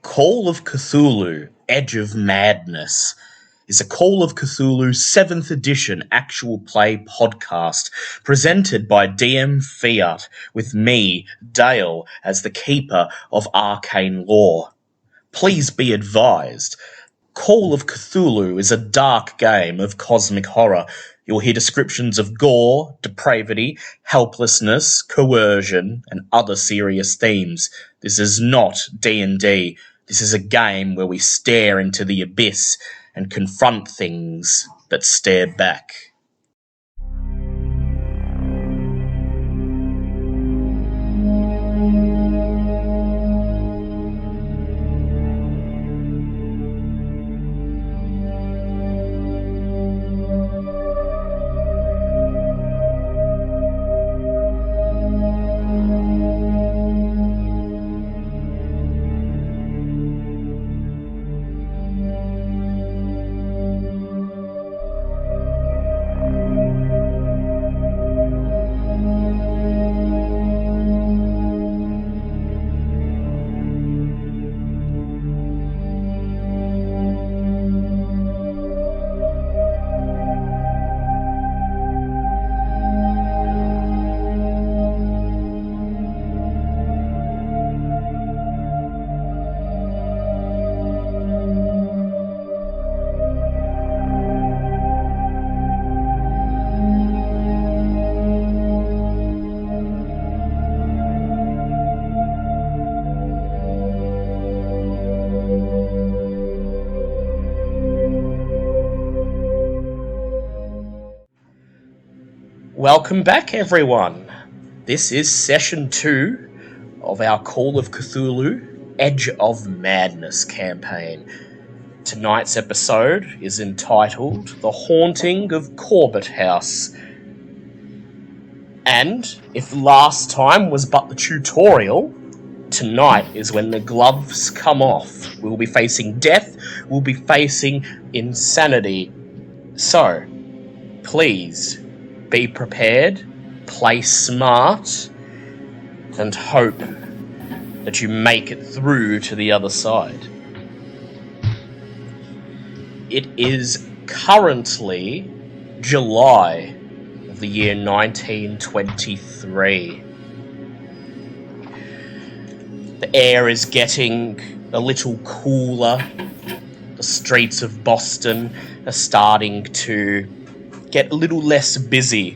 Call of Cthulhu, Edge of Madness is a Call of Cthulhu 7th edition actual play podcast presented by DM Fiat with me, Dale, as the keeper of arcane lore. Please be advised, Call of Cthulhu is a dark game of cosmic horror. You'll hear descriptions of gore, depravity, helplessness, coercion, and other serious themes. This is not D&D. This is a game where we stare into the abyss and confront things that stare back. Welcome back, everyone. This is session 2 of our Call of Cthulhu, Edge of Madness campaign. Tonight's episode is entitled The Haunting of Corbitt House. And if last time was but the tutorial, tonight is when the gloves come off. We'll be facing death, we'll be facing insanity. So, please, be prepared, play smart, and hope that you make it through to the other side. It is currently July of the year 1923. The air is getting a little cooler. The streets of Boston are starting to get a little less busy.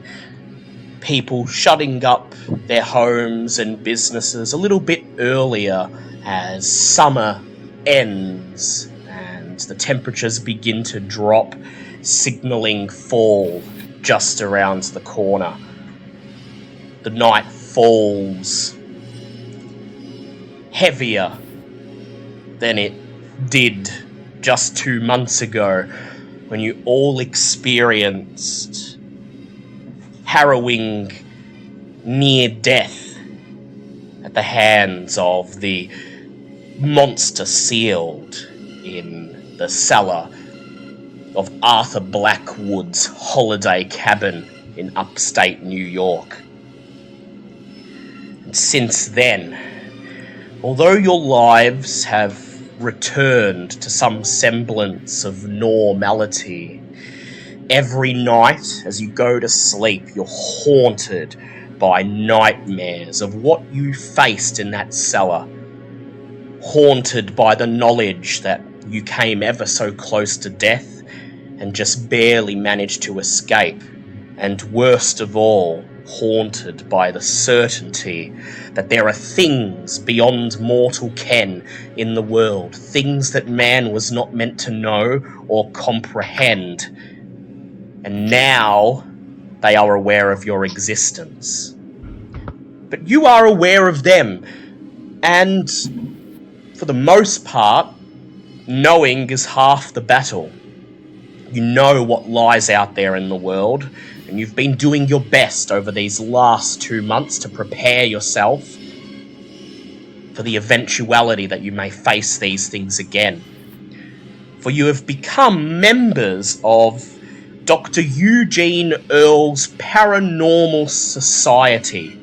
People shutting up their homes and businesses a little bit earlier as summer ends and the temperatures begin to drop, signalling fall just around the corner. The night falls heavier than it did just 2 months ago, when you all experienced harrowing near death at the hands of the monster sealed in the cellar of Arthur Blackwood's holiday cabin in upstate New York. And since then, although your lives have returned to some semblance of normality, every night as you go to sleep, you're haunted by nightmares of what you faced in that cellar. Haunted by the knowledge that you came ever so close to death and just barely managed to escape. And worst of all, haunted by the certainty that there are things beyond mortal ken in the world, things that man was not meant to know or comprehend, and now they are aware of your existence. But you are aware of them, and for the most part, knowing is half the battle. You know what lies out there in the world, and you've been doing your best over these last 2 months to prepare yourself for the eventuality that you may face these things again. For you have become members of Dr. Eugene Earle's Paranormal Society,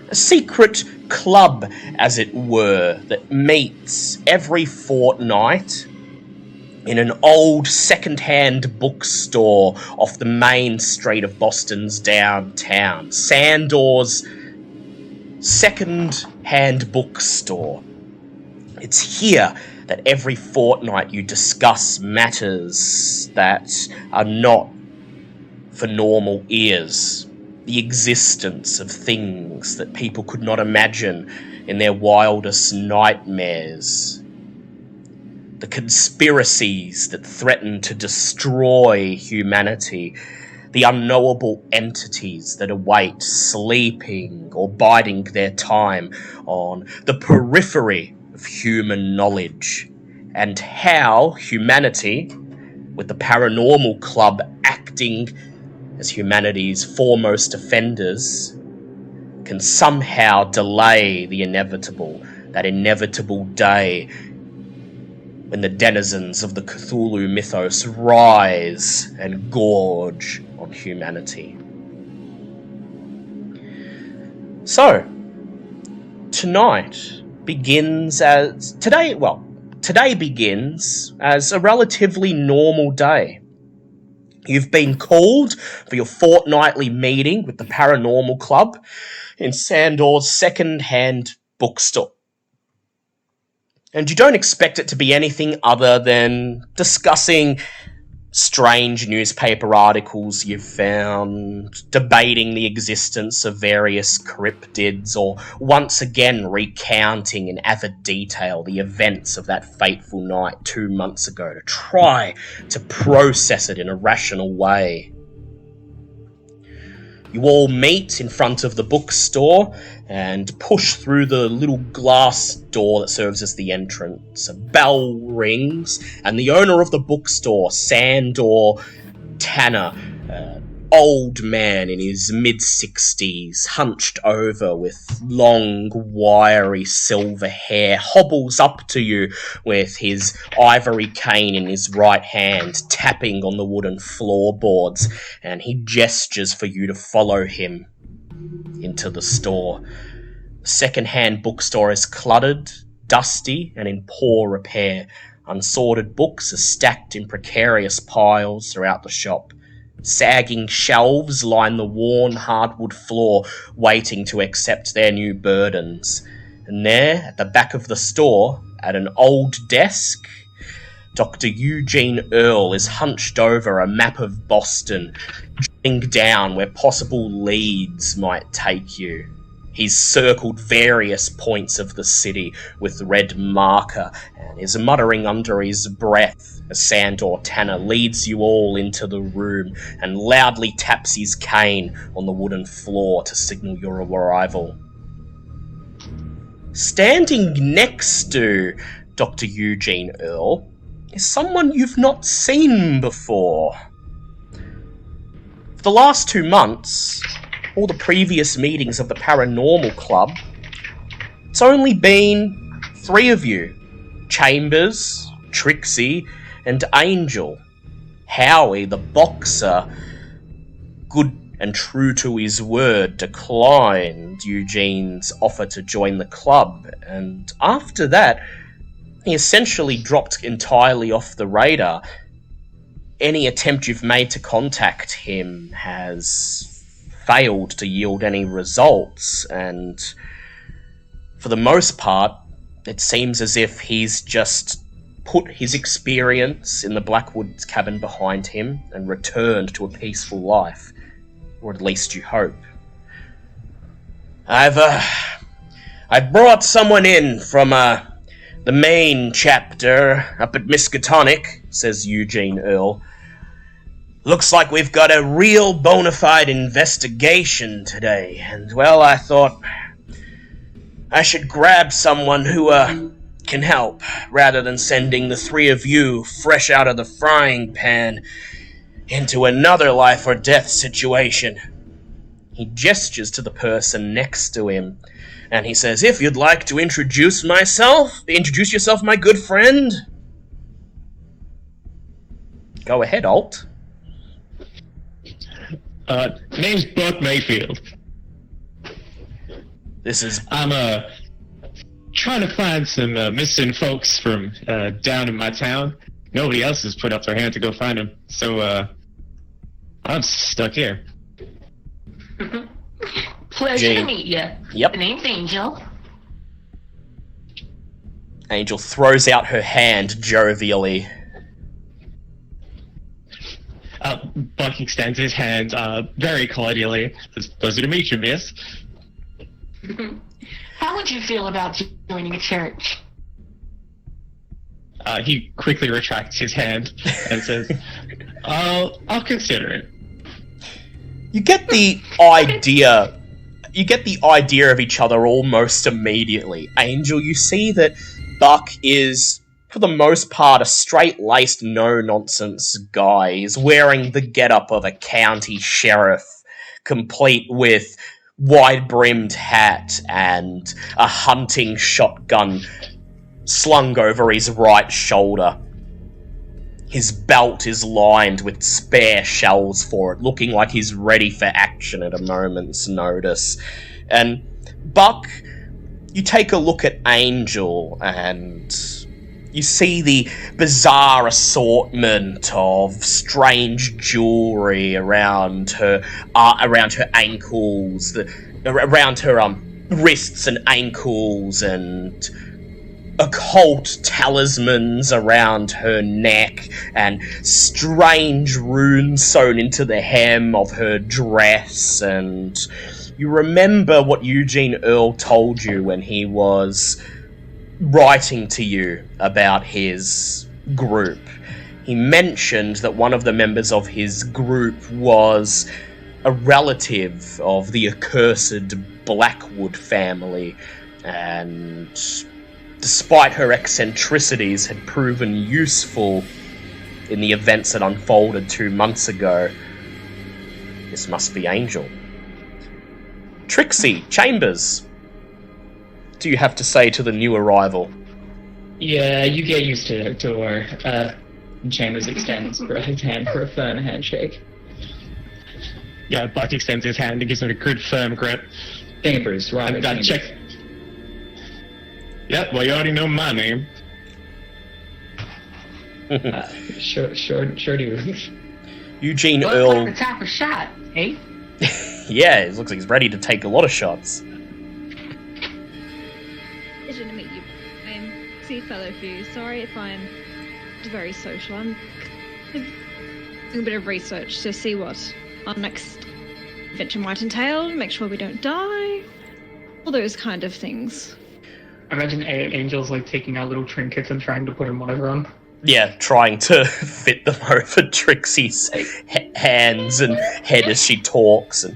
a secret club, as it were, that meets every fortnight in an old second-hand bookstore off the main street of Boston's downtown. Sandor's second-hand bookstore. It's here that every fortnight you discuss matters that are not for normal ears. The existence of things that people could not imagine in their wildest nightmares. The conspiracies that threaten to destroy humanity. The unknowable entities that await, sleeping or biding their time on the periphery of human knowledge. And how humanity, with the Paranormal Club acting as humanity's foremost offenders, can somehow delay the inevitable, that inevitable day when the denizens of the Cthulhu Mythos rise and gorge on humanity. So, today begins as a relatively normal day. You've been called for your fortnightly meeting with the Paranormal Club in Sandor's second-hand bookstore. And you don't expect it to be anything other than discussing strange newspaper articles you've found, debating the existence of various cryptids, or once again recounting in avid detail the events of that fateful night 2 months ago to try to process it in a rational way. You all meet in front of the bookstore and push through the little glass door that serves as the entrance. A bell rings, and the owner of the bookstore, Sandor Tanner, old man in his mid-60s, hunched over with long, wiry silver hair, hobbles up to you with his ivory cane in his right hand, tapping on the wooden floorboards, and he gestures for you to follow him into the store. The second-hand bookstore is cluttered, dusty, and in poor repair. Unsorted books are stacked in precarious piles throughout the shop. Sagging shelves line the worn hardwood floor, waiting to accept their new burdens. And there, at the back of the store, at an old desk, Dr. Eugene Earle is hunched over a map of Boston, jotting down where possible leads might take you. He's circled various points of the city with red marker and is muttering under his breath as Sandor Tanner leads you all into the room and loudly taps his cane on the wooden floor to signal your arrival. Standing next to Dr. Eugene Earle is someone you've not seen before. For the last 2 months, all the previous meetings of the Paranormal Club, it's only been 3 of you. Chambers, Trixie, and Angel. Howie, the boxer, good and true to his word, declined Eugene's offer to join the club, and after that, he essentially dropped entirely off the radar. Any attempt you've made to contact him has failed to yield any results, and for the most part, it seems as if he's just put his experience in the Blackwoods cabin behind him and returned to a peaceful life, or at least you hope. I brought someone in from the main chapter up at Miskatonic, says Eugene Earle. Looks like we've got a real bona fide investigation today, and, well, I thought I should grab someone who, can help, rather than sending the 3 of you fresh out of the frying pan into another life or death situation. He gestures to the person next to him, and he says, if you'd like to introduce yourself, my good friend. Go ahead, Alt. Name's Buck Mayfield. This is... I'm trying to find some missing folks from down in my town. Nobody else has put up their hand to go find them, so I'm stuck here. Pleasure to meet you. Yep. The name's Angel. Angel throws out her hand jovially. Buck extends his hand very cordially. It's a pleasure to meet you, miss. How would you feel about joining a church? He quickly retracts his hand and says, I'll consider it. You get the idea of each other almost immediately. Angel, you see that Buck is, for the most part, a straight-laced, no-nonsense guy. He's wearing the getup of a county sheriff, complete with wide-brimmed hat and a hunting shotgun slung over his right shoulder. His belt is lined with spare shells for it, looking like he's ready for action at a moment's notice. And Buck, you take a look at Angel, and you see the bizarre assortment of strange jewelry around her ankles, around her wrists and ankles, and occult talismans around her neck, and strange runes sewn into the hem of her dress. And you remember what Eugene Earle told you when he was writing to you about his group. He mentioned that one of the members of his group was a relative of the accursed Blackwood family, and despite her eccentricities, had proven useful in the events that unfolded 2 months ago. This must be Angel. Trixie, Chambers, what do you have to say to the new arrival? Yeah, you get used to it, door. Chambers extends his hand for a firm handshake. Yeah, Buck extends his hand and gives him a good firm grip. Chambers, Robert Chambers. Check. Yep, well, you already know my name. Sure do. Eugene Looks Earle... like the type of shot, eh? Yeah, it looks like he's ready to take a lot of shots. Pleasure to meet you. I'm C. Fellow Few. Sorry if I'm very social. I'm doing a bit of research to see what our next adventure might entail, make sure we don't die, all those kind of things. I imagine Angel's like taking out little trinkets and trying to put them on everyone. Yeah, trying to fit them over Trixie's hands and head as she talks, and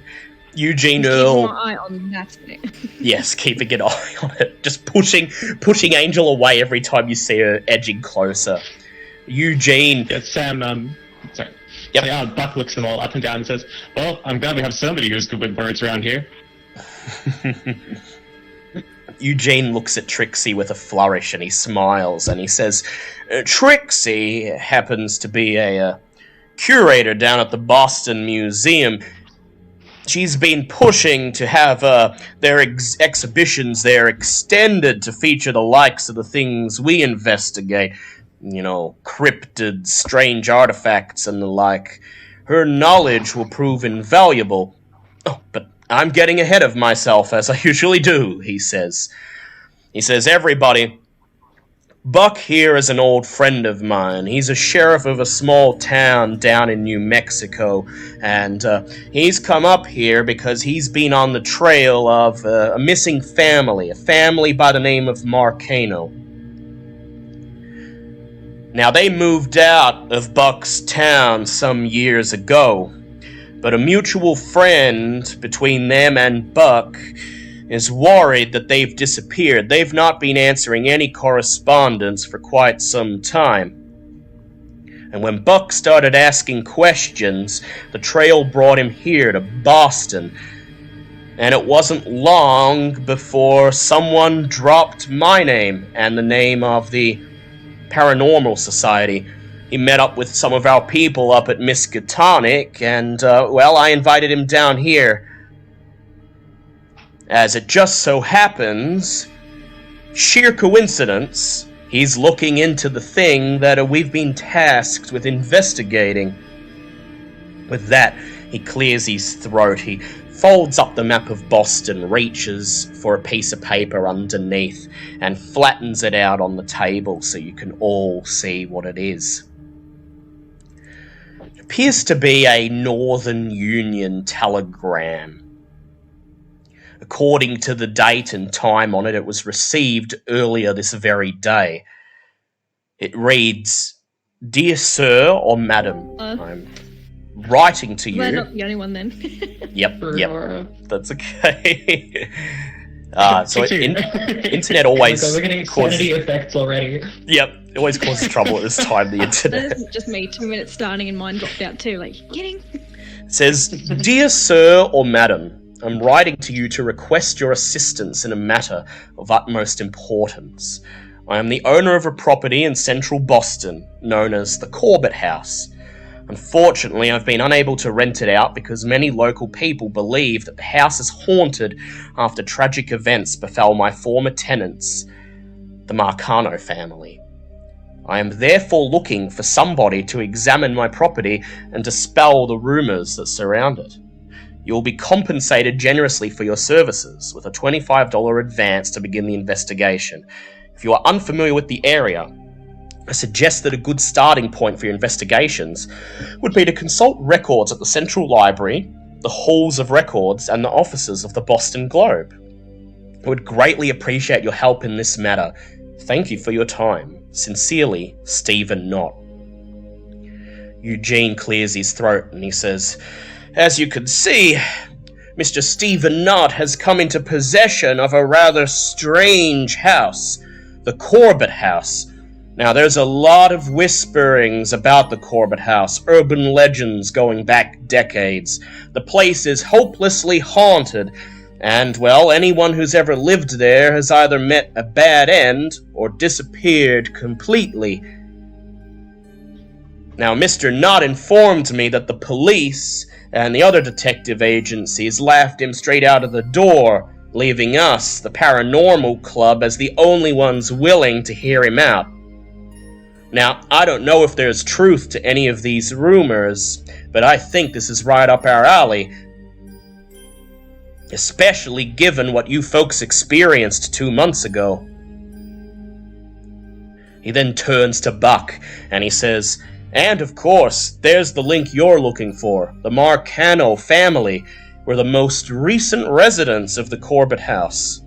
Eugene Earle... Keeping my eye on that thing. Yes, keeping an eye on it. Just pushing Angel away every time you see her edging closer. Eugene... Yeah, Sam, sorry. Yep. So, yeah, Buck looks them all up and down and says, well, I'm glad we have somebody who's good with birds around here. Eugene looks at Trixie with a flourish, and he smiles, and he says, Trixie happens to be a curator down at the Boston Museum. She's been pushing to have their exhibitions there extended to feature the likes of the things we investigate. You know, cryptids, strange artifacts, and the like. Her knowledge will prove invaluable. Oh, but I'm getting ahead of myself, as I usually do, he says. He says, everybody, Buck here is an old friend of mine. He's a sheriff of a small town down in New Mexico, and he's come up here because he's been on the trail of a missing family, a family by the name of Marcano. Now, they moved out of Buck's town some years ago, but a mutual friend between them and Buck is worried that they've disappeared. They've not been answering any correspondence for quite some time. And when Buck started asking questions, the trail brought him here to Boston. And it wasn't long before someone dropped my name and the name of the Paranormal Society. He met up with some of our people up at Miskatonic, and, well, I invited him down here. As it just so happens, sheer coincidence, he's looking into the thing that we've been tasked with investigating. With that, he clears his throat, he folds up the map of Boston, reaches for a piece of paper underneath, and flattens it out on the table so you can all see what it is. It appears to be a Northern Union telegram. According to the date and time on it, it was received earlier this very day. It reads, "Dear Sir or Madam, I'm writing to you." We're not the only one then. Yep, that's okay. So internet always We're getting causes... insanity effects already. Yep, it always causes trouble at this time, the That internet. isn't just me. 2 minutes starting and mine dropped out too. Like, kidding? It says, "Dear Sir or Madam, I'm writing to you to request your assistance in a matter of utmost importance. I am the owner of a property in central Boston, known as the Corbitt House. Unfortunately, I've been unable to rent it out because many local people believe that the house is haunted after tragic events befell my former tenants, the Marcano family. I am therefore looking for somebody to examine my property and dispel the rumours that surround it. You will be compensated generously for your services, with a $25 advance to begin the investigation. If you are unfamiliar with the area, I suggest that a good starting point for your investigations would be to consult records at the Central Library, the halls of records, and the offices of the Boston Globe. I would greatly appreciate your help in this matter. Thank you for your time. Sincerely, Stephen Knott." Eugene clears his throat and he says, "As you can see, Mr. Stephen Knott has come into possession of a rather strange house, the Corbitt House. Now, there's a lot of whisperings about the Corbitt House, urban legends going back decades. The place is hopelessly haunted, and, well, anyone who's ever lived there has either met a bad end or disappeared completely. Now, Mr. Knott informed me that the police and the other detective agencies laughed him straight out of the door, leaving us, the Paranormal Club, as the only ones willing to hear him out. Now, I don't know if there's truth to any of these rumors, but I think this is right up our alley, especially given what you folks experienced 2 months ago." He then turns to Buck, and he says, "And of course, there's the link you're looking for. The Marcano family were the most recent residents of the Corbitt House.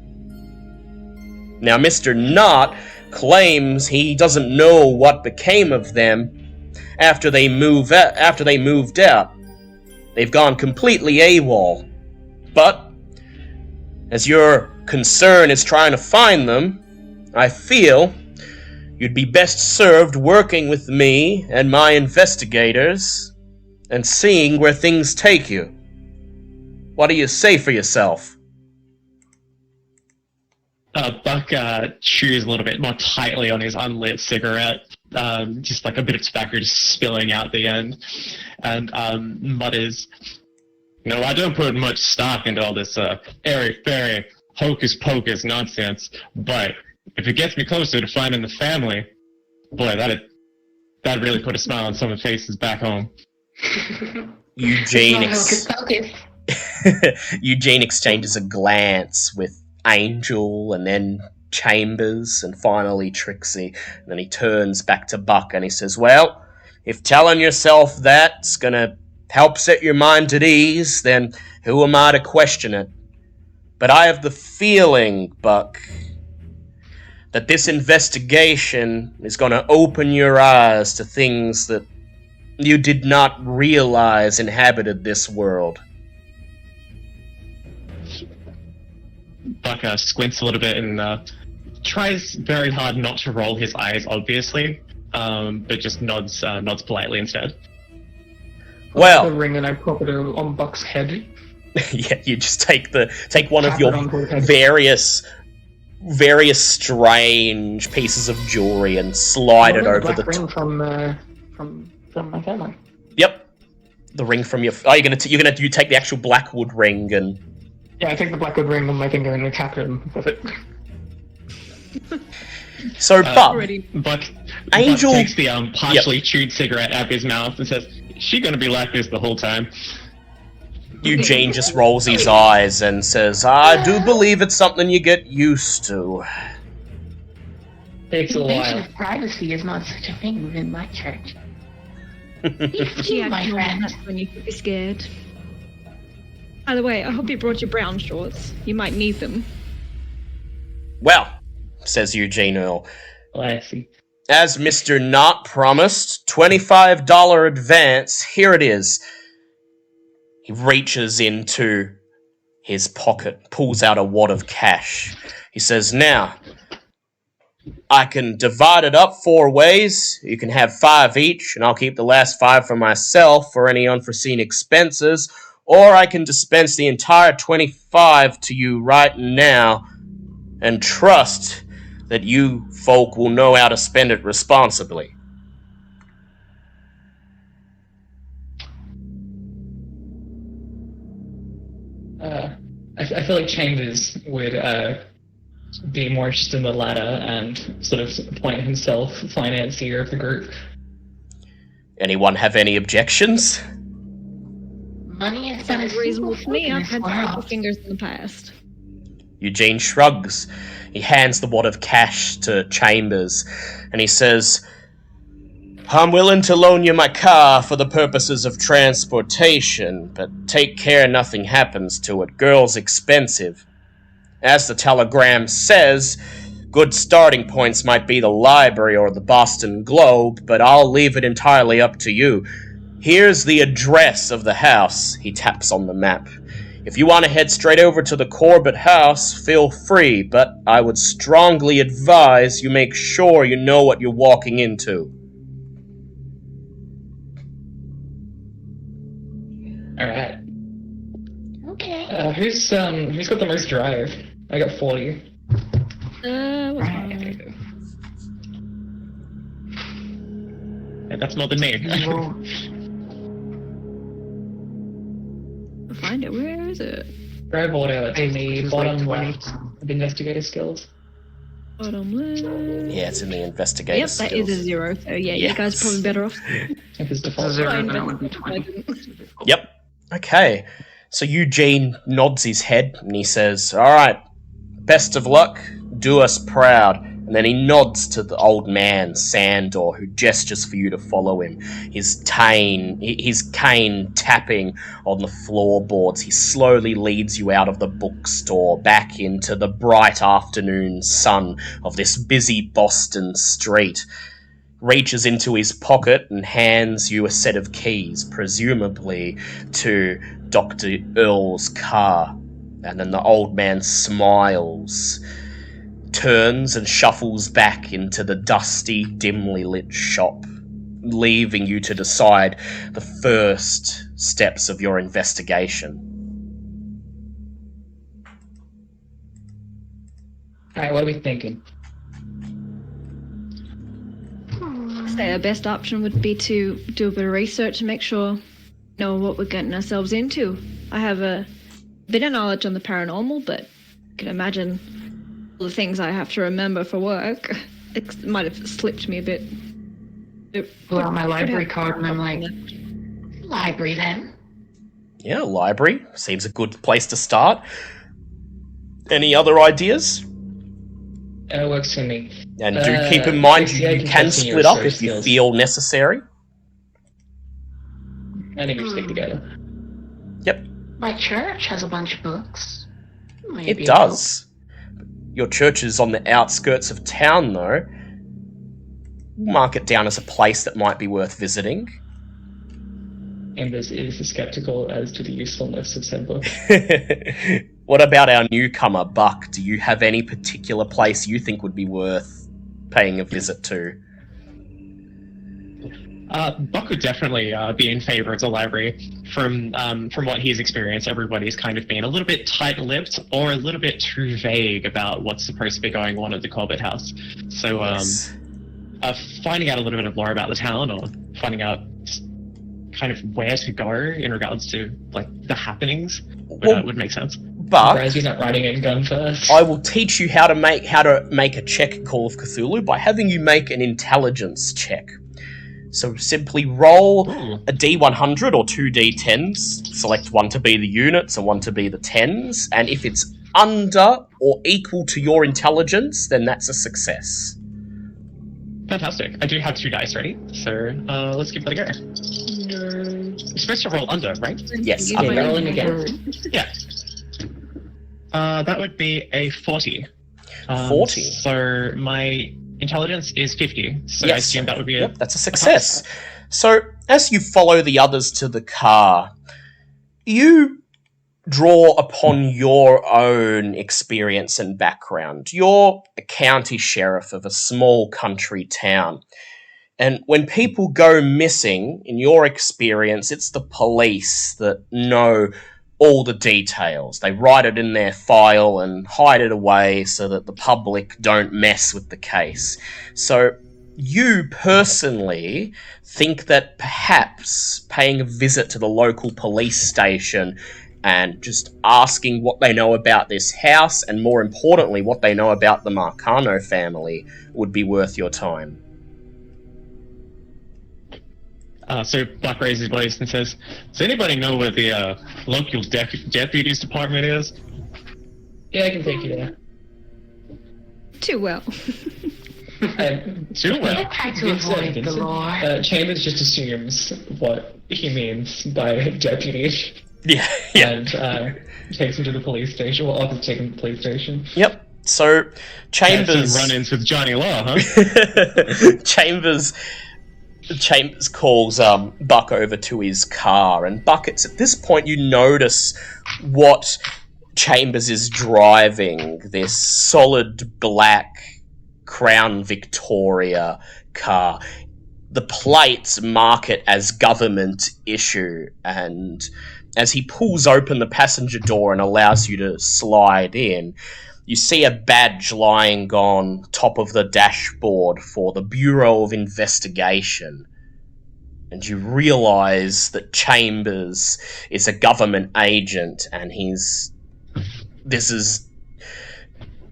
Now, Mr. Knott claims he doesn't know what became of them after they moved out. They've gone completely AWOL. But, as your concern is trying to find them, I feel you'd be best served working with me and my investigators and seeing where things take you. What do you say for yourself?" Buck chews a little bit more tightly on his unlit cigarette, just like a bit of tobacco just spilling out the end, and mutters, "No, I don't put much stock into all this airy-fairy, hocus-pocus nonsense, but if it gets me closer to finding the family, boy, that'd really put a smile on some of the faces back home." Eugene Focus. Eugene exchanges a glance with Angel, and then Chambers, and finally Trixie. And then he turns back to Buck and he says, "Well, if telling yourself that's gonna help set your mind at ease, then who am I to question it? But I have the feeling, Buck, that this investigation is gonna open your eyes to things that you did not realize inhabited this world." Buck squints a little bit and tries very hard not to roll his eyes, obviously, but just nods politely instead. Well, The ring and I pop it on Buck's head. yeah, you just take one of Tap your it onto his head. various strange pieces of jewelry and slide it over black the ring from my family. Yep, the ring from your. Oh, you take the actual Blackwood ring and Yeah, I take the blackwood ring on my finger and tap him with it. So, Buck, Already. Buck Angel- takes the partially chewed cigarette out of his mouth and says, "Is she gonna be like this the whole time?" Eugene just rolls his eyes and says, I do believe it's something you get used to. Takes a Invasion while. of privacy is not such a thing within my church. Yeah, My friend. that's when you could be scared. By the way, I hope you brought your brown shorts. You might need them. Well, says Eugene Earl, Classy. as Mr. Knott promised, $25 advance, here it is. He reaches into his pocket, pulls out a wad of cash. He says, now, I can divide it up 4 ways. You can have 5 each, and I'll keep the last 5 for myself for any unforeseen expenses, or I can dispense the entire 25 to you right now and trust that you folk will know how to spend it responsibly. I feel like Chambers would be more interested in the latter and sort of appoint himself financier of the group. Anyone have any objections? Money is Sounds reasonable to me. I've had couple world. fingers in the past. Eugene shrugs. He hands the wad of cash to Chambers, and he says, I'm willing to loan you my car for the purposes of transportation, but take care nothing happens to it. Girl's expensive. As the telegram says, good starting points might be the library or the Boston Globe, but I'll leave it entirely up to you. Here's the address of the house. He taps on the map. If you want to head straight over to the Corbitt house, feel free, but I would strongly advise you make sure you know what you're walking into. Alright. Okay. Who's got the most drive? I got 40. What's my And that's more than me. find it? Where is it? Grab all out in the It's bottom like 20. left of investigator skills. Bottom left. Yeah, it's in the investigator Yep, that is a 0. So yeah, you guys are probably better off. If it's It's a default. 0, Fine, then it but would be I 20. didn't. Yep. Okay. So Eugene nods his head and he says, Alright, best of luck, do us proud. And then he nods to the old man, Sandor, who gestures for you to follow him. His cane tapping on the floorboards. He slowly leads you out of the bookstore, back into the bright afternoon sun of this busy Boston street. Reaches into his pocket and hands you a set of keys, presumably to Dr. Earl's car. And then the old man smiles, turns and shuffles back into the dusty, dimly lit shop, leaving you to decide the first steps of your investigation. Alright, what are we thinking? Say our best option would be to do a bit of research and make sure know what we're getting ourselves into. I have a bit of knowledge on the paranormal, but I can imagine all the things I have to remember for work. It might have slipped me a bit. Pull out my library card and I'm like, library then. Yeah, library seems a good place to start. Any other ideas? It works for me. And do keep in mind yeah, you can continue split up research if you skills. feel necessary. I think we stick together. Yep, My church has a bunch of books. Maybe it does. Your church is on the outskirts of town, though. Mark it down as a place that might be worth visiting. Embers is skeptical as to the usefulness of said book. What about our newcomer, Buck? Do you have any particular place you think would be worth paying a visit to? Buck would definitely be in favor of the library. From what he's experienced, everybody's kind of been a little bit tight-lipped or a little bit too vague about what's supposed to be going on at the Corbitt house. So Yes. finding out a little bit more about the town, or finding out kind of where to go in regards to like the happenings would make sense. But Surprised he's not riding in gun first. I will teach you how to make a check, Call of Cthulhu, by having you make an intelligence check. So simply roll a D100 or two D10s. Select one to be the units and one to be the tens. And if it's under or equal to your intelligence, then that's a success. Fantastic. I do have 2 dice ready, so let's give that a go. You're supposed to roll under, right? Yes, You under. might rolling never- again. Yeah. That would be a 40. 40. So my intelligence is 50, so I Yes. assume that would be Yep, that's a success. So, as you follow the others to the car, you draw upon your own experience and background. You're a county sheriff of a small country town. And when people go missing, in your experience, it's the police that know all the details. They write it in their file and hide it away so that the public don't mess with the case. So you personally think that perhaps paying a visit to the local police station and just asking what they know about this house, and more importantly, what they know about the Marcano family, would be worth your time. So Buck raises his voice and says, "Does anybody know where the local deputies department is?" Yeah, I can take you there. Too well. Too well. I try to avoid the law. Chambers just assumes what he means by deputy, Yeah. and takes him to the police station. Well, I'll take him to the police station. Yep. So Chambers Some run-ins with Johnny Law, huh? Chambers calls Buck over to his car, and Buck, it's at this point you notice what Chambers is driving, this solid black Crown Victoria car. The plates mark it as government issue, and as he pulls open the passenger door and allows you to slide in, you see a badge lying on top of the dashboard for the Bureau of Investigation. And you realise that Chambers is a government agent, and this is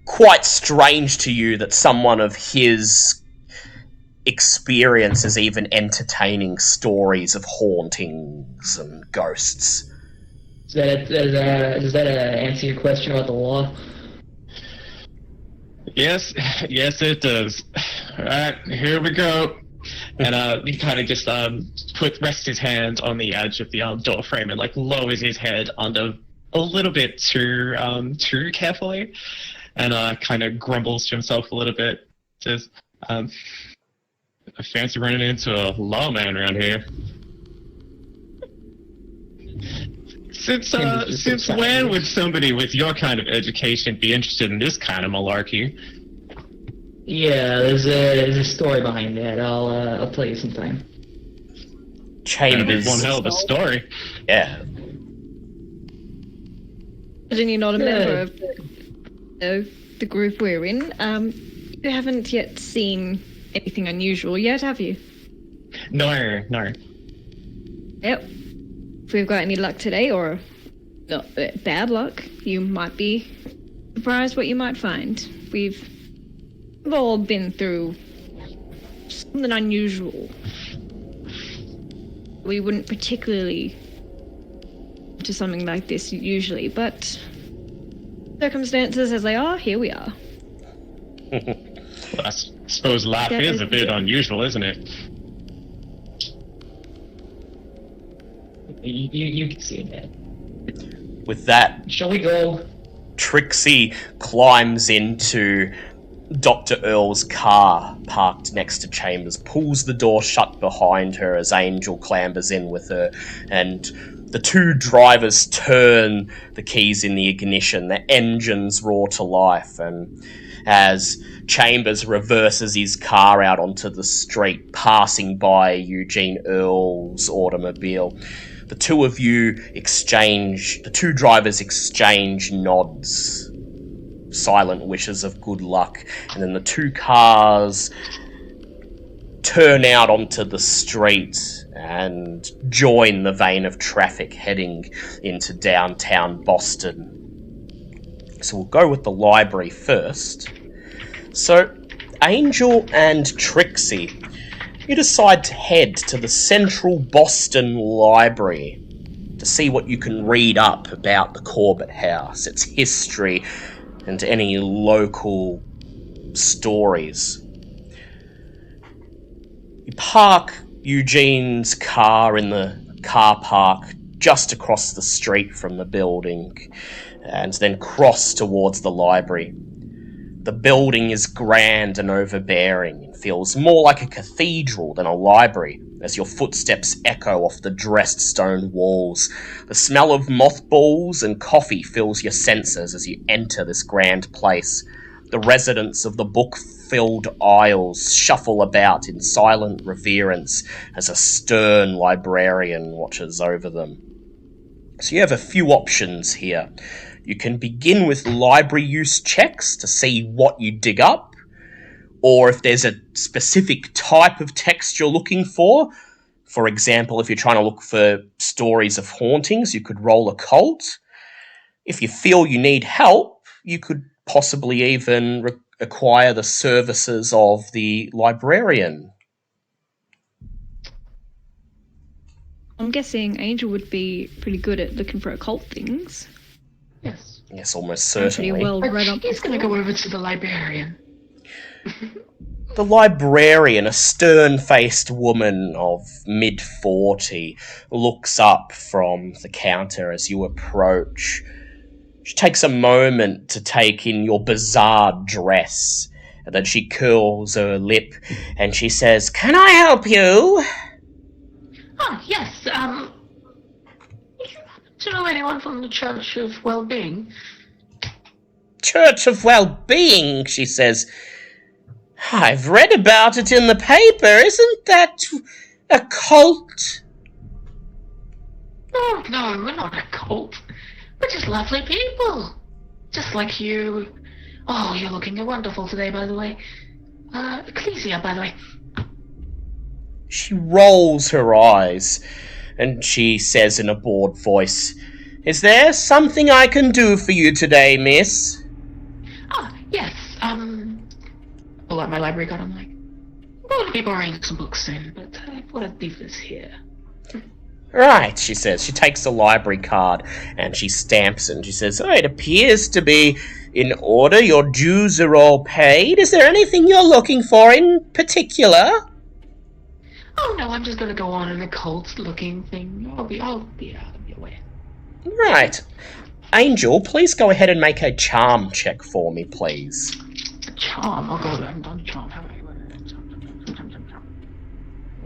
quite strange to you that someone of his experience is even entertaining stories of hauntings and ghosts. Does that answer your question about the law? Yes, it does. Alright, here we go. And he kind of just rests his hand on the edge of the door frame and lowers his head under a little bit too carefully, and kind of grumbles to himself a little bit. Says, "I fancy running into a lawman around here." Since when would somebody with your kind of education be interested in this kind of malarkey? Yeah, there's a story behind that. I'll tell you sometime. Chambers. One hell of a story. Yeah. Isn't you not a member of the group we're in? You haven't yet seen anything unusual yet, have you? No. Yep. If we've got any luck today, or not bad luck, you might be surprised what you might find. We've all been through something unusual. We wouldn't particularly do something like this usually, but circumstances as they are, here we are. Well, I suppose life is a bit unusual, isn't it? You can see that. With that, Shall we go? Trixie climbs into Dr. Earl's car parked next to Chambers, pulls the door shut behind her as Angel clambers in with her, and the two drivers turn the keys in the ignition. The engines roar to life, and as Chambers reverses his car out onto the street, passing by Eugene Earl's automobile, the two drivers exchange nods, silent wishes of good luck, and then the two cars turn out onto the street and join the vein of traffic heading into downtown Boston. So we'll go with the library first. So, Angel and Trixie, you decide to head to the Central Boston Library to see what you can read up about the Corbitt house, its history, and any local stories. You park Eugene's car in the car park just across the street from the building, and then cross towards the library. The building is grand and overbearing and feels more like a cathedral than a library as your footsteps echo off the dressed stone walls. The smell of mothballs and coffee fills your senses as you enter this grand place. The residents of the book-filled aisles shuffle about in silent reverence as a stern librarian watches over them. So you have a few options here. You can begin with library use checks to see what you dig up, or if there's a specific type of text you're looking for. For example, if you're trying to look for stories of hauntings, you could roll occult. If you feel you need help, you could possibly even acquire the services of the librarian. I'm guessing Angel would be pretty good at looking for occult things. Yes. Yes, almost I'm certainly. pretty well read up. He's gonna go over to the librarian. The librarian, a stern-faced woman of mid-40, looks up from the counter as you approach. She takes a moment to take in your bizarre dress, and then she curls her lip and she says, "Can I help you?" Oh, yes, do you happen to know anyone from the Church of Well-Being? "Church of Well-Being," she says. "I've read about it in the paper. Isn't that a cult?" Oh, no, we're not a cult. We're just lovely people. Just like you. Oh, you're looking wonderful today, by the way. Ecclesia, by the way. She rolls her eyes, and she says in a bored voice, "Is there something I can do for you today, miss?" Ah, yes, pull out my library card. I'm like, I'm going to be borrowing some books soon, but I thought I'd leave this here. "Right," she says. She takes the library card and she stamps it and she says, "Oh, it appears to be in order. Your dues are all paid. Is there anything you're looking for in particular?" Oh no, I'm just gonna go on an occult-looking thing. I'll be out of your way. "Right. Angel, please go ahead and make a charm check for me, please." A charm. I'll go there. I'm done charm.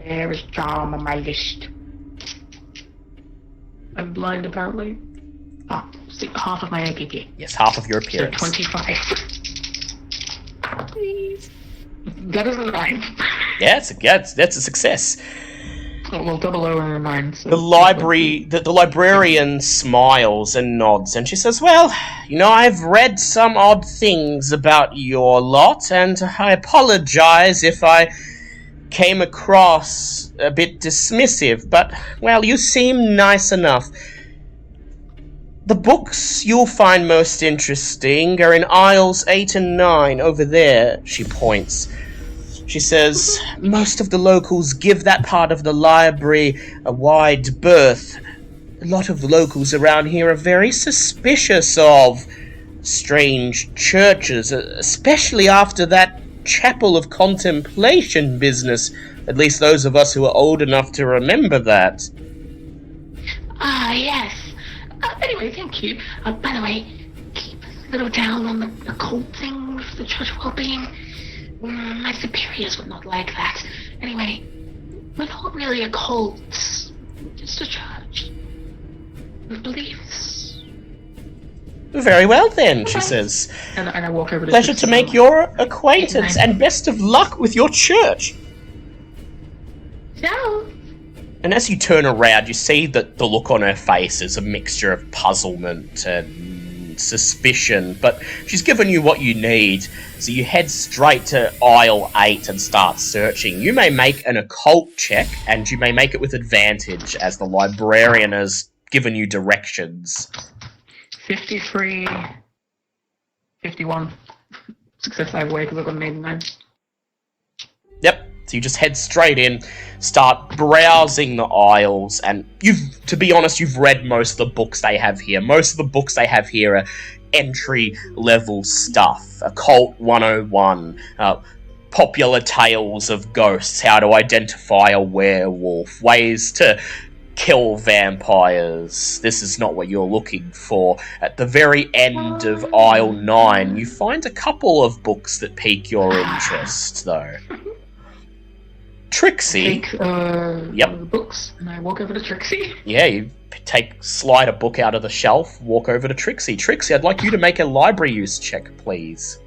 There is charm on my list. I'm blind, apparently. Ah, see, half of my APP. Yes, half of your So appearance. 25. Please. That is a 9. Yeah, that's a success. Oh, well, double O and a 9. So The librarian smiles and nods, and she says, "Well, I've read some odd things about your lot, and I apologize if I came across a bit dismissive, but, well, you seem nice enough. The books you'll find most interesting are in aisles 8 and 9 over there," she points. She says, "Most of the locals give that part of the library a wide berth. A lot of the locals around here are very suspicious of strange churches, especially after that chapel of contemplation business. At least those of us who are old enough to remember that." Ah, yes. Anyway, thank you. By the way, keep a little down on the occult thing with the Church of Well-Being. My superiors would not like that. Anyway, we're not really a cult. Just a church. With beliefs. "Very well then," she says. And I walk over to "Pleasure to make your acquaintance, and best of luck with your church." No. And as you turn around, you see that the look on her face is a mixture of puzzlement and suspicion, but she's given you what you need, so you head straight to aisle 8 and start searching. You may make an occult check, and you may make it with advantage, as the librarian has given you directions. 53. 51. Success either way because I've got an 89. Yep. So you just head straight in, start browsing the aisles, and to be honest, you've read most of the books they have here. Most of the books they have here are entry-level stuff. Occult 101, popular tales of ghosts, how to identify a werewolf, ways to kill vampires. This is not what you're looking for. At the very end of aisle 9, you find a couple of books that pique your interest, though. Trixie. Take Yep. the books, and I walk over to Trixie. Yeah, you slide a book out of the shelf, walk over to Trixie. Trixie, I'd like you to make a library use check, please.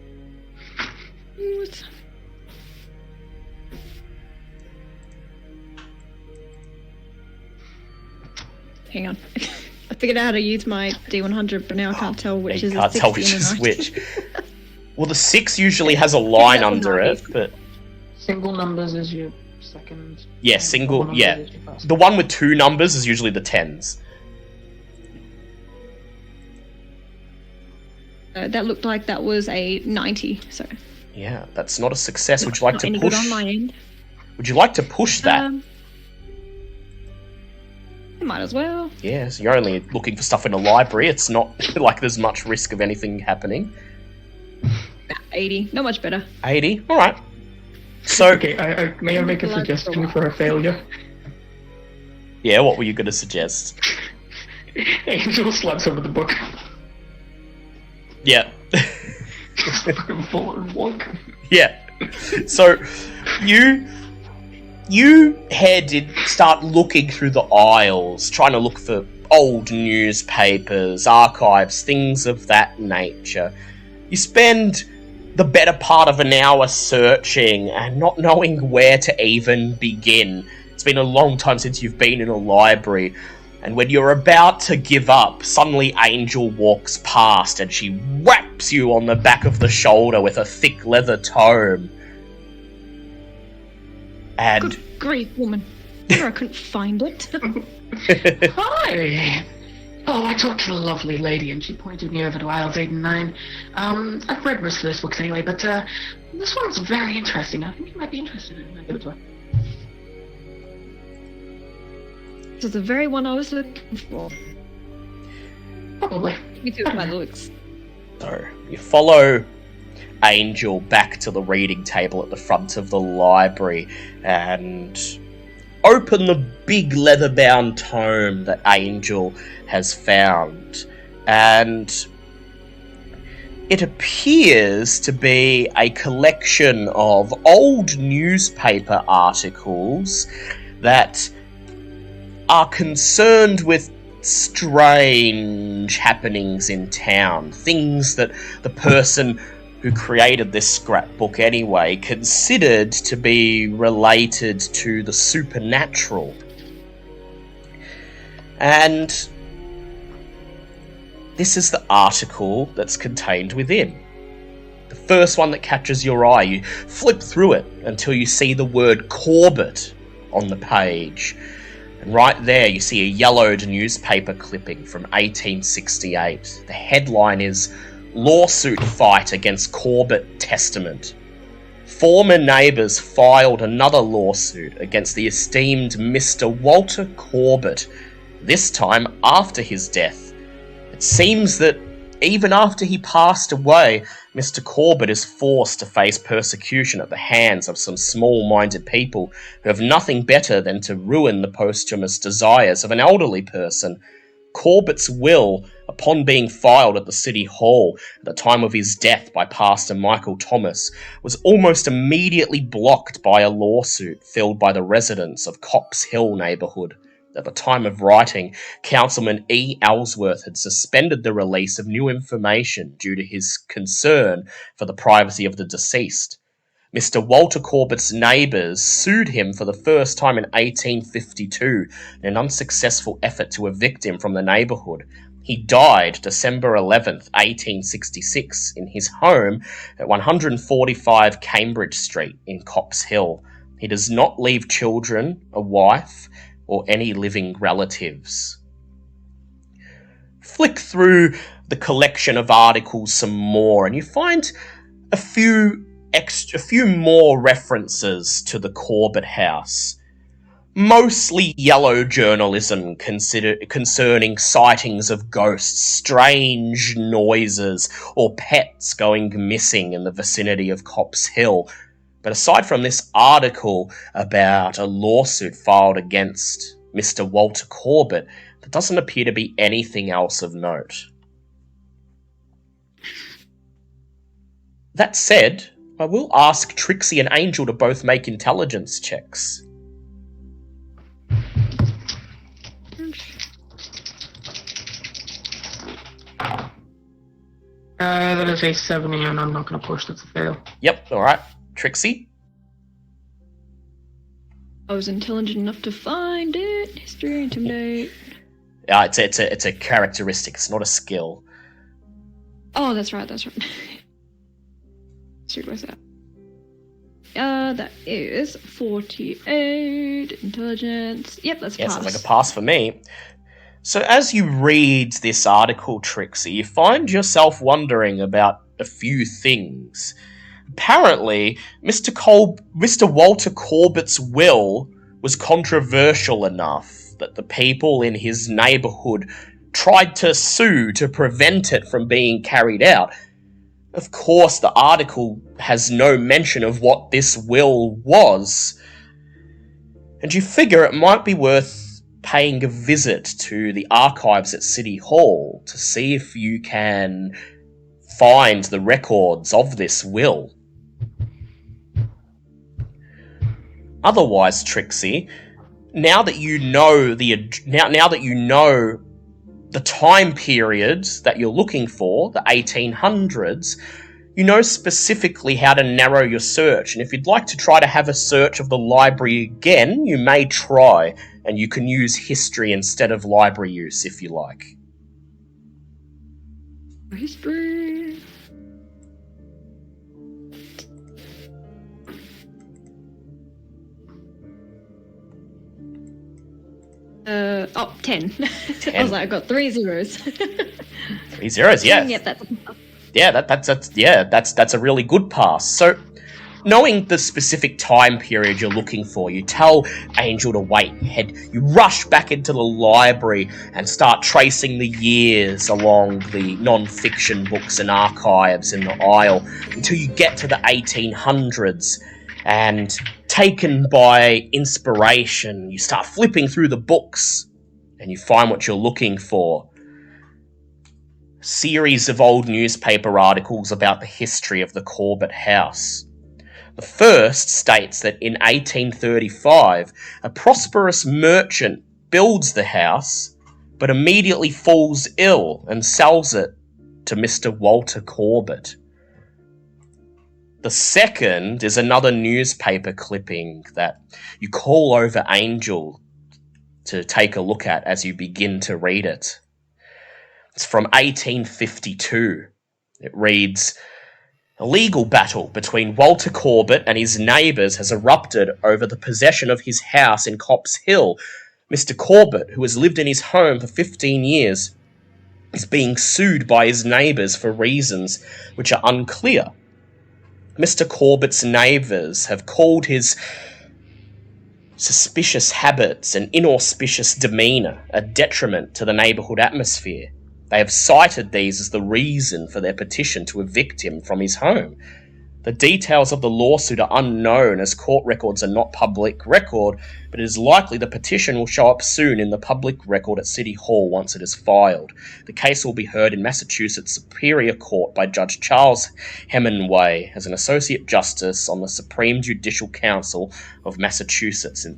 Hang on. I figured out how to use my D100, but now I can't tell which is You can't a 60 tell which and a is 90. which. Well, the 6 usually has a line under it, but... Single numbers is your second. Yeah, and single, double numbers yeah. is your first. The one with 2 numbers is usually the 10s. That looked like that was a 90, so... Yeah, that's not a success. Would you like Not to any push? good on my end. Would you like to push that? Might as well. Yeah, so you're only looking for stuff in a library. It's not like there's much risk of anything happening. 80, not much better. 80, alright. So, Okay, may I make a suggestion for a failure? yeah, what were you going to suggest? Angel slaps over the book. Yeah. Fucking forward walk. Yeah. So, you start looking through the aisles, trying to look for old newspapers, archives, things of that nature. You spend the better part of an hour searching and not knowing where to even begin. It's been a long time since you've been in a library, and when you're about to give up, suddenly Angel walks past and she whaps you on the back of the shoulder with a thick leather tome. And Good grief, woman. I couldn't find it. Hi! Oh, I talked to the lovely lady and she pointed me over to aisles 8 and 9. I've read most of those books anyway, but this one's very interesting. I think you might be interested in it. I'll give it to her. This is the very one I was looking for. Probably. Me too, my looks. so you follow Angel back to the reading table at the front of the library and open the big leather-bound tome that Angel has found. And it appears to be a collection of old newspaper articles that are concerned with strange happenings in town. Things that the person who created this scrapbook anyway considered to be related to the supernatural. And this is the article that's contained within. The first one that catches your eye, you flip through it until you see the word Corbitt on the page. And right there you see a yellowed newspaper clipping from 1868. The headline is "Lawsuit Fight Against Corbitt Testament." Former neighbours filed another lawsuit against the esteemed Mr. Walter Corbitt, this time after his death. It seems that even after he passed away, Mr. Corbitt is forced to face persecution at the hands of some small-minded people who have nothing better than to ruin the posthumous desires of an elderly person. Corbitt's will, upon being filed at the City Hall at the time of his death by Pastor Michael Thomas, was almost immediately blocked by a lawsuit filed by the residents of Copp's Hill neighbourhood. At the time of writing, Councilman E. Ellsworth had suspended the release of new information due to his concern for the privacy of the deceased. Mr. Walter Corbitt's neighbours sued him for the first time in 1852 in an unsuccessful effort to evict him from the neighbourhood. He died December 11th, 1866, in his home at 145 Cambridge Street in Copp's Hill. He does not leave children, a wife, or any living relatives. Flick through the collection of articles some more, and you find a few more references to the Corbitt house. Mostly yellow journalism concerning sightings of ghosts, strange noises, or pets going missing in the vicinity of Copp's Hill. But aside from this article about a lawsuit filed against Mr. Walter Corbitt, there doesn't appear to be anything else of note. That said, I will ask Trixie and Angel to both make intelligence checks. That is a 70, and I'm not going to push. That's a fail. Yep, alright. Trixie? I was intelligent enough to find it. History, intimidate. It's a characteristic, it's not a skill. Oh, that's right. Street what's that? That is 48 intelligence. Yep, that's a pass. Sounds like a pass for me. So as you read this article, Trixie, you find yourself wondering about a few things. Apparently, Mr. Walter Corbitt's will was controversial enough that the people in his neighbourhood tried to sue to prevent it from being carried out. Of course, the article has no mention of what this will was, and you figure it might be worth paying a visit to the archives at City Hall to see if you can find the records of this will. Otherwise, Trixie, now that you know the time period that you're looking for, the 1800s, you know specifically how to narrow your search, and if you'd like to try to have a search of the library again, you may try, and you can use history instead of library use if you like. History. 10. 10. I was like, I got 3 zeros. 3 zeros, yeah. That's a really good pass. So, knowing the specific time period you're looking for, you tell Angel to wait. You rush back into the library and start tracing the years along the non-fiction books and archives in the aisle until you get to the 1800s. And taken by inspiration, you start flipping through the books and you find what you're looking for. A series of old newspaper articles about the history of the Corbitt house. The first states that in 1835, a prosperous merchant builds the house, but immediately falls ill and sells it to Mr. Walter Corbitt. The second is another newspaper clipping that you call over Angel to take a look at as you begin to read it. It's from 1852. It reads, "A legal battle between Walter Corbitt and his neighbours has erupted over the possession of his house in Copp's Hill. Mr. Corbitt, who has lived in his home for 15 years, is being sued by his neighbours for reasons which are unclear. Mr. Corbitt's neighbours have called his suspicious habits and inauspicious demeanour a detriment to the neighbourhood atmosphere. They have cited these as the reason for their petition to evict him from his home. The details of the lawsuit are unknown as court records are not public record, but it is likely the petition will show up soon in the public record at City Hall once it is filed. The case will be heard in Massachusetts Superior Court by Judge Charles Hemingway as an Associate Justice on the Supreme Judicial Council of Massachusetts since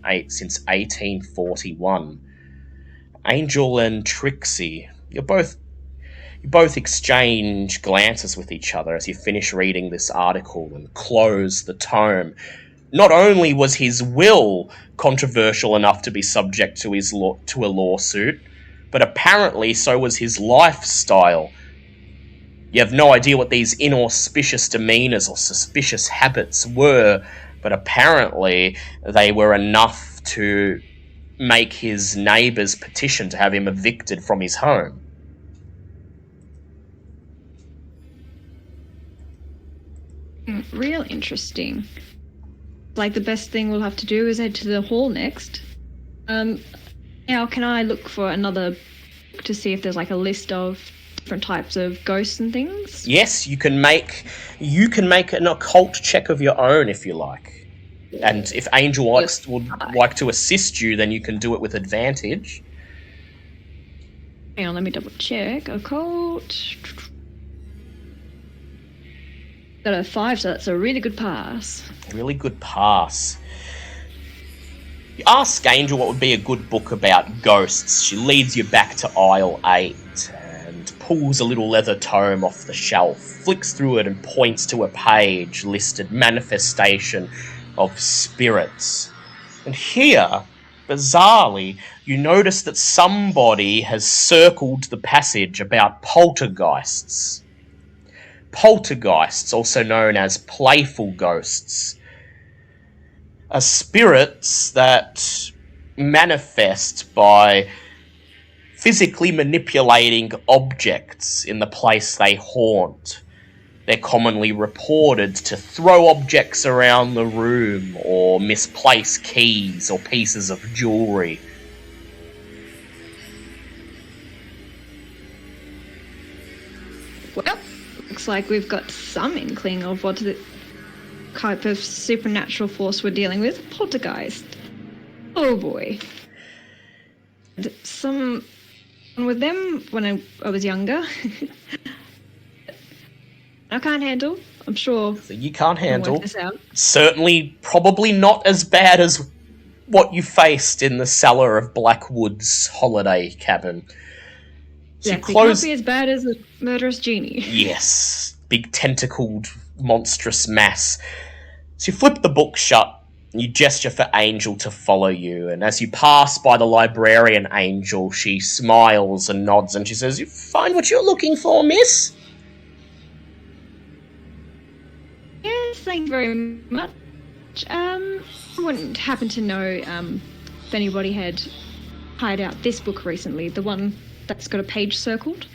1841. Angel and Trixie, you both exchange glances with each other as you finish reading this article and close the tome. Not only was his will controversial enough to be subject to a lawsuit, but apparently so was his lifestyle. You have no idea what these inauspicious demeanours or suspicious habits were, but apparently they were enough to make his neighbours petition to have him evicted from his home. Real interesting. Like the best thing we'll have to do is head to the hall next. Now can I look for another book to see if there's like a list of different types of ghosts and things? Yes, you can make an occult check of your own if you like. And if Angel would like to assist you, then you can do it with advantage. Hang on, let me double check. Occult. Got a 5, so that's a really good pass. Really good pass. You ask Angel what would be a good book about ghosts. She leads you back to aisle 8 and pulls a little leather tome off the shelf, flicks through it and points to a page listed Manifestation of Spirits. And here, bizarrely, you notice that somebody has circled the passage about poltergeists. Poltergeists, also known as playful ghosts, are spirits that manifest by physically manipulating objects in the place they haunt. They're commonly reported to throw objects around the room or misplace keys or pieces of jewellery. Well, looks like we've got some inkling of what the type of supernatural force we're dealing with. Poltergeist. Oh boy. Some with them when I was younger. I can't handle. I'm sure. So you can't handle. Work this out. Certainly, probably not as bad as what you faced in the cellar of Blackwood's holiday cabin. So Exactly. Can't be as bad as a murderous genie. Yes, big tentacled monstrous mass. So you flip the book shut, and you gesture for Angel to follow you, and as you pass by the librarian Angel, she smiles and nods, and she says, "You find what you're looking for, miss?" Yes, thank you very much. I wouldn't happen to know if anybody had hired out this book recently, the one that's got a page circled.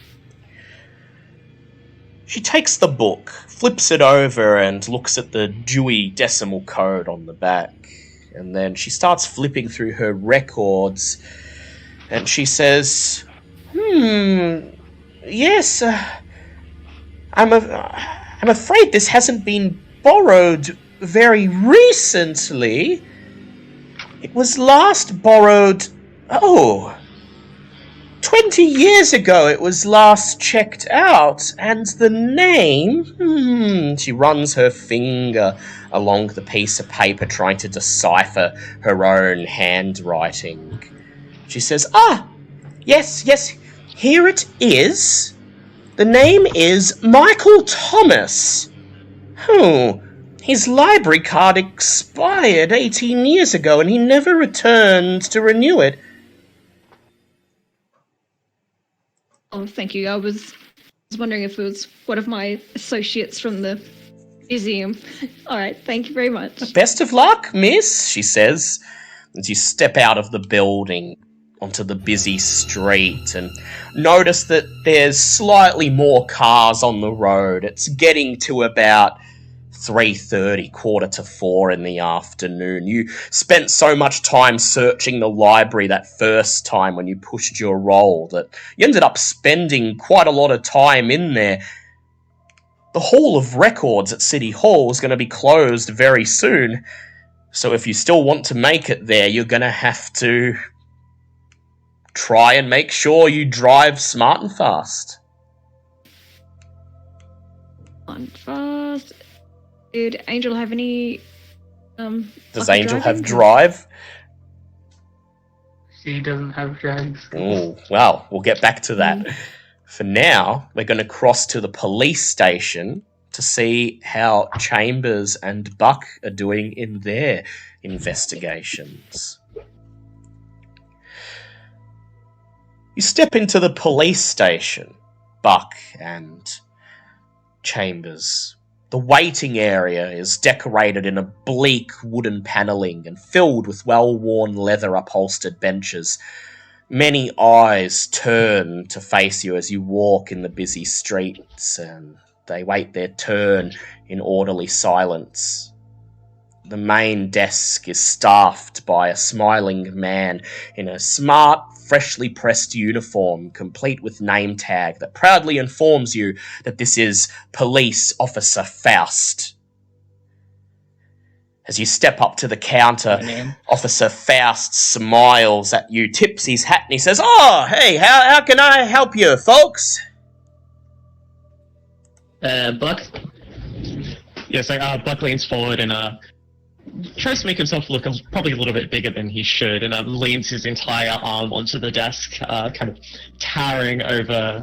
She takes the book, flips it over, and looks at the Dewey Decimal Code on the back. And then she starts flipping through her records, and she says, yes, I'm afraid this hasn't been borrowed very recently. It was last borrowed, 20 years ago it was last checked out, and the name... She runs her finger along the piece of paper trying to decipher her own handwriting. She says, yes, here it is. The name is Michael Thomas. His library card expired 18 years ago and he never returned to renew it. Oh, thank you. I was wondering if it was one of my associates from the museum. All right, thank you very much. Best of luck, miss, she says, as you step out of the building onto the busy street and notice that there's slightly more cars on the road. It's getting to about 3:30, 3:45 in the afternoon. You spent so much time searching the library that first time when you pushed your roll that you ended up spending quite a lot of time in there. The Hall of Records at City Hall is going to be closed very soon, so if you still want to make it there, you're going to have to try and make sure you drive smart and fast. Fast. Did Angel have any... Does Angel have drive? She doesn't have drugs. Oh, well, we'll get back to that. For now, we're going to cross to the police station to see how Chambers and Buck are doing in their investigations. You step into the police station, Buck and Chambers. The waiting area is decorated in a bleak wooden panelling and filled with well-worn leather-upholstered benches. Many eyes turn to face you as you walk in the busy streets, and They wait their turn in orderly silence. The main desk is staffed by a smiling man in a smart, freshly pressed uniform, complete with name tag that proudly informs you that this is Police Officer Faust. As you step up to the counter, Officer Faust smiles at you, tips his hat, and he says, "Oh, hey, how can I help you, folks?" Buck? Yeah, so Buck leans forward and tries to make himself look probably a little bit bigger than he should, and leans his entire arm onto the desk, kind of towering over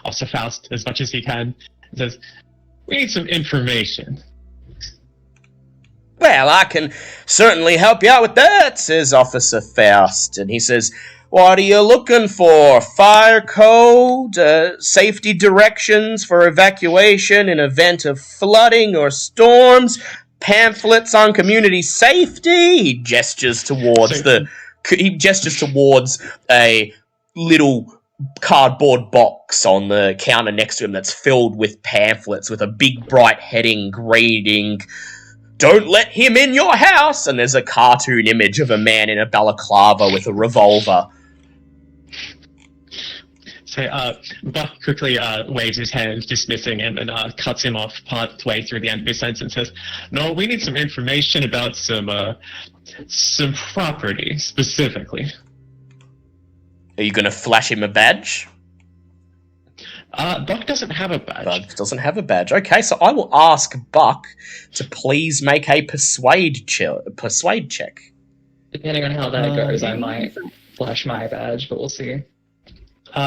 Officer Faust as much as he can. And says, "We need some information." "Well, I can certainly help you out with that," says Officer Faust. And he says, "What are you looking for? Fire code? Safety directions for evacuation in event of flooding or storms? Pamphlets on community safety?" He gestures towards a little cardboard box on the counter next to him that's filled with pamphlets with a big bright heading reading, "Don't let him in your house," and there's a cartoon image of a man in a balaclava with a revolver. So Buck quickly waves his hand, dismissing him, and cuts him off partway through the end of his sentence and says, "No, we need some information about some property, specifically." Are you going to flash him a badge? Buck doesn't have a badge. Buck doesn't have a badge. Okay, so I will ask Buck to please make a persuade check. Depending on how that goes, I might flash my badge, but we'll see.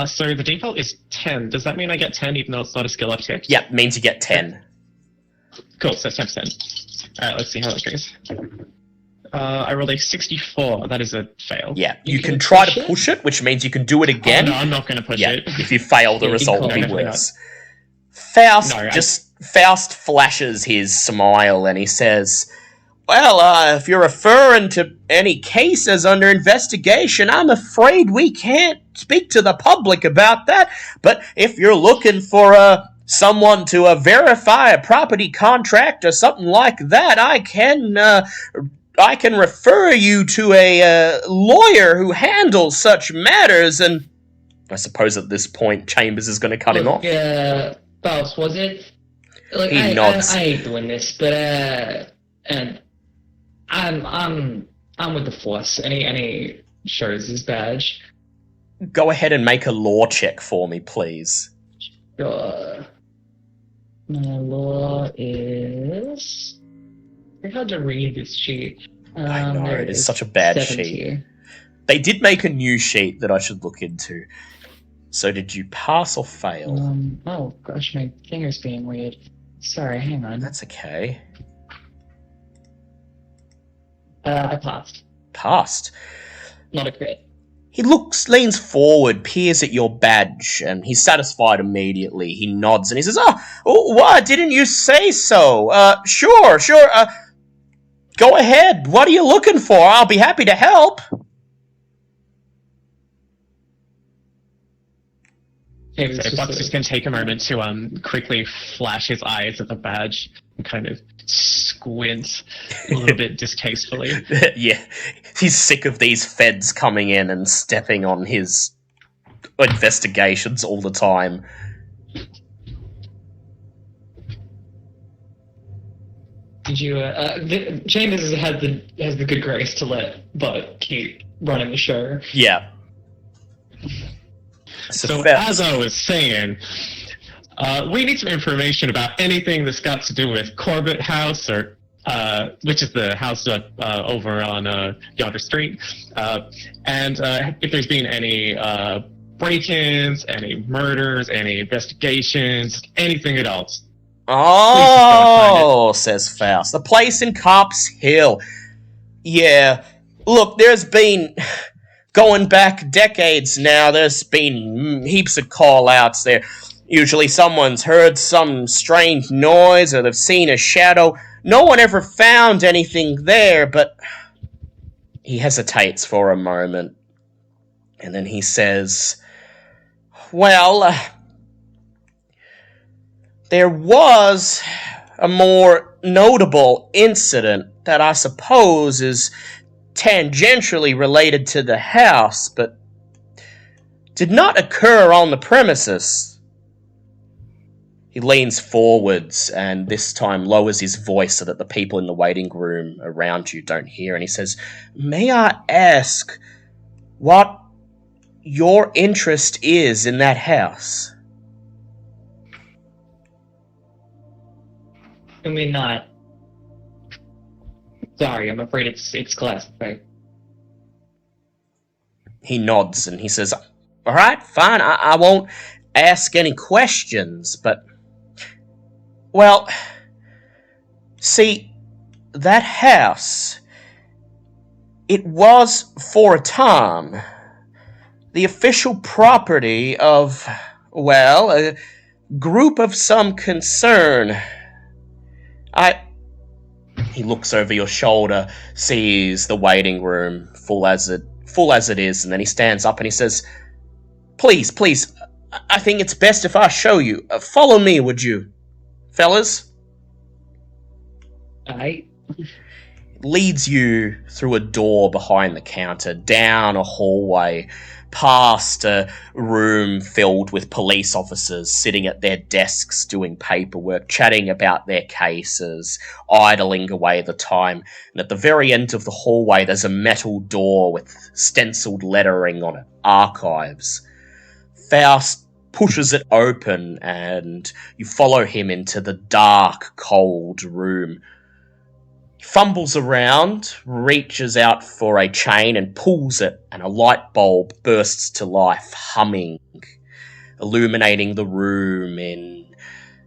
So the default is 10. Does that mean I get 10 even though it's not a skill up check? Yeah, means you get 10. Cool, so 10%. Alright, let's see how that goes. I rolled a 64. That is a fail. Yeah, you can try to push it, which means you can do it again. Oh, no, I'm not going to push it. If you fail, the result will be definitely worse. Faust flashes his smile and he says, "Well, if you're referring to any cases under investigation, I'm afraid we can't speak to the public about that. But if you're looking for someone to verify a property contract or something like that, I can refer you to a lawyer who handles such matters." And I suppose at this point, Chambers is going to cut him off. Faust, was it? Like, He nods. I hate doing this, but and I'm with the Force. Any shows his badge. Go ahead and make a law check for me, please. Sure. My law is. I had to read this sheet. I know, it is such a bad 70. sheet. They did make a new sheet that I should look into. So did you pass or fail? Oh gosh, my finger's being weird. Sorry, hang on. That's okay. I passed. Passed. Not a crit. He leans forward, peers at your badge, and he's satisfied immediately. He nods and he says, "Oh, why didn't you say so? Sure. Go ahead. What are you looking for? I'll be happy to help." So Buck's just going to take a moment to quickly flash his eyes at the badge and kind of squint a little bit distastefully. Yeah, he's sick of these feds coming in and stepping on his investigations all the time. Did you? Chambers has the good grace to let Buck keep running the show. Yeah. So as I was saying, we need some information about anything that's got to do with Corbitt House, or which is the house over on yonder street, and if there's been any break-ins, any murders, any investigations, anything at all. Oh, says Faust. The place in Cops Hill. Yeah. Look, there's been... Going back decades now, there's been heaps of call-outs there. Usually someone's heard some strange noise or they've seen a shadow. No one ever found anything there, but... He hesitates for a moment. And then he says, "Well, There was a more notable incident that I suppose is tangentially related to the house, but did not occur on the premises. He leans forwards and this time lowers his voice so that the people in the waiting room around you don't hear, and he says, "May I ask what your interest is in that house?" I mean, not. Sorry, I'm afraid it's classified. He nods and he says, "All right, fine, I won't ask any questions, but... Well, see, that house, it was, for a time, the official property of, well, a group of some concern. He looks over your shoulder, sees the waiting room full as it is, and then he stands up and he says, Please, I think it's best if I show you. Follow me, would you, fellas?" Leads you through a door behind the counter, down a hallway, past a room filled with police officers sitting at their desks doing paperwork, chatting about their cases, idling away the time. And at the very end of the hallway, there's a metal door with stenciled lettering on it, Archives. Faust pushes it open and you follow him into the dark, cold room. He fumbles around, reaches out for a chain and pulls it, and a light bulb bursts to life, humming, illuminating the room in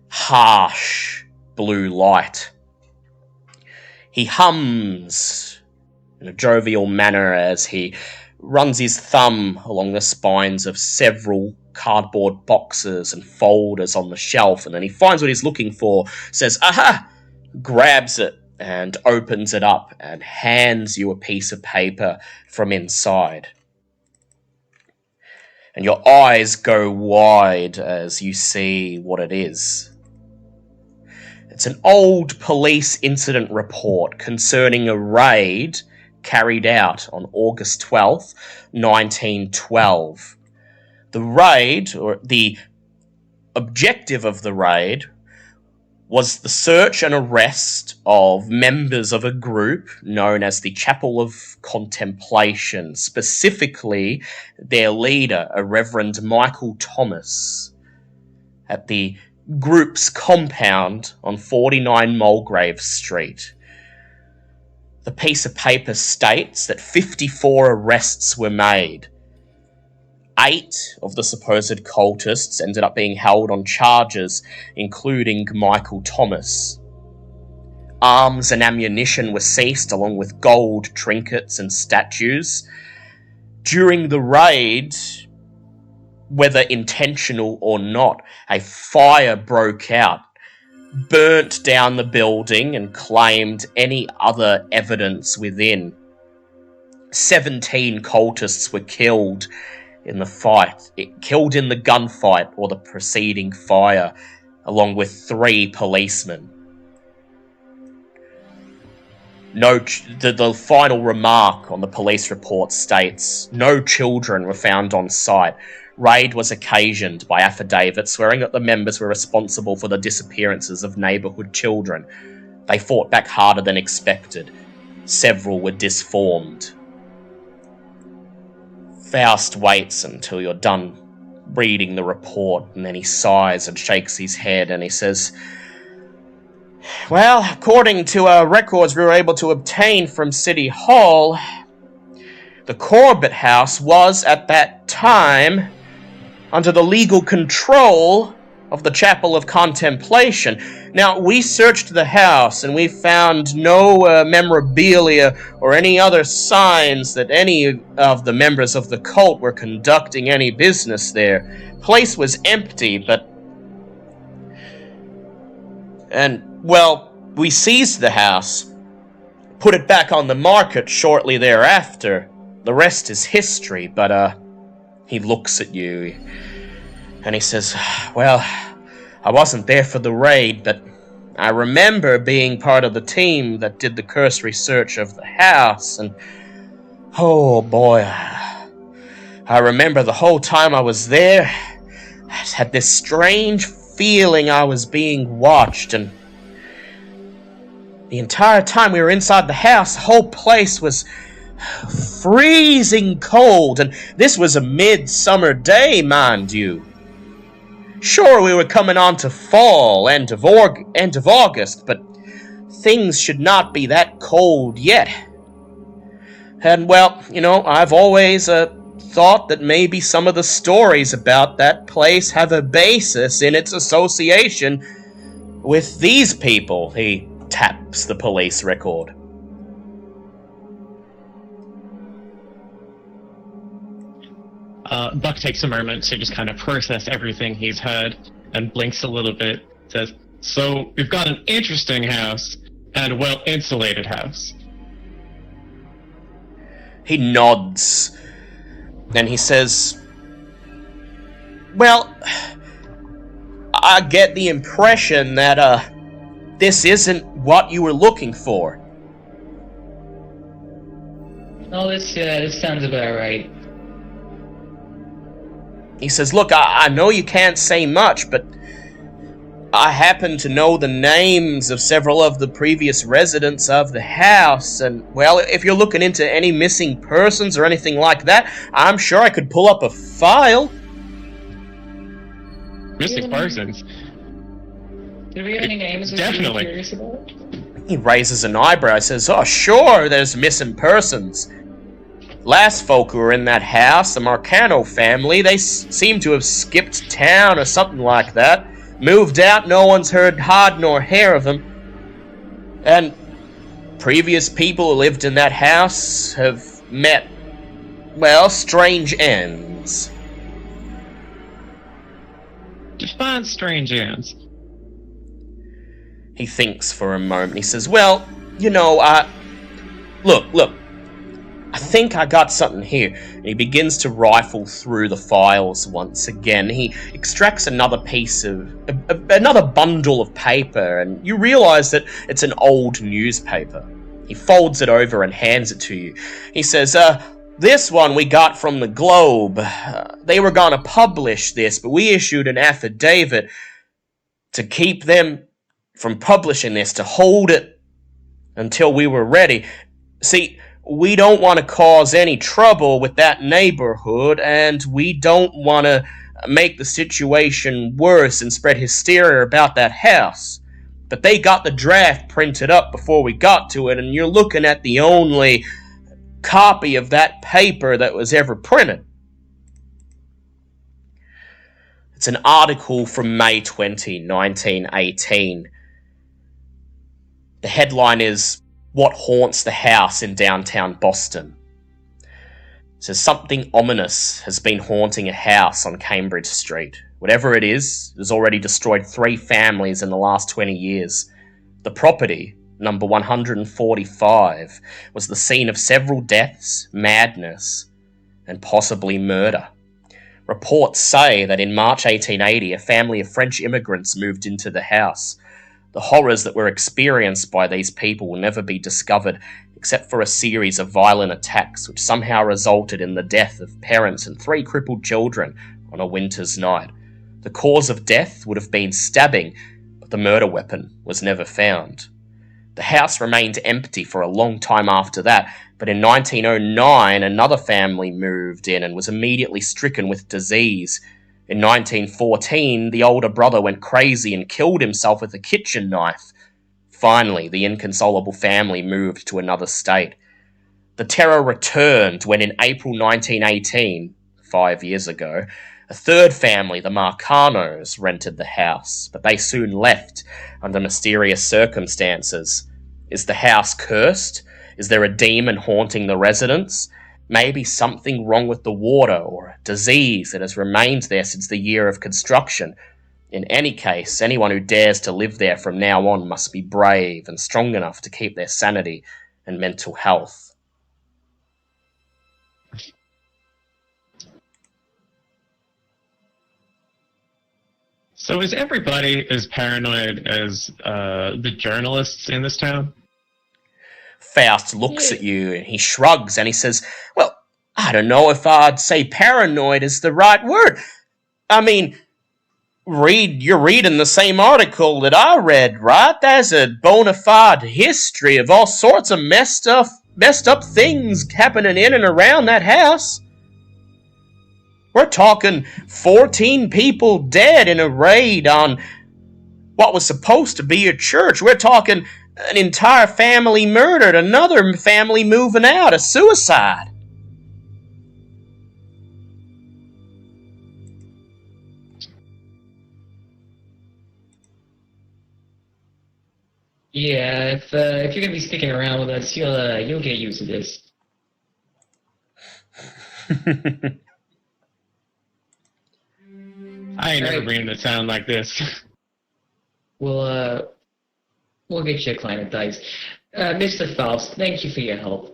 harsh blue light. He hums in a jovial manner as he runs his thumb along the spines of several cardboard boxes and folders on the shelf, and then he finds what he's looking for, says, "Aha!" grabs it and opens it up and hands you a piece of paper from inside. And your eyes go wide as you see what it is. It's an old police incident report concerning a raid carried out on August 12th, 1912. The raid, or the objective of the raid, was the search and arrest of members of a group known as the Chapel of Contemplation, specifically their leader, a Reverend Michael Thomas, at the group's compound on 49 Mulgrave Street. The piece of paper states that 54 arrests were made. 8 of the supposed cultists ended up being held on charges, including Michael Thomas. Arms and ammunition were seized, along with gold trinkets and statues. During the raid, whether intentional or not, a fire broke out, burnt down the building, and claimed any other evidence within. 17 cultists were killed in the fight, killed in the gunfight or the preceding fire, along with 3 policemen. The final remark on the police report states, "No children were found on site. Raid was occasioned by affidavits swearing that the members were responsible for the disappearances of neighbourhood children. They fought back harder than expected. Several were disformed." Faust waits until you're done reading the report, and then he sighs and shakes his head, and he says, "Well, according to records we were able to obtain from City Hall, the Corbitt house was, at that time, under the legal control of the Chapel of Contemplation. Now, we searched the house, and we found no memorabilia or any other signs that any of the members of the cult were conducting any business there. The place was empty, we seized the house, put it back on the market shortly thereafter. The rest is history," but he looks at you, and he says, "Well, I wasn't there for the raid, but I remember being part of the team that did the cursory search of the house, and oh boy, I remember the whole time I was there, I had this strange feeling I was being watched, and the entire time we were inside the house, the whole place was freezing cold, and this was a midsummer day, mind you. Sure, we were coming on to fall, end of August, but things should not be that cold yet. And well, I've always thought that maybe some of the stories about that place have a basis in its association with these people. He taps the police record. Buck takes a moment to just kind of process everything he's heard and blinks a little bit. Says, "So we've got an interesting house and a well-insulated house." He nods, and he says, "Well, I get the impression that this isn't what you were looking for." Oh, this sounds about right. He says, "Look, I know you can't say much, but I happen to know the names of several of the previous residents of the house, and, well, if you're looking into any missing persons or anything like that, I'm sure I could pull up a file." Missing persons? Do we have any names? Definitely. Curious about? He raises an eyebrow. He says, "Oh, sure, there's missing persons. Last folk who were in that house, the Marcano family, they seem to have skipped town or something like that. Moved out, no one's heard hide nor hair of them. And previous people who lived in that house have met, well, strange ends." Define strange ends. He thinks for a moment. He says, "Well, look, I think I got something here." And he begins to rifle through the files once again. He extracts another another bundle of paper, and you realize that it's an old newspaper. He folds it over and hands it to you. He says, "This one we got from the Globe. They were gonna publish this, but we issued an affidavit to keep them from publishing this, to hold it until we were ready. See, we don't want to cause any trouble with that neighborhood, and we don't want to make the situation worse and spread hysteria about that house. But they got the draft printed up before we got to it, and you're looking at the only copy of that paper that was ever printed." It's an article from May 20, 1918. The headline is, "What Haunts the House in Downtown Boston." It says, "Something ominous has been haunting a house on Cambridge Street. Whatever it has already destroyed 3 families in the last 20 years. The property, number 145, was the scene of several deaths, madness, and possibly murder. Reports say that in March 1880, a family of French immigrants moved into the house. The horrors that were experienced by these people will never be discovered, except for a series of violent attacks which somehow resulted in the death of parents and 3 crippled children on a winter's night. The cause of death would have been stabbing, but the murder weapon was never found. The house remained empty for a long time after that, but in 1909 another family moved in and was immediately stricken with disease. In 1914, the older brother went crazy and killed himself with a kitchen knife. Finally, the inconsolable family moved to another state. The terror returned when in April 1918, 5 years ago, a third family, the Marcanos, rented the house, but they soon left under mysterious circumstances. Is the house cursed? Is there a demon haunting the residents? Maybe something wrong with the water or a disease that has remained there since the year of construction. In any case, anyone who dares to live there from now on must be brave and strong enough to keep their sanity and mental health." So is everybody as paranoid as the journalists in this town? Faust looks at you and he shrugs and he says, well, I don't know if I'd say paranoid is the right word. I mean, you're reading the same article that I read, right? There's a bona fide history of all sorts of messed up things happening in and around that house. We're talking 14 people dead in a raid on what was supposed to be a church. We're talking an entire family murdered, another family moving out, a suicide. Yeah, if you're gonna be sticking around with us, you'll get used to this. I ain't never been in a town like this. We'll get you acclimatized. Mr. Faust, thank you for your help.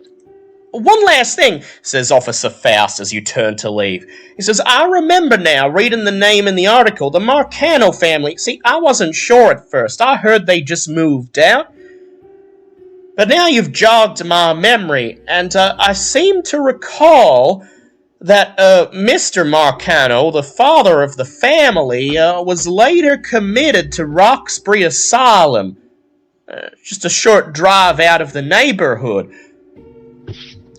One last thing, says Officer Faust as you turn to leave. He says, I remember now reading the name in the article, the Marcano family. See, I wasn't sure at first. I heard they just moved out. But now you've jogged my memory, and I seem to recall that Mr. Marcano, the father of the family, was later committed to Roxbury Asylum. Just a short drive out of the neighborhood.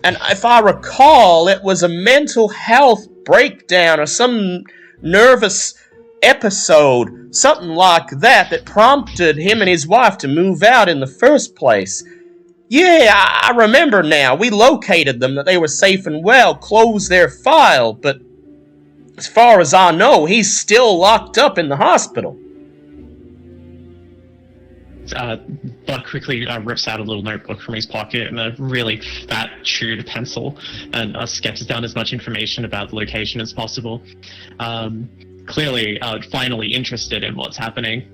And if I recall, it was a mental health breakdown or some nervous episode, something like that prompted him and his wife to move out in the first place. Yeah, I remember now. We located them, that they were safe and well, closed their file, but as far as I know, he's still locked up in the hospital. Buck quickly rips out a little notebook from his pocket and a really fat chewed pencil and sketches down as much information about the location as possible. Clearly, finally interested in what's happening.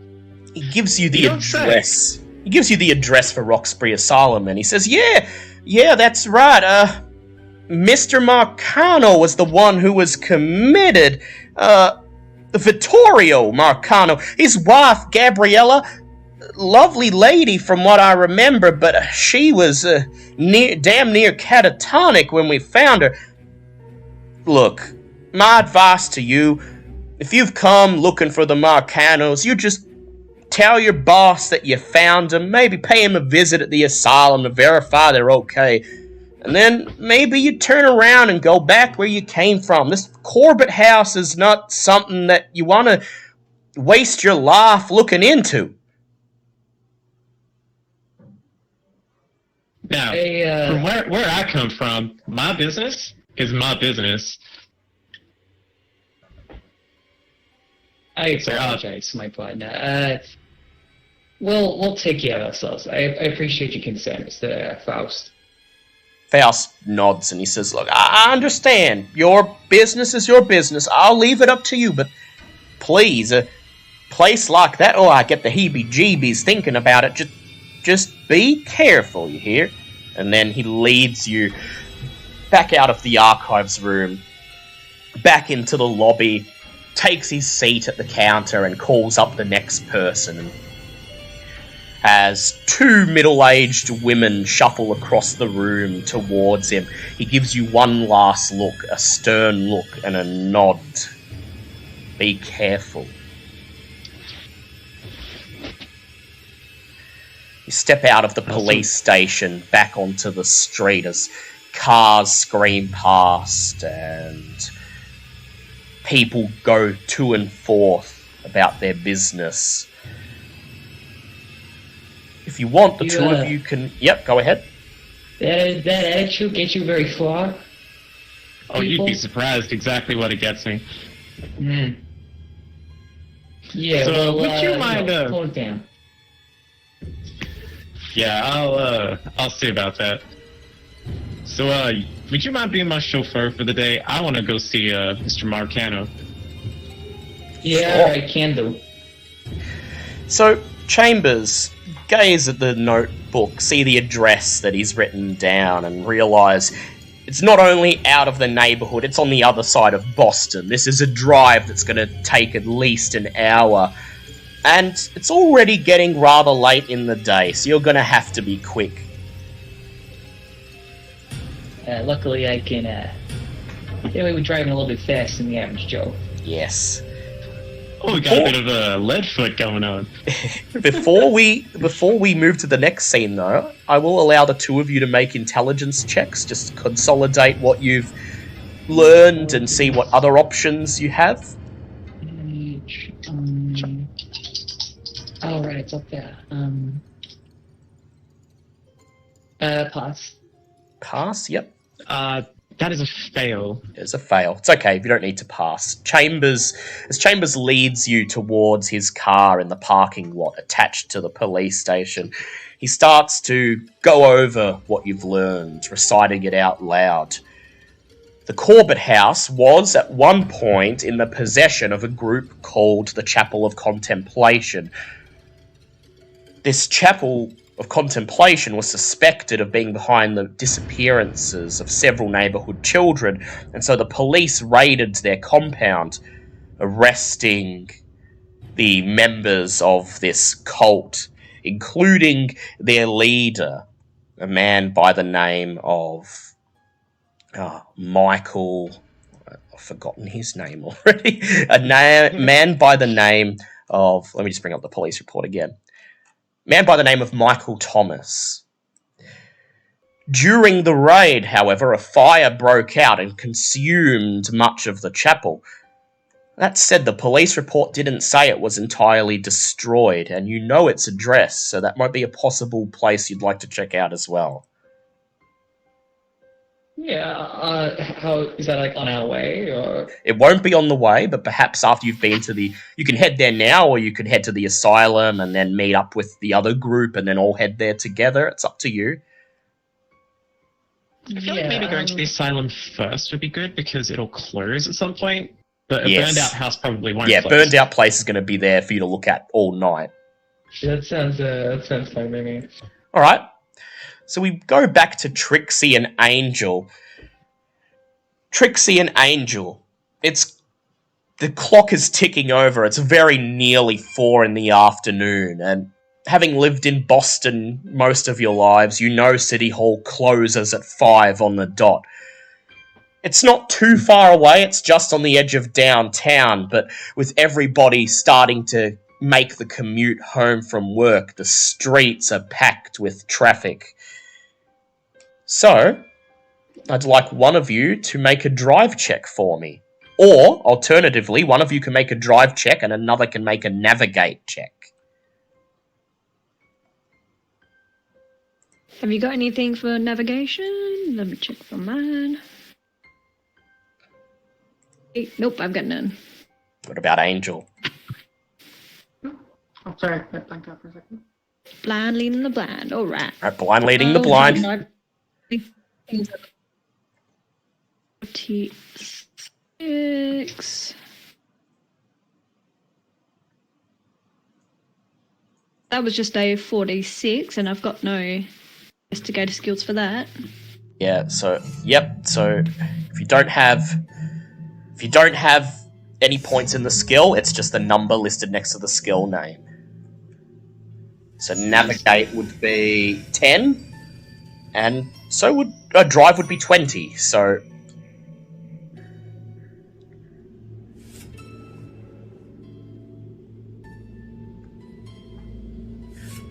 He gives you the address. He gives you the address for Roxbury Asylum, and he says, yeah, that's right. Mr. Marcano was the one who was committed. Vittorio Marcano. His wife, Gabriella, lovely lady from what I remember, but she was damn near catatonic when we found her. Look, my advice to you, if you've come looking for the Marcanos, you just tell your boss that you found them, maybe pay him a visit at the asylum to verify they're okay, and then maybe you turn around and go back where you came from. This Corbitt house is not something that you want to waste your life looking into. Now, from where I come from, my business is my business. I apologize, my partner. We'll take care of ourselves. I appreciate your concern, Mr. Faust. Faust nods and he says, look, I understand. Your business is your business. I'll leave it up to you, but please, a place like that, I get the heebie-jeebies thinking about it. Just be careful, you hear? And then he leads you back out of the archives room, back into the lobby, takes his seat at the counter and calls up the next person. As two middle-aged women shuffle across the room towards him, he gives you one last look, a stern look and a nod. Be careful. You step out of the police station, back onto the street as cars scream past and people go to and forth about their business. If you want, the two of you can... Yep, go ahead. That attitude get you very far? Oh, you'd be surprised exactly what it gets me. Yeah, so, would you mind... Hold it down. Yeah, I'll see about that. So, would you mind being my chauffeur for the day? I want to go see, Mr. Marcano. Yeah, I can do. So, Chambers, gaze at the notebook, see the address that he's written down, and realise It's not only out of the neighborhood, it's on the other side of Boston. This is a drive that's going to take at least an hour. And it's already getting rather late in the day, so you're going to have to be quick. Luckily, I can get away with driving a little bit faster than the average Joe. Yes. Oh, we got a bit of a lead foot going on. Before we move to the next scene, though, I will allow the two of you to make intelligence checks, just consolidate what you've learned and see what other options you have. All right, it's up there. Pass. Pass, yep. That is a fail. It's a fail. It's okay, you don't need to pass. Chambers leads you towards his car in the parking lot attached to the police station. He starts to go over what you've learned, reciting it out loud. The Corbitt house was at one point in the possession of a group called the Chapel of Contemplation. This Chapel of Contemplation was suspected of being behind the disappearances of several neighborhood children, and so the police raided their compound, arresting the members of this cult, including their leader, a man by the name of Michael. I've forgotten his name already. Man by the name of... Let me just bring up the police report again. Man by the name of Michael Thomas. During the raid, however, a fire broke out and consumed much of the chapel. That said, the police report didn't say it was entirely destroyed, and you know its address, so that might be a possible place you'd like to check out as well. Yeah, how is that, like, on our way, or...? It won't be on the way, but perhaps after you've been to the... You can head there now, or you could head to the asylum and then meet up with the other group and then all head there together. It's up to you. I feel like maybe going to the asylum first would be good, because it'll close at some point. But a burned-out house probably won't close. Burned-out place is going to be there for you to look at all night. That sounds fine by me. All right. So we go back to Trixie and Angel. Trixie and Angel. The clock is ticking over. It's very nearly 4 in the afternoon. And having lived in Boston most of your lives, you know City Hall closes at 5 on the dot. It's not too far away. It's just on the edge of downtown. But with everybody starting to make the commute home from work, the streets are packed with traffic. So, I'd like one of you to make a drive check for me. Or, alternatively, one of you can make a drive check and another can make a navigate check. Have you got anything for navigation? Let me check for mine. Nope, I've got none. What about Angel? Oh, sorry, I blanked out for a second. Blind leading the blind, alright. Alright, blind leading the blind. 46. That was just a 46, and I've got no investigator skills for that. Yeah, so if you don't have any points in the skill, it's just the number listed next to the skill name. So navigate would be 10, and so would drive would be 20. So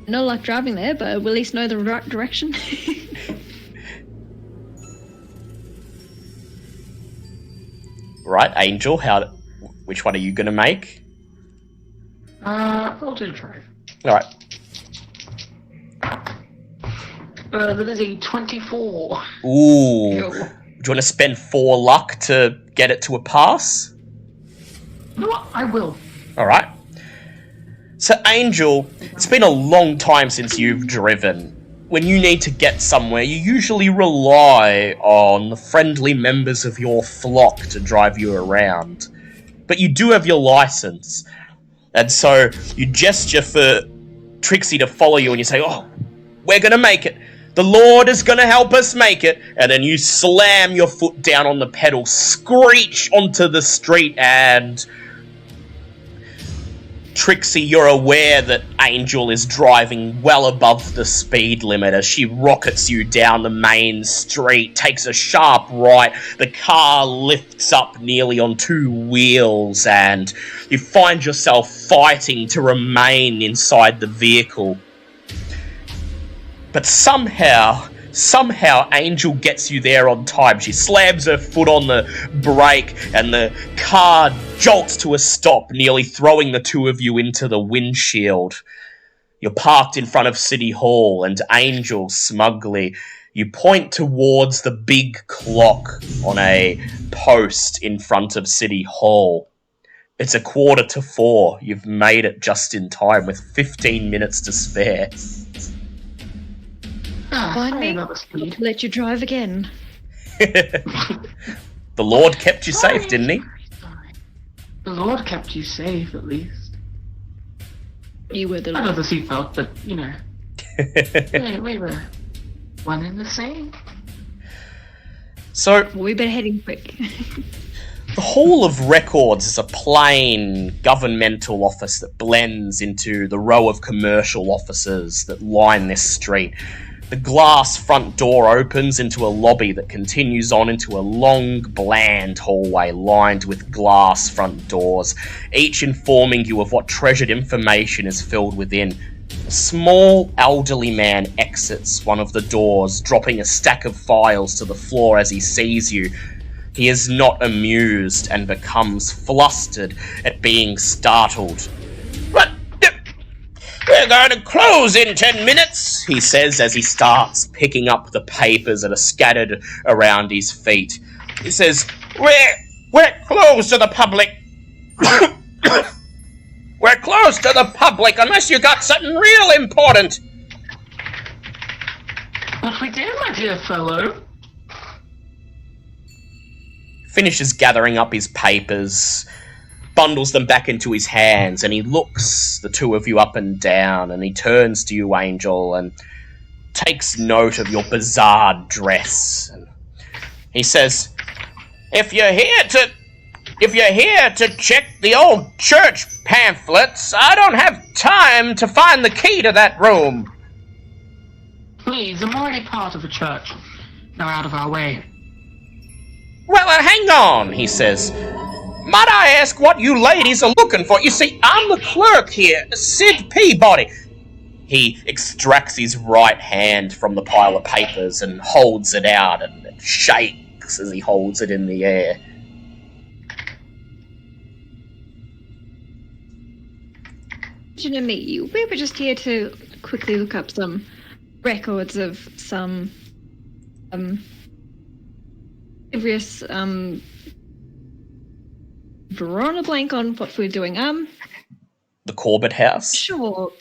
no luck driving there, but we'll at least know the right direction. Right, Angel, which one are you going to make? I'll do drive. Alright. That is a 24. Ooh. Do you want to spend 4 luck to get it to a pass? You know what? I will. Alright. So, Angel, it's been a long time since you've driven. When you need to get somewhere, you usually rely on the friendly members of your flock to drive you around. But you do have your license. And so you gesture for Trixie to follow you and you say, "Oh, we're going to make it." The Lord is going to help us make it. And then you slam your foot down on the pedal, screech onto the street, and Trixie, you're aware that Angel is driving well above the speed limit as she rockets you down the main street, takes a sharp right. The car lifts up nearly on 2 wheels, and you find yourself fighting to remain inside the vehicle. But somehow Angel gets you there on time. She slams her foot on the brake and the car jolts to a stop, nearly throwing the two of you into the windshield. You're parked in front of City Hall, and Angel, smugly, you point towards the big clock on a post in front of City Hall. It's 4:45. You've made it just in time with 15 minutes to spare. Find me, let you drive again. The Lord kept you safe, didn't he? The Lord kept you safe, at least. You were the I know Lord. the seatbelt, but, you know. we were one and the same. So, We better heading quick. the Hall of Records is a plain governmental office that blends into the row of commercial offices that line this street. The glass front door opens into a lobby that continues on into a long, bland hallway lined with glass front doors, each informing you of what treasured information is filled within. A small, elderly man exits one of the doors, dropping a stack of files to the floor as he sees you. He is not amused and becomes flustered at being startled. "But we're going to close in 10 minutes, he says as he starts picking up the papers that are scattered around his feet. He says, We're closed to the public. We're closed to the public unless you got something real important. What we do, my dear fellow? Finishes gathering up his papers, bundles them back into his hands, and he looks the two of you up and down, and he turns to you, Angel, and takes note of your bizarre dress. And he says, If you're here to check the old church pamphlets, I don't have time to find the key to that room. Please, I'm already part of a church. Now out of our way. Well, hang on, he says. Might I ask what you ladies are looking for? You see, I'm the clerk here, Sid Peabody. He extracts his right hand from the pile of papers and holds it out, and it shakes as he holds it in the air. To meet you. We were just here to quickly look up some records of some various drawn a blank on what we're doing. The Corbitt house? Sure.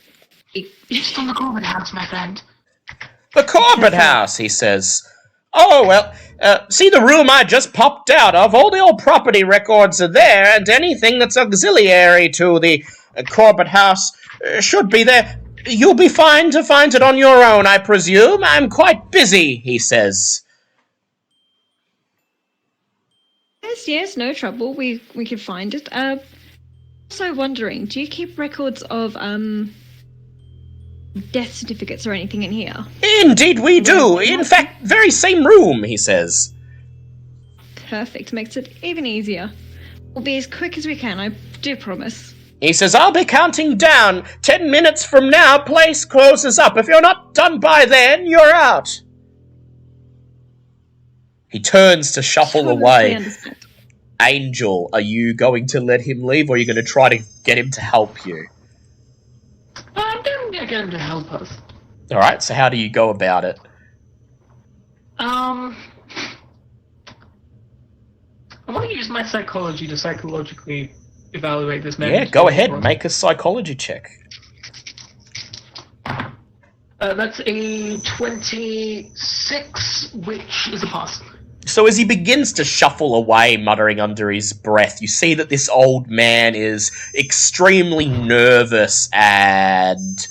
Just on the Corbitt house, my friend. The Corbitt house, he says. Oh, well, see the room I just popped out of? All the old property records are there, and anything that's auxiliary to the Corbitt house should be there. You'll be fine to find it on your own, I presume. I'm quite busy, he says. Yes, no trouble. We can find it. Also wondering, do you keep records of death certificates or anything in here? Indeed we do. In fact, very same room, he says. Perfect. Makes it even easier. We'll be as quick as we can, I do promise. He says, I'll be counting down. 10 minutes from now, place closes up. If you're not done by then, you're out. He turns to shuffle away. Angel, are you going to let him leave, or are you going to try to get him to help you? I'm going to get him to help us. Alright, so how do you go about it? I want to use my psychology to psychologically evaluate this man. Yeah, go ahead, make a psychology check. That's a 26, which is a pass. So as he begins to shuffle away, muttering under his breath, you see that this old man is extremely nervous and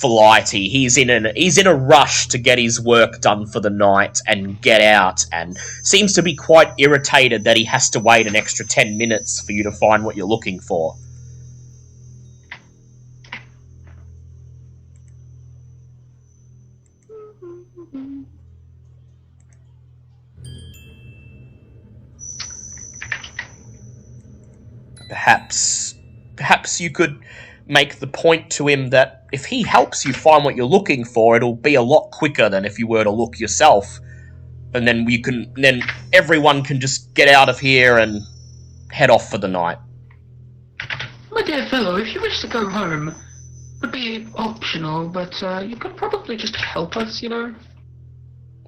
flighty. He's in a rush to get his work done for the night and get out, and seems to be quite irritated that he has to wait an extra 10 minutes for you to find what you're looking for. Perhaps you could make the point to him that if he helps you find what you're looking for, it'll be a lot quicker than if you were to look yourself. And then then everyone can just get out of here and head off for the night. My dear fellow, if you wish to go home, it would be optional, but you could probably just help us, you know?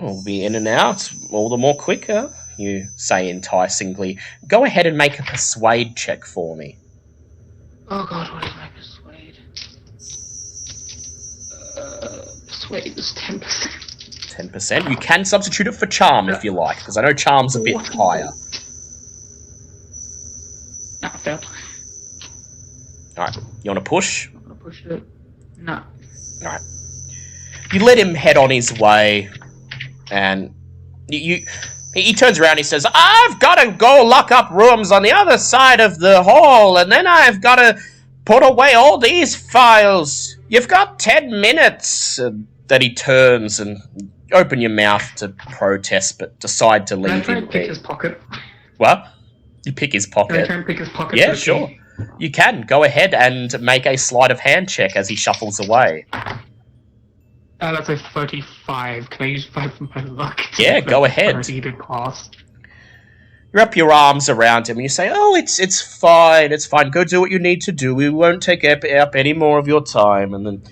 We'll be in and out all the more quicker, you say enticingly. Go ahead and make a persuade check for me. Oh god, what is my persuade? Persuade is 10%. 10%. You can substitute it for charm if you like, because I know charm's a bit higher. No, I failed. Alright, you want to push? I'm gonna push it. No. Alright. You let him head on his way, and he turns around and he says, I've got to go lock up rooms on the other side of the hall, and then I've got to put away all these files. You've got 10 minutes. Then he turns and open your mouth to protest, but decide to leave him. Can I try and pick his pocket? What? You pick his pocket? Can I try and pick his pocket? Yeah, sure. You can. Go ahead and make a sleight of hand check as he shuffles away. That's a 35. Can I use 5 from my luck? Yeah, go ahead. 30 to pass. You wrap your arms around him and you say, oh, it's fine, it's fine. Go do what you need to do. We won't take up any more of your time. And then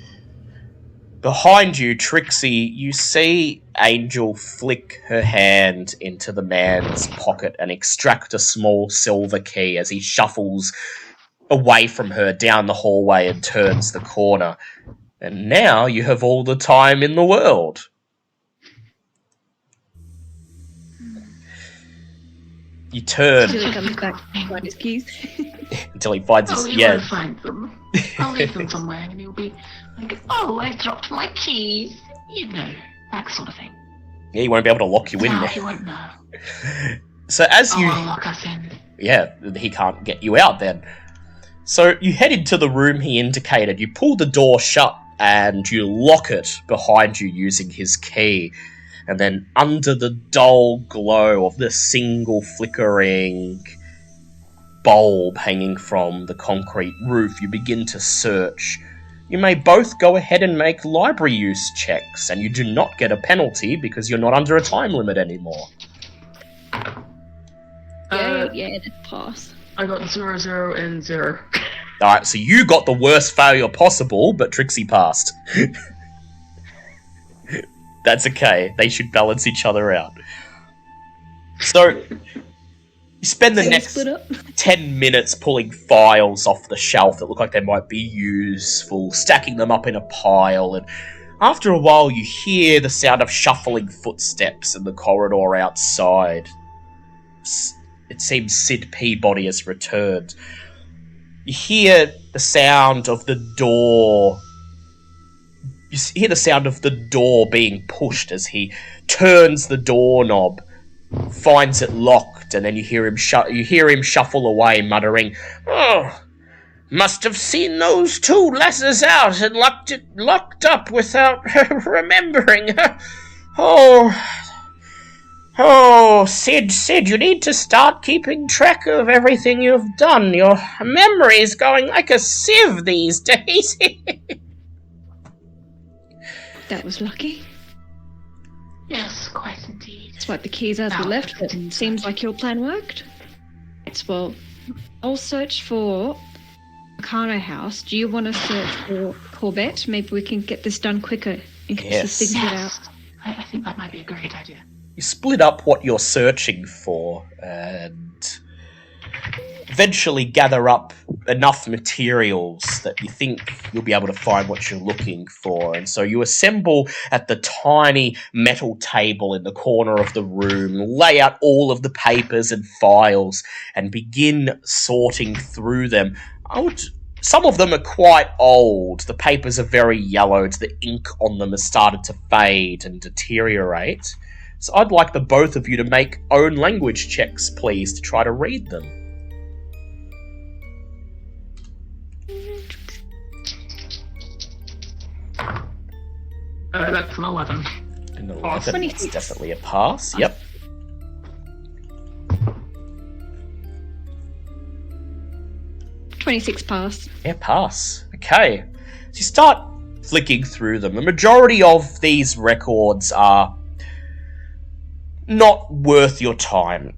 behind you, Trixie, you see Angel flick her hand into the man's pocket and extract a small silver key as he shuffles away from her down the hallway and turns the corner. And now you have all the time in the world. You turn Until he comes back and finds his keys. until he finds his... He won't find them. I'll leave them somewhere and he'll be like, oh, I dropped my keys. You know, that sort of thing. Yeah, he won't be able to lock you in No, there. he won't know. So as you... I'll lock us in. Yeah, he can't get you out then. So you head into the room he indicated. You pull the door shut and you lock it behind you using his key. And then under the dull glow of the single flickering bulb hanging from the concrete roof, you begin to search. You may both go ahead and make library use checks, and you do not get a penalty because you're not under a time limit anymore. Yeah, that's pass. I got 0, 0, and 0. Alright, so you got the worst failure possible, but Trixie passed. That's okay. They should balance each other out. So, you spend the next 10 minutes pulling files off the shelf that look like they might be useful, stacking them up in a pile, and after a while you hear the sound of shuffling footsteps in the corridor outside. It seems Sid Peabody has returned. You hear the sound of the door. You hear the sound of the door being pushed as he turns the doorknob, finds it locked, and then you hear him shuffle away, muttering, "Oh, must have seen those two lasses out and locked up without remembering. Oh, Sid, you need to start keeping track of everything you've done. Your memory's going like a sieve these days." That was lucky. Yes, quite indeed. Swipe the keys as we left, but it seems like your plan worked. Right, well, I'll search for Meccano House. Do you want to search for Corbitt? Maybe we can get this done quicker in case he figures it out. I think that might be a great idea. You split up what you're searching for and eventually gather up enough materials that you think you'll be able to find what you're looking for. And so you assemble at the tiny metal table in the corner of the room, lay out all of the papers and files, and begin sorting through them. I would Some of them are quite old. The papers are very yellowed. The ink on them has started to fade and deteriorate. So I'd like the both of you to make own language checks, please, to try to read them. That's an 11. An 11 is definitely a pass. Yep. $26 pass. Yeah, pass. Okay. So you start flicking through them. The majority of these records are not worth your time.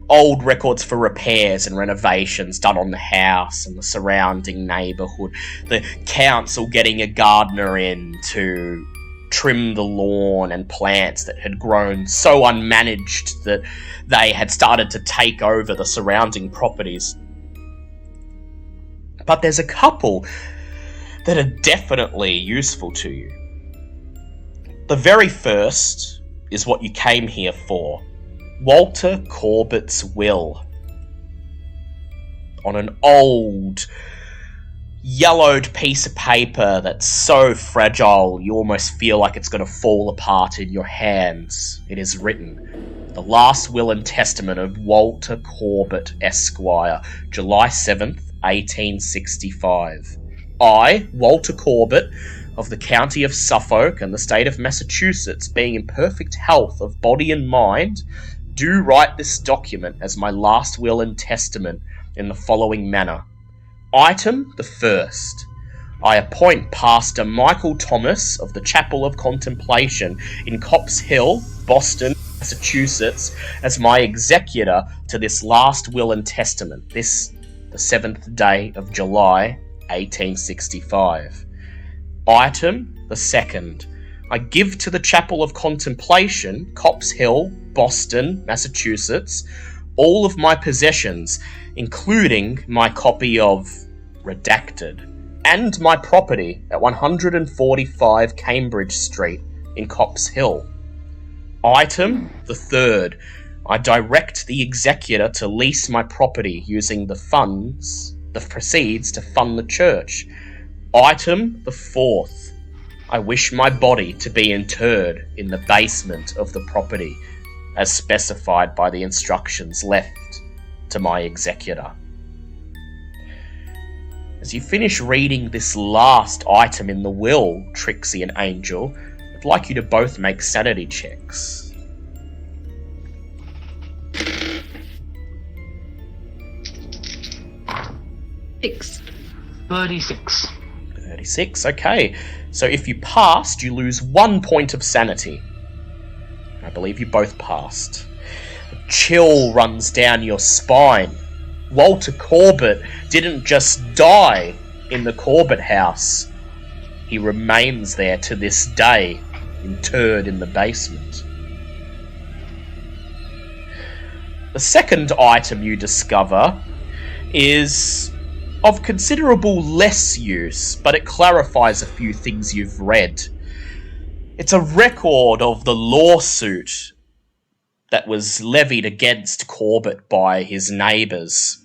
Old records for repairs and renovations done on the house and the surrounding neighbourhood. The council getting a gardener in to trim the lawn and plants that had grown so unmanaged that they had started to take over the surrounding properties. But there's a couple that are definitely useful to you. The very first is what you came here for. Walter Corbitt's will. On an old, yellowed piece of paper that's so fragile you almost feel like it's going to fall apart in your hands, it is written, "The last will and testament of Walter Corbitt, Esquire, July 7th, 1865. I, Walter Corbitt, of the county of Suffolk and the state of Massachusetts, being in perfect health of body and mind, do write this document as my last will and testament in the following manner. Item the first. I appoint Pastor Michael Thomas of the Chapel of Contemplation in Copp's Hill, Boston, Massachusetts, as my executor to this last will and testament, this the 7th day of July, 1865. Item the second. I give to the Chapel of Contemplation, Copp's Hill, Boston, Massachusetts, all of my possessions, including my copy of Redacted, and my property at 145 Cambridge Street in Copp's Hill. Item the third. I direct the executor to lease my property using the proceeds to fund the church. Item the fourth. I wish my body to be interred in the basement of the property, as specified by the instructions left to my executor. As you finish reading this last item in the will, Trixie and Angel, I'd like you to both make sanity checks. 36. 36, okay. So if you passed, you lose 1 point of sanity. I believe you both passed. A chill runs down your spine. Walter Corbitt didn't just die in the Corbitt house. He remains there to this day, interred in the basement. The second item you discover is of considerable less use, but it clarifies a few things you've read. It's a record of the lawsuit that was levied against Corbitt by his neighbours.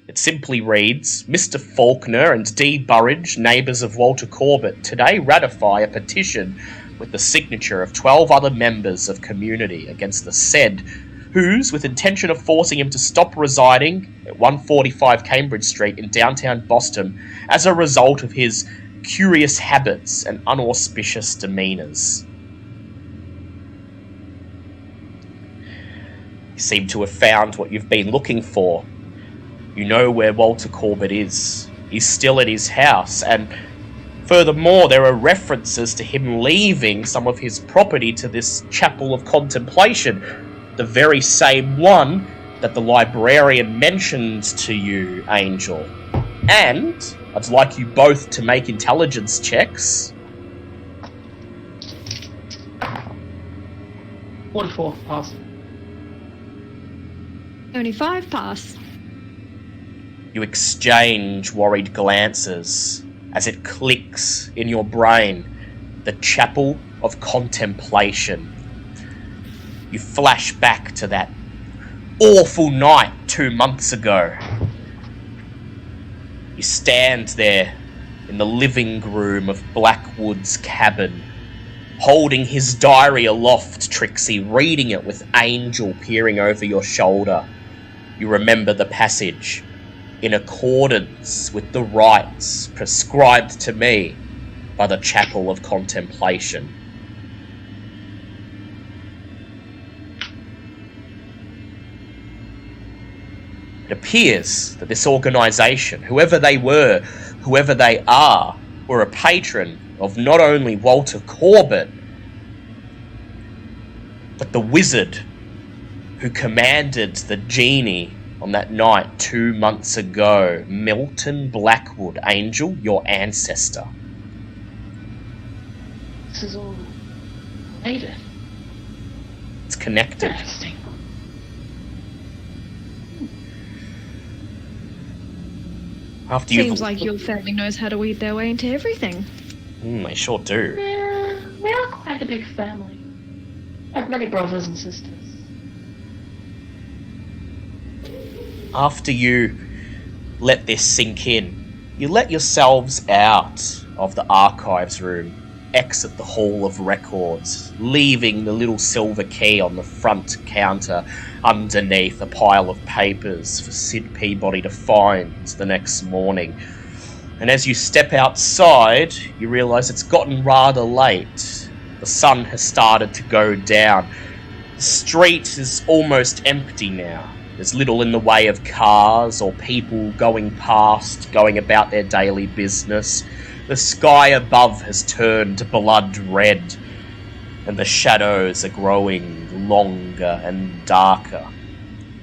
It simply reads, Mr. Faulkner and D. Burridge, neighbours of Walter Corbitt, today ratify a petition with the signature of 12 other members of community against the said, whose, with intention of forcing him to stop residing at 145 Cambridge Street in downtown Boston as a result of his curious habits and unauspicious demeanours. You seem to have found what you've been looking for. You know where Walter Corbitt is. He's still at his house, and furthermore, there are references to him leaving some of his property to this Chapel of Contemplation, the very same one that the librarian mentioned to you, Angel. And I'd like you both to make intelligence checks. 44, pass. 75 pass. You exchange worried glances as it clicks in your brain. The Chapel of Contemplation. You flash back to that awful night 2 months ago. You stand there in the living room of Blackwood's cabin, holding his diary aloft, Trixie, reading it with Angel peering over your shoulder. You remember the passage, in accordance with the rites prescribed to me by the Chapel of Contemplation. It appears that this organisation, whoever they were, whoever they are, were a patron of not only Walter Corbitt, but the wizard who commanded the genie on that night 2 months ago, Milton Blackwood, Angel, your ancestor. This is all related. It's connected. Interesting. After you've... Seems like your family knows how to weed their way into everything. They sure do. Yeah, we are quite a big family. I have many brothers and sisters. After you let this sink in, you let yourselves out of the archives room, exit the Hall of Records, leaving the little silver key on the front counter underneath a pile of papers for Sid Peabody to find the next morning. And as you step outside, you realise it's gotten rather late. The sun has started to go down. The street is almost empty now. There's little in the way of cars or people going past, going about their daily business. The sky above has turned blood red, and the shadows are growing longer and darker.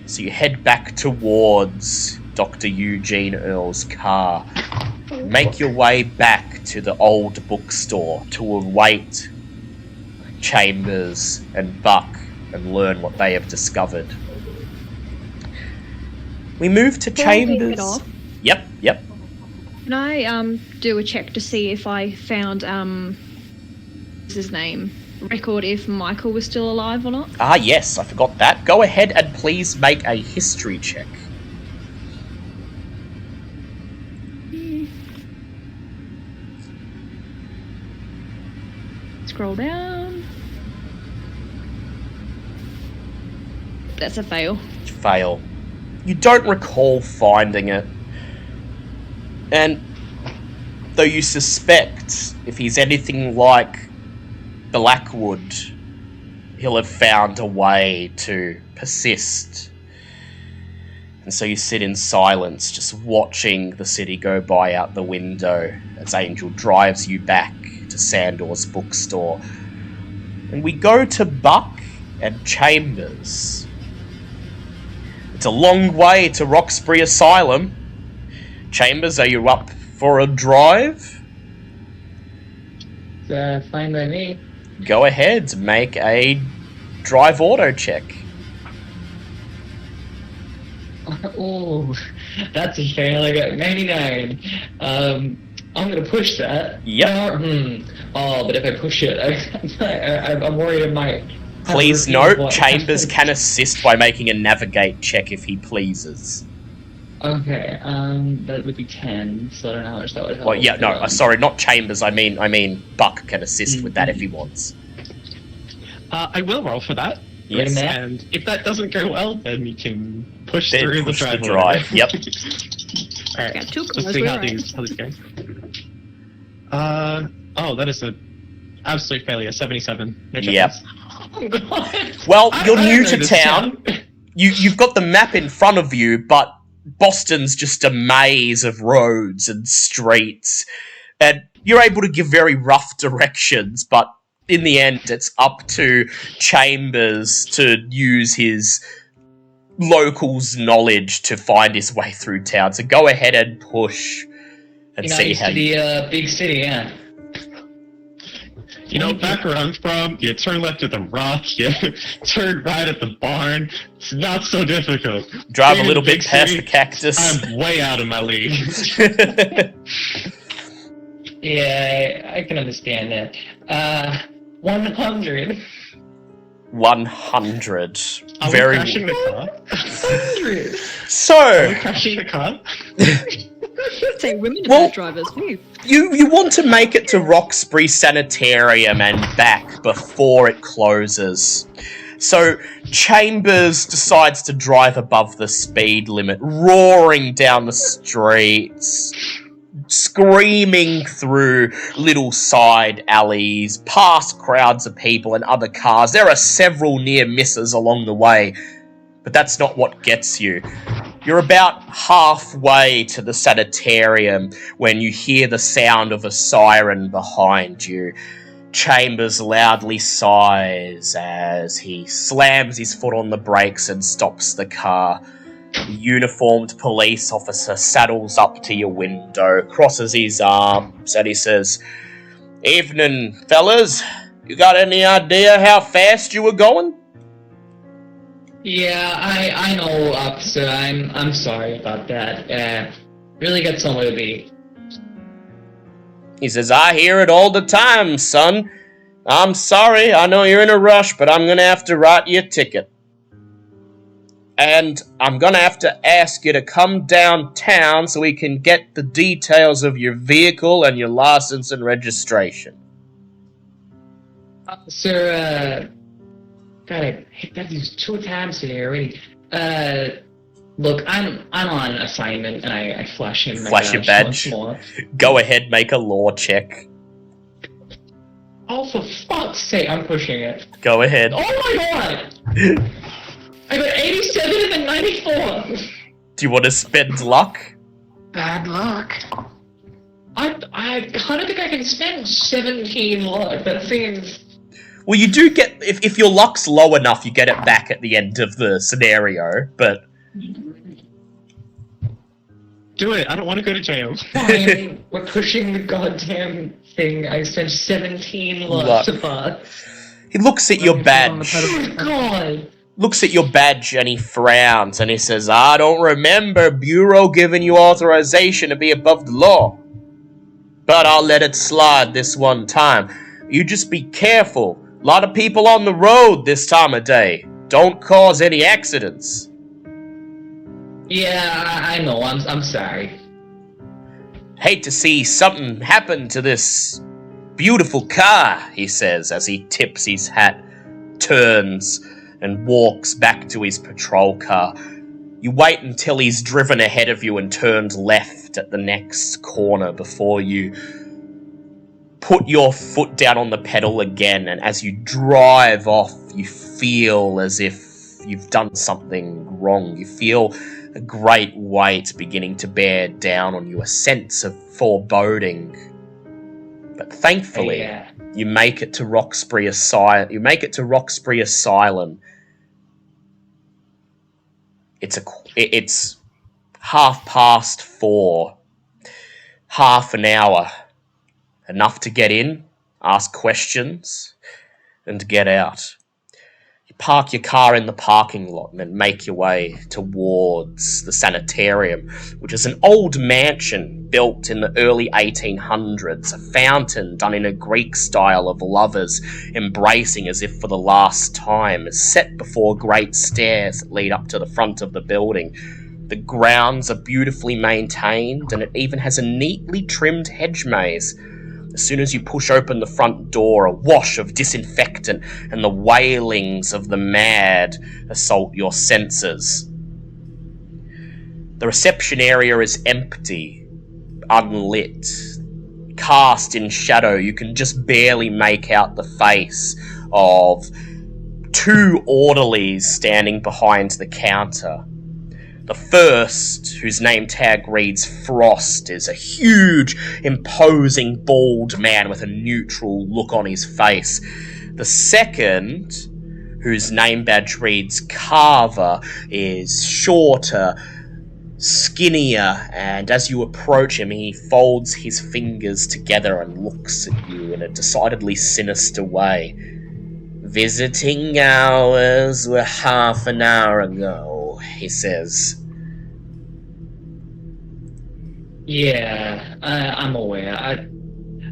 So you head back towards Dr. Eugene Earle's car. Make your way back to the old bookstore to await Chambers and Buck and learn what they have discovered. We move to Chambers. Yep. Can I do a check to see if I found what's his name? Record if Michael was still alive or not? Ah, yes, I forgot that. Go ahead and please make a history check. Scroll down. That's a fail. Fail. You don't recall finding it. And though you suspect if he's anything like Blackwood, he'll have found a way to persist. And so you sit in silence, just watching the city go by out the window as Angel drives you back to Sandor's bookstore. And we go to Buck and Chambers. It's a long way to Roxbury Asylum. Chambers, are you up for a drive? Fine by me. Go ahead, make a drive auto check. Oh, that's a fail. I got 99. I'm gonna push that. Yep. But if I push it, I'm worried it might. Please note, Chambers can assist by making a navigate check if he pleases. Okay, that would be 10, so I don't know how much that would help. Well, yeah, no, sorry, not Chambers, I mean Buck can assist with that if he wants. I will roll for that. Yes. And if that doesn't go well, then you can push Then through push the the drive. drive, yep. Alright, Got two let's cars, see we're how right. these go. That is an absolute failure, 77. No Yep. chance. Oh, God. Well, you're I new know to this town. You've got the map in front of you, but Boston's just a maze of roads and streets. And you're able to give very rough directions, but in the end, it's up to Chambers to use his locals' knowledge to find his way through town. So go ahead and push and see Used how to be a big city, yeah. You know, back where I'm from, you turn left at the rock, you turn right at the barn. It's not so difficult. drive Being a little in a bit big past city, the cactus. I'm way out of my league. Yeah, I can understand that. 100. 100. Are Very we crashing the car? 100. So, Are we crashing the car? Say women are Well- bad drivers. Woo. You want to make it to Roxbury Sanitarium and back before it closes. So Chambers decides to drive above the speed limit, roaring down the streets, screaming through little side alleys, past crowds of people and other cars. There are several near misses along the way, but that's not what gets you. You're about halfway to the sanitarium when you hear the sound of a siren behind you. Chambers loudly sighs as he slams his foot on the brakes and stops the car. A uniformed police officer saddles up to your window, crosses his arms, and he says, "Evening, fellas. You got any idea how fast you were going?" Yeah, I know, officer. I'm sorry about that. Really got somewhere to be. He says, "I hear it all the time, son. I'm sorry, I know you're in a rush, but I'm gonna have to write you a ticket. And I'm gonna have to ask you to come downtown so we can get the details of your vehicle and your license and registration." Officer, God, I hit that these 2 times today already. Look, I'm on assignment, and I flash him. Flash your badge. once more. Go ahead, make a law check. Oh, for fuck's sake, I'm pushing it. Go ahead. Oh my god! I got 87 and then 94. Do you want to spend luck? Bad luck. I kind of think I can spend 17 luck. That seems. Well, you do get... If your luck's low enough, you get it back at the end of the scenario, but... Do it. I don't want to go to jail. Fine, we're pushing the goddamn thing. I spent 17 luck so far. He looks at your badge. Oh god! Looks at your badge and he frowns and he says, "I don't remember Bureau giving you authorization to be above the law. But I'll let it slide this one time. You just be careful. A lot of people on the road this time of day. Don't cause any accidents." Yeah, I know. I'm sorry. "Hate to see something happen to this beautiful car," he says as he tips his hat, turns, and walks back to his patrol car. You wait until he's driven ahead of you and turns left at the next corner before you put your foot down on the pedal again, and as you drive off, you feel as if you've done something wrong. You feel a great weight beginning to bear down on you, a sense of foreboding. But thankfully, Yeah. you make it to Roxbury Asylum. It's 4:30. Half an hour. Enough to get in, ask questions, and get out. You park your car in the parking lot and then make your way towards the sanitarium, which is an old mansion built in the early 1800s, a fountain done in a Greek style of lovers embracing as if for the last time, is set before great stairs that lead up to the front of the building. The grounds are beautifully maintained, and it even has a neatly trimmed hedge maze. As soon as you push open the front door, a wash of disinfectant and the wailings of the mad assault your senses. The reception area is empty, unlit, cast in shadow. You can just barely make out the face of 2 orderlies standing behind the counter. The first, whose name tag reads Frost, is a huge, imposing, bald man with a neutral look on his face. The second, whose name badge reads Carver, is shorter, skinnier, and as you approach him, he folds his fingers together and looks at you in a decidedly sinister way. "Visiting hours were half an hour ago," he says. Yeah, I'm aware.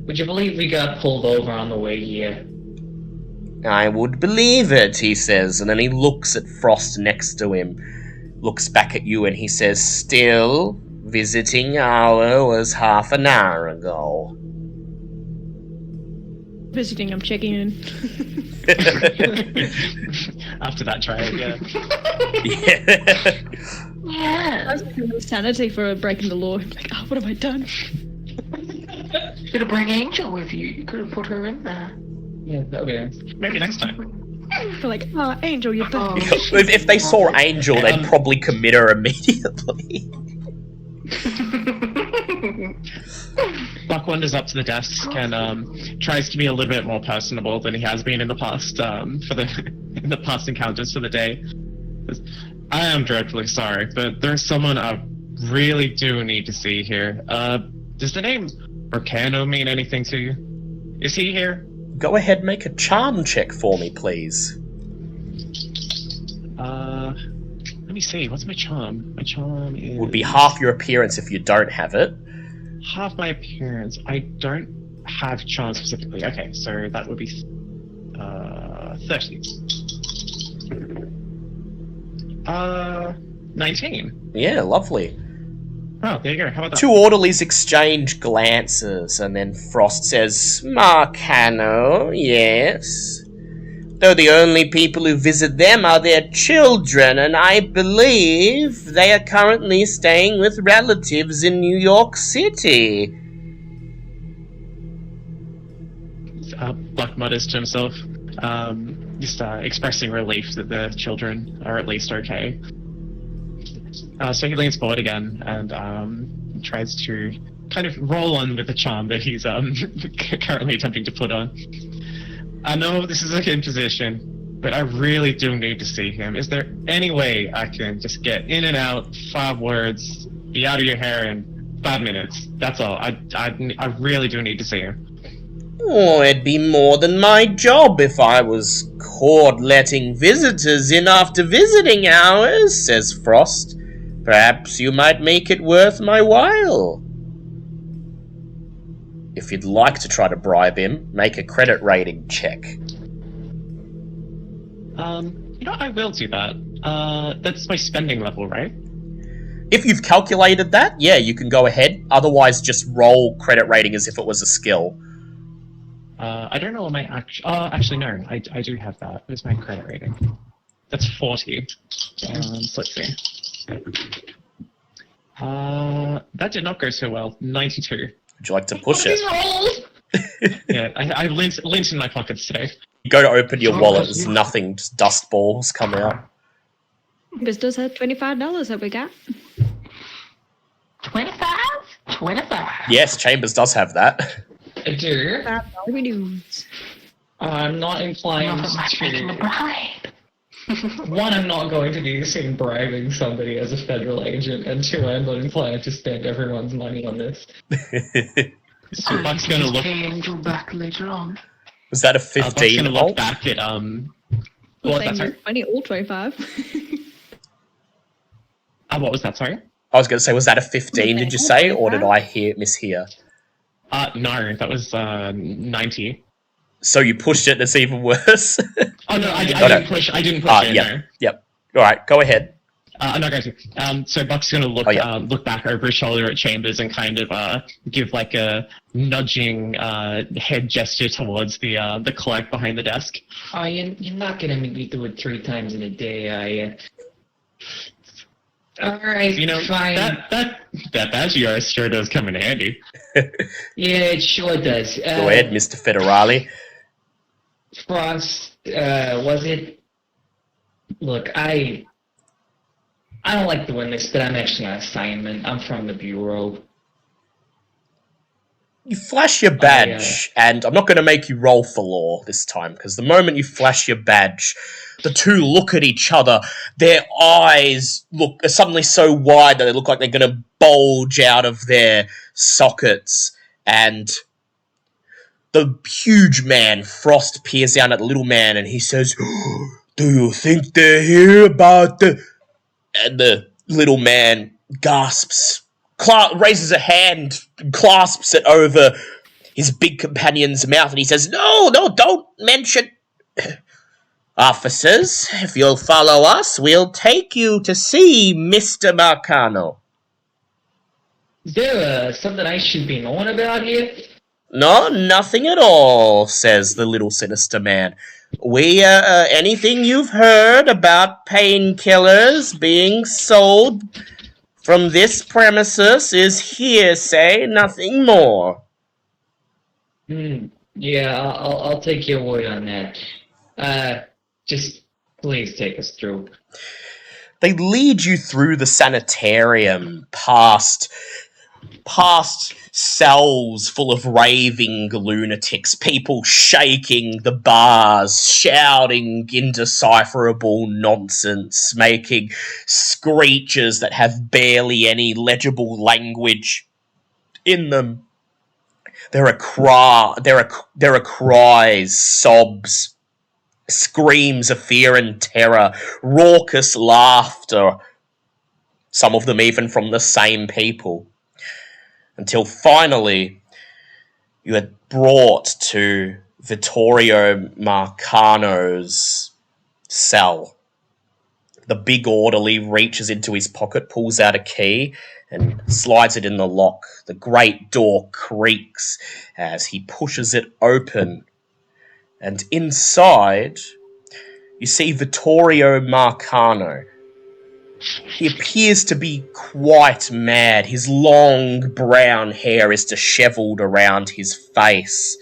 Would you believe we got pulled over on the way here? "I would believe it," he says, and then he looks at Frost next to him, looks back at you, and he says, "Still, visiting hour was half an hour ago. Visiting, I'm checking in. After that try, yeah. Yeah. Yeah. I was looking at sanity for breaking the law. Like, oh, what have I done? You could have bring Angel with you. You could have put her in there. Yeah, that would be nice. Maybe next time. We're like, oh, Angel, you're back. If they saw Angel, they'd probably commit her immediately. Buck wanders up to the desk and tries to be a little bit more personable than he has been in the past in the past encounters for the day. I am dreadfully sorry, but there's someone I really do need to see here. Does the name Mercano mean anything to you? Is he here? Go ahead, make a charm check for me, please. Let me see. What's my charm? My charm is... Would be half your appearance if you don't have it. Half my appearance. I don't have charm specifically. Okay, so that would be 30. 19. Yeah, lovely. Oh, there you go. How about that? Two orderlies exchange glances, and then Frost says, Marcano, yes. Though the only people who visit them are their children, and I believe they are currently staying with relatives in New York City. Buck mutters to himself, just expressing relief that the children are at least okay. So he leans forward again and tries to kind of roll on with the charm that he's currently attempting to put on. I know this is an imposition, but I really do need to see him. Is there any way I can just get in and out, 5 words, be out of your hair in 5 minutes? That's all. I really do need to see him. Oh, it'd be more than my job if I was caught letting visitors in after visiting hours, says Frost. Perhaps you might make it worth my while. If you'd like to try to bribe him, make a credit rating check. I will do that. That's my spending level, right? If you've calculated that, yeah, you can go ahead. Otherwise, just roll credit rating as if it was a skill. I don't know what my actually no, I do have that. What's my credit rating? That's 40. So let's see. That did not go so well. 92. Would you like to push it? Yeah, I lint in my pockets today. You go to open your wallet, there's nothing, just dust balls come out. This does have $25 that we got. 25? 25. Yes, Chambers does have that. I do. We do. I'm not inclined Not like making a to... bribe. One, I'm not going to be seen bribing somebody as a federal agent, and two, I'm not inclined to spend everyone's money on this. So Buck's gonna look. Pay Angel back later on. Was that a Buck's 15 gonna roll? look back at Well, What was that? Sorry. 20 or 25. What was that? Sorry. I was going to say, was that a 15, did you say? Or did I mishear? No, that was 90. So you pushed it, that's even worse. Oh no, I didn't push. I didn't push it. Yep, No. yep. Alright, go ahead. I'm not going to. So Buck's going to look look back over his shoulder at Chambers and kind of give like a nudging head gesture towards the clerk behind the desk. Oh, you're not going to make me do it 3 times in a day, are you? Alright, fine. that badge of yours sure does come in handy. Yeah, it sure does. Go ahead, Mr. Federale. Frost, was it? Look, I don't like doing this, but I'm actually on assignment. I'm from the Bureau. You flash your badge, and I'm not going to make you roll for law this time, because the moment you flash your badge, the two look at each other, their eyes are suddenly so wide that they look like they're going to bulge out of their sockets, and the huge man, Frost, peers down at the little man, and he says, "Do you think they're here about the..." And the little man gasps, raises a hand, clasps it over his big companion's mouth, and he says, No, don't mention... Officers, if you'll follow us, we'll take you to see Mr. Marcano. Is there something I should be knowing about here? No, nothing at all, says the little sinister man. Anything you've heard about painkillers being sold from this premises is hearsay, nothing more. Yeah, I'll take your word on that. Just please take us through. They lead you through the sanitarium, past cells full of raving lunatics, people shaking the bars, shouting indecipherable nonsense, making screeches that have barely any legible language in them. There are cries, sobs, screams of fear and terror, raucous laughter, some of them even from the same people. Until finally, you are brought to Vittorio Marcano's cell. The big orderly reaches into his pocket, pulls out a key, and slides it in the lock. The great door creaks as he pushes it open. And inside, you see Vittorio Marcano. He appears to be quite mad. His long brown hair is dishevelled around his face.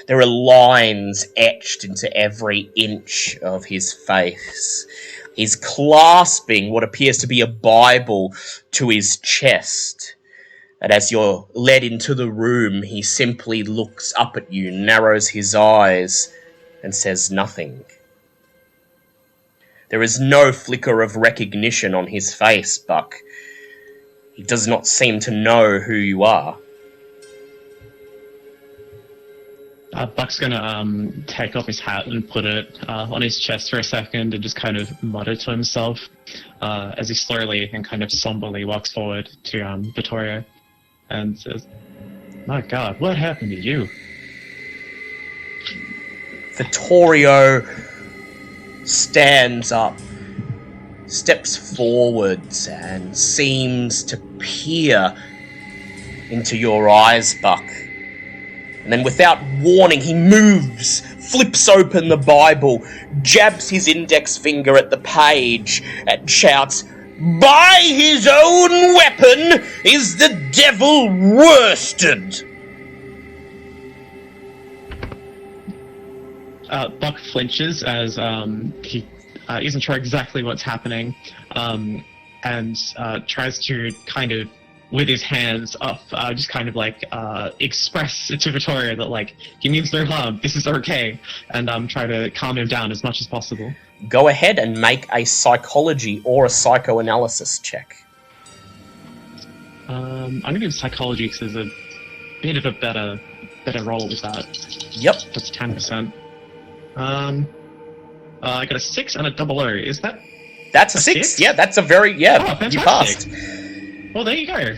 There are lines etched into every inch of his face. He's clasping what appears to be a Bible to his chest. And as you're led into the room, he simply looks up at you, narrows his eyes, and says nothing. There is no flicker of recognition on his face, Buck. He does not seem to know who you are. Buck's gonna take off his hat and put it on his chest for a second and just kind of mutter to himself as he slowly and kind of somberly walks forward to Vittorio and says, "My God, what happened to you?" Vittorio stands up, steps forwards, and seems to peer into your eyes, Buck. And then without warning, he moves, flips open the Bible, jabs his index finger at the page, and shouts, "By his own weapon is the devil worsted!" Buck flinches as he isn't sure exactly what's happening, and tries to kind of, with his hands up, just kind of like express to Vittorio that like he means no harm, this is okay, and try to calm him down as much as possible. Go ahead and make a psychology or a psychoanalysis check. I'm gonna do psychology because there's a bit of a better roll with that. Yep. That's 10%. I got a 6 and a double O. Is that? That's a 6. Yeah, that's a very Oh, you fantastic. passed. Well, there you go.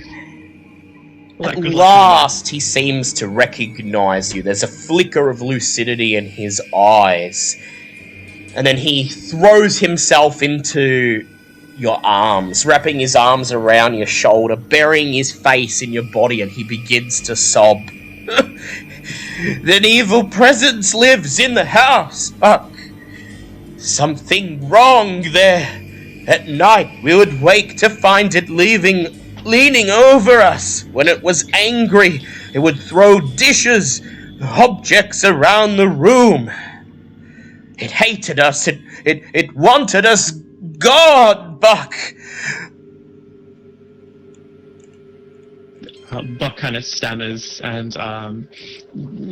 Well, At good luck last, he seems to recognize you. There's a flicker of lucidity in his eyes. And then he throws himself into your arms, wrapping his arms around your shoulder, burying his face in your body, and he begins to sob. "An evil presence lives in the house, Buck. Something wrong there. At night, we would wake to find it leaning over us. When it was angry, it would throw dishes, objects around the room. It hated us. It wanted us gone, Buck." Buck kind of stammers and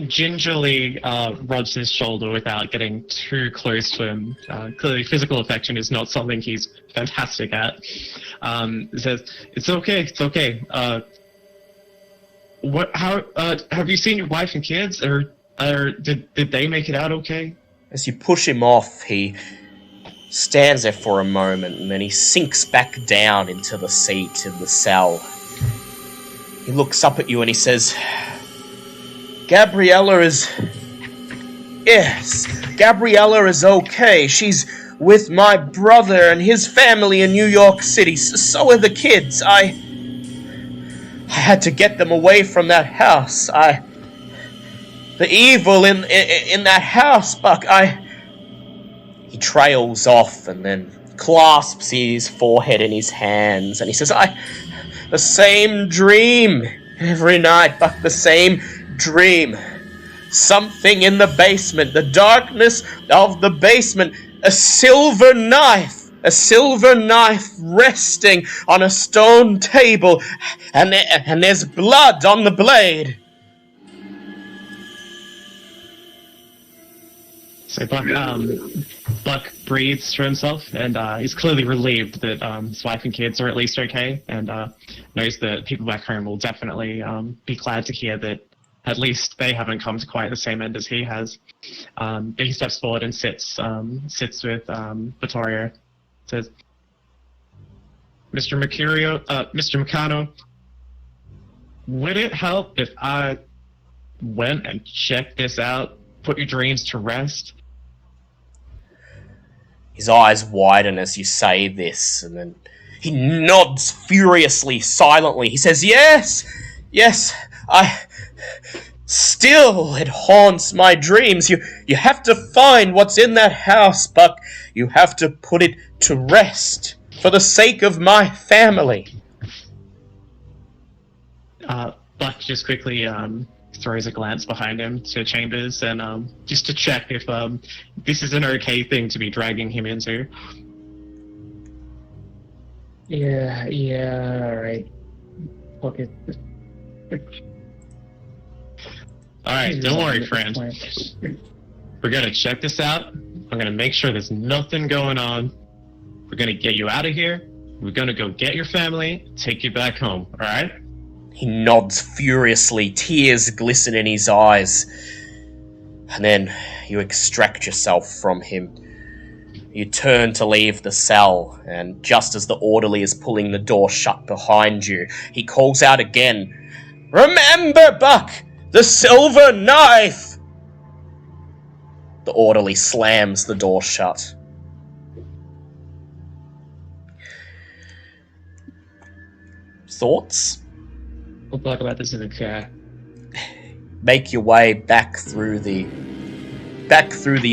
gingerly rubs his shoulder without getting too close to him. Clearly, physical affection is not something he's fantastic at. He says, "It's okay, it's okay. How have you seen your wife and kids, or did they make it out okay?" As you push him off, he stands there for a moment, and then he sinks back down into the seat in the cell. He looks up at you and he says, Gabriella is okay. She's with my brother and his family in New York City. So are the kids. had to get them away from that house. The evil in that house, Buck. He trails off and then clasps his forehead in his hands, and he says, the same dream every night, Buck, the same dream. Something in the basement, the darkness of the basement, a silver knife resting on a stone table, and there's blood on the blade. So Buck breathes to himself, and he's clearly relieved that his wife and kids are at least okay, and knows that people back home will definitely be glad to hear that at least they haven't come to quite the same end as he has. But he steps forward and sits with Vittorio. Says, Mr. Meccano, would it help if I went and checked this out, put your dreams to rest? His eyes widen as you say this, and then he nods furiously, silently. He says, yes, still, it haunts my dreams. You have to find what's in that house, Buck. You have to put it to rest for the sake of my family. Buck just quickly throws a glance behind him to Chambers, and just to check if this is an okay thing to be dragging him into. Yeah, alright. Okay. Alright, don't worry, friend. We're gonna check this out. I'm gonna make sure there's nothing going on. We're gonna get you out of here. We're gonna go get your family, take you back home, alright? He nods furiously, tears glisten in his eyes. And then you extract yourself from him. You turn to leave the cell, and just as the orderly is pulling the door shut behind you, he calls out again, "Remember, Buck! The silver knife!" The orderly slams the door shut. Thoughts? We'll talk about this in the car. Make your way back through the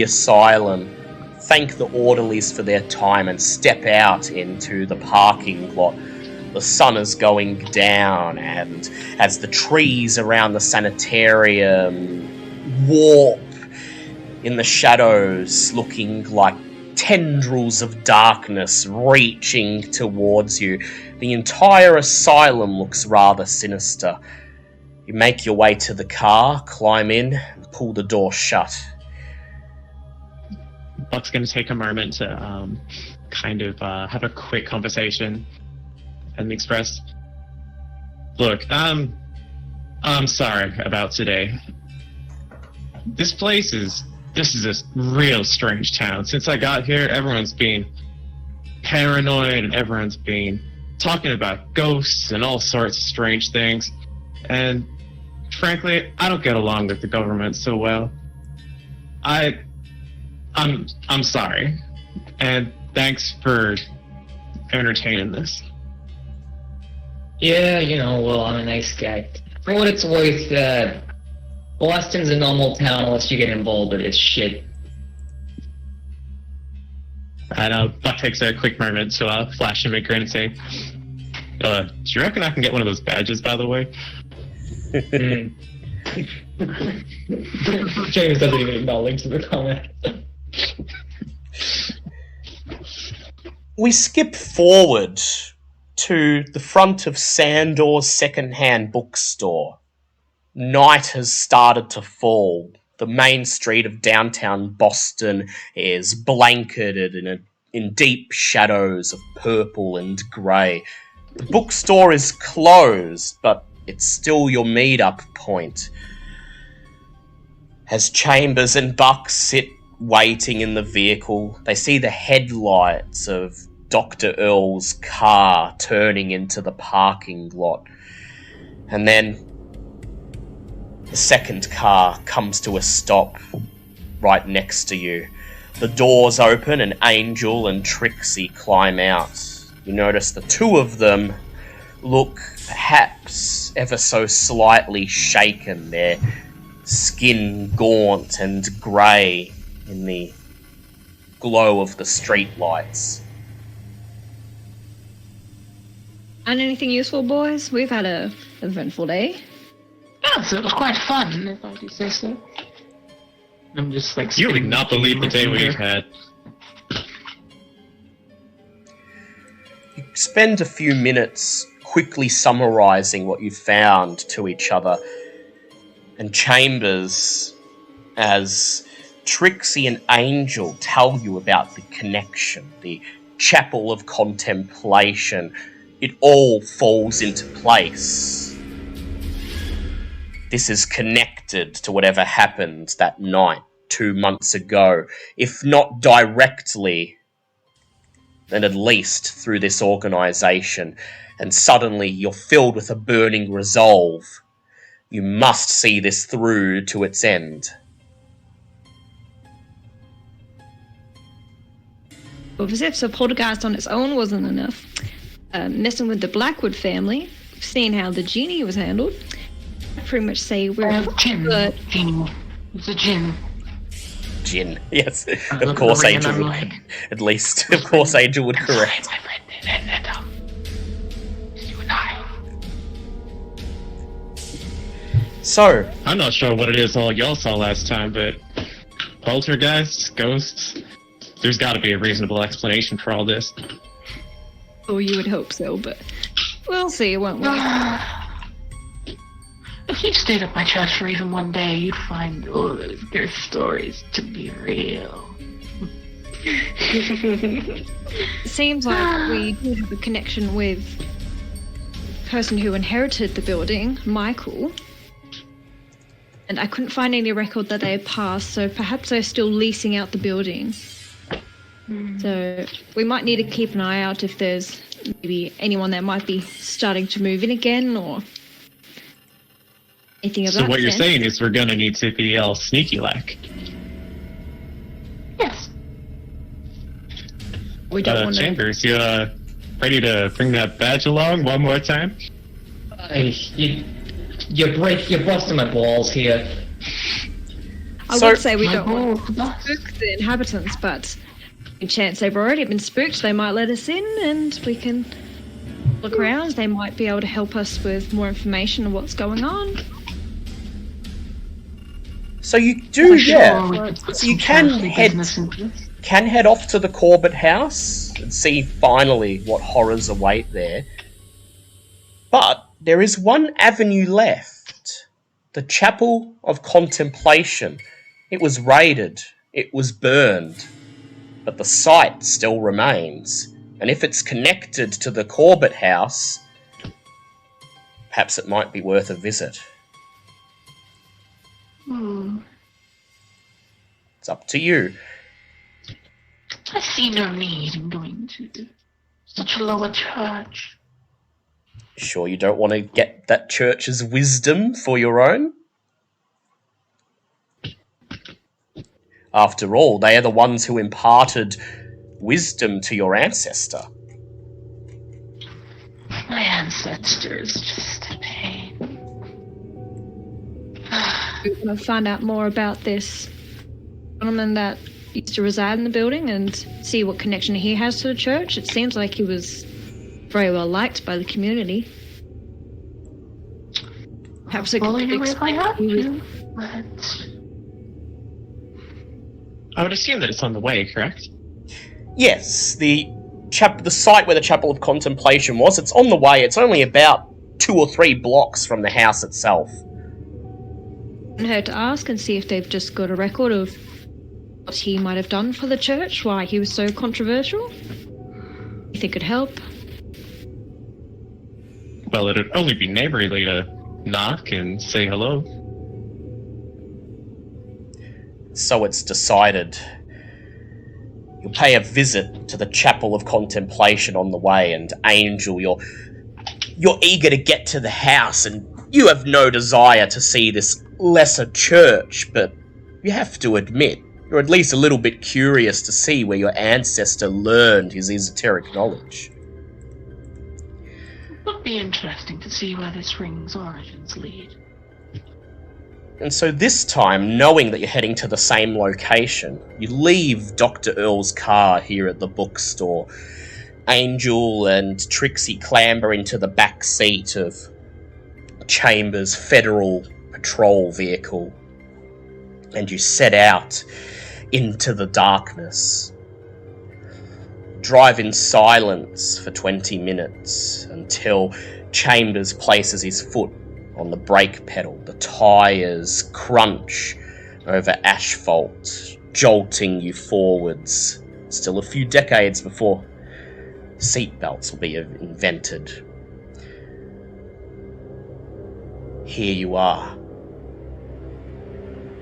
asylum. Thank the orderlies for their time and step out into the parking lot. The sun is going down, and as the trees around the sanitarium warp in the shadows, looking like tendrils of darkness reaching towards you, the entire asylum looks rather sinister. You make your way to the car, climb in, and pull the door shut. Buck's going to take a moment to have a quick conversation and express, look, I'm sorry about today. This is a real strange town. Since I got here, everyone's been paranoid and everyone's been talking about ghosts and all sorts of strange things. And frankly, I don't get along with the government so well. I'm sorry, and thanks for entertaining this. Yeah, well, I'm a nice guy. For what it's worth, Boston's a normal town unless you get involved with this shit. And Buck takes a quick moment to flash him a grin and say, do you reckon I can get one of those badges, by the way? James doesn't even acknowledge the comment. We skip forward to the front of Sandor's second-hand bookstore. Night has started to fall. The main street of downtown Boston is blanketed in deep shadows of purple and grey. The bookstore is closed, but it's still your meet-up point. As Chambers and Buck sit waiting in the vehicle, they see the headlights of Dr. Earl's car turning into the parking lot. And then the second car comes to a stop right next to you. The doors open and Angel and Trixie climb out. You notice the two of them look perhaps ever so slightly shaken, their skin gaunt and grey in the glow of the streetlights. And anything useful, boys? We've had a eventful day. Yes, it was quite fun, if I do say so. I'm just like... You would not believe the day we've had. You spend a few minutes quickly summarising what you found to each other, and Chambers, as Trixie and Angel tell you about the connection, the Chapel of Contemplation, it all falls into place. This is connected to whatever happened that night 2 months ago, if not directly, then at least through this organisation, and suddenly you're filled with a burning resolve. You must see this through to its end. Well, as if the poltergeist on its own wasn't enough. Messing with the Blackwood family, seeing how the genie was handled, I pretty much say we're Jinn. good. It's a Jinn. Jinn, yes. Of course Angel would, at least, of course Angel would correct. My friend, you and I. So, I'm not sure what it is all y'all saw last time, but poltergeists, ghosts, there's got to be a reasonable explanation for all this. Oh, you would hope so, but we'll see, won't we? If you stayed at my church for even one day, you'd find all those ghost stories to be real. It seems like we do have a connection with the person who inherited the building, Michael. And I couldn't find any record that they had passed, so perhaps they're still leasing out the building. So we might need to keep an eye out if there's maybe anyone that might be starting to move in again or anything of that. So what you're sense. saying is we're gonna need to be all sneaky-like. Yes. We don't want to. Chambers, you ready to bring that badge along one more time? You're busting my balls here. I So- would say we don't want to spook the inhabitants, but in chance they've already been spooked, they might let us in and we can look around. They might be able to help us with more information on what's going on. so you do, yeah. we could put So you some can charity head business into this. can head off to the Corbitt house and see finally what horrors await there. But there is one avenue left. The Chapel of Contemplation. It was raided. It was burned. But the site still remains. And if it's connected to the Corbitt house, perhaps it might be worth a visit. It's up to you. I see no need in going to such a lower church. Sure you don't want to get that church's wisdom for your own? After all, they are the ones who imparted wisdom to your ancestor. My ancestor is just a pain. We want to find out more about this gentleman that used to reside in the building and see what connection he has to the church. It seems like he was very well liked by the community. Perhaps it Well, could anyway, if I have explain. to, but... I would assume that it's on the way, correct? Yes, the site where the Chapel of Contemplation was, it's on the way. It's only about 2 or 3 blocks from the house itself. Couldn't hurt to ask and see if they've just got a record of what he might have done for the church, why he was so controversial. You think it'd help? Well, it'd only be neighborly to knock and say hello. So it's decided. You'll pay a visit to the Chapel of Contemplation on the way, and Angel, you're eager to get to the house, and you have no desire to see this lesser church, but you have to admit, you're at least a little bit curious to see where your ancestor learned his esoteric knowledge. Would be interesting to see where this ring's origins lead. And so this time, knowing that you're heading to the same location, you leave Dr. Earl's car here at the bookstore. Angel and Trixie clamber into the back seat of Chambers' federal patrol vehicle, and you set out into the darkness. Drive in silence for 20 minutes until Chambers places his foot on the brake pedal. The tyres crunch over asphalt, jolting you forwards. Still a few decades before seatbelts will be invented. Here you are.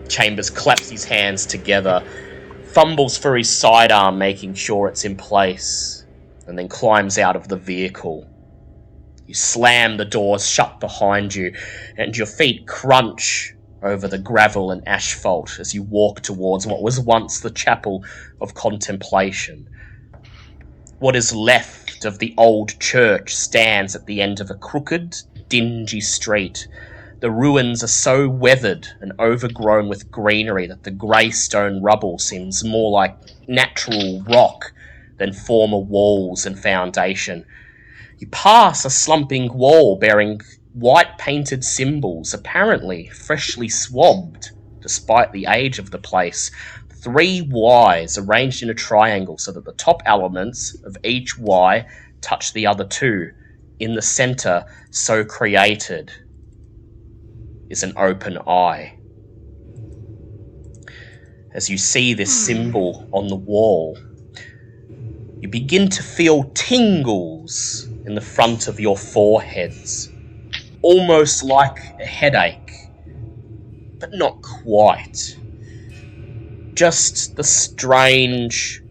Chambers claps his hands together, fumbles for his sidearm, making sure it's in place, and then climbs out of the vehicle. You slam the doors shut behind you, and your feet crunch over the gravel and asphalt as you walk towards what was once the Chapel of Contemplation. What is left of the old church stands at the end of a crooked, dingy street. The ruins are so weathered and overgrown with greenery that the grey stone rubble seems more like natural rock than former walls and foundation. You pass a slumping wall bearing white painted symbols, apparently freshly swabbed, despite the age of the place. 3 Ys arranged in a triangle so that the top elements of each Y touch the other 2. In the centre, so created, is an open eye. As you see this symbol on the wall, you begin to feel tingles in the front of your foreheads, almost like a headache, but not quite. Just the strange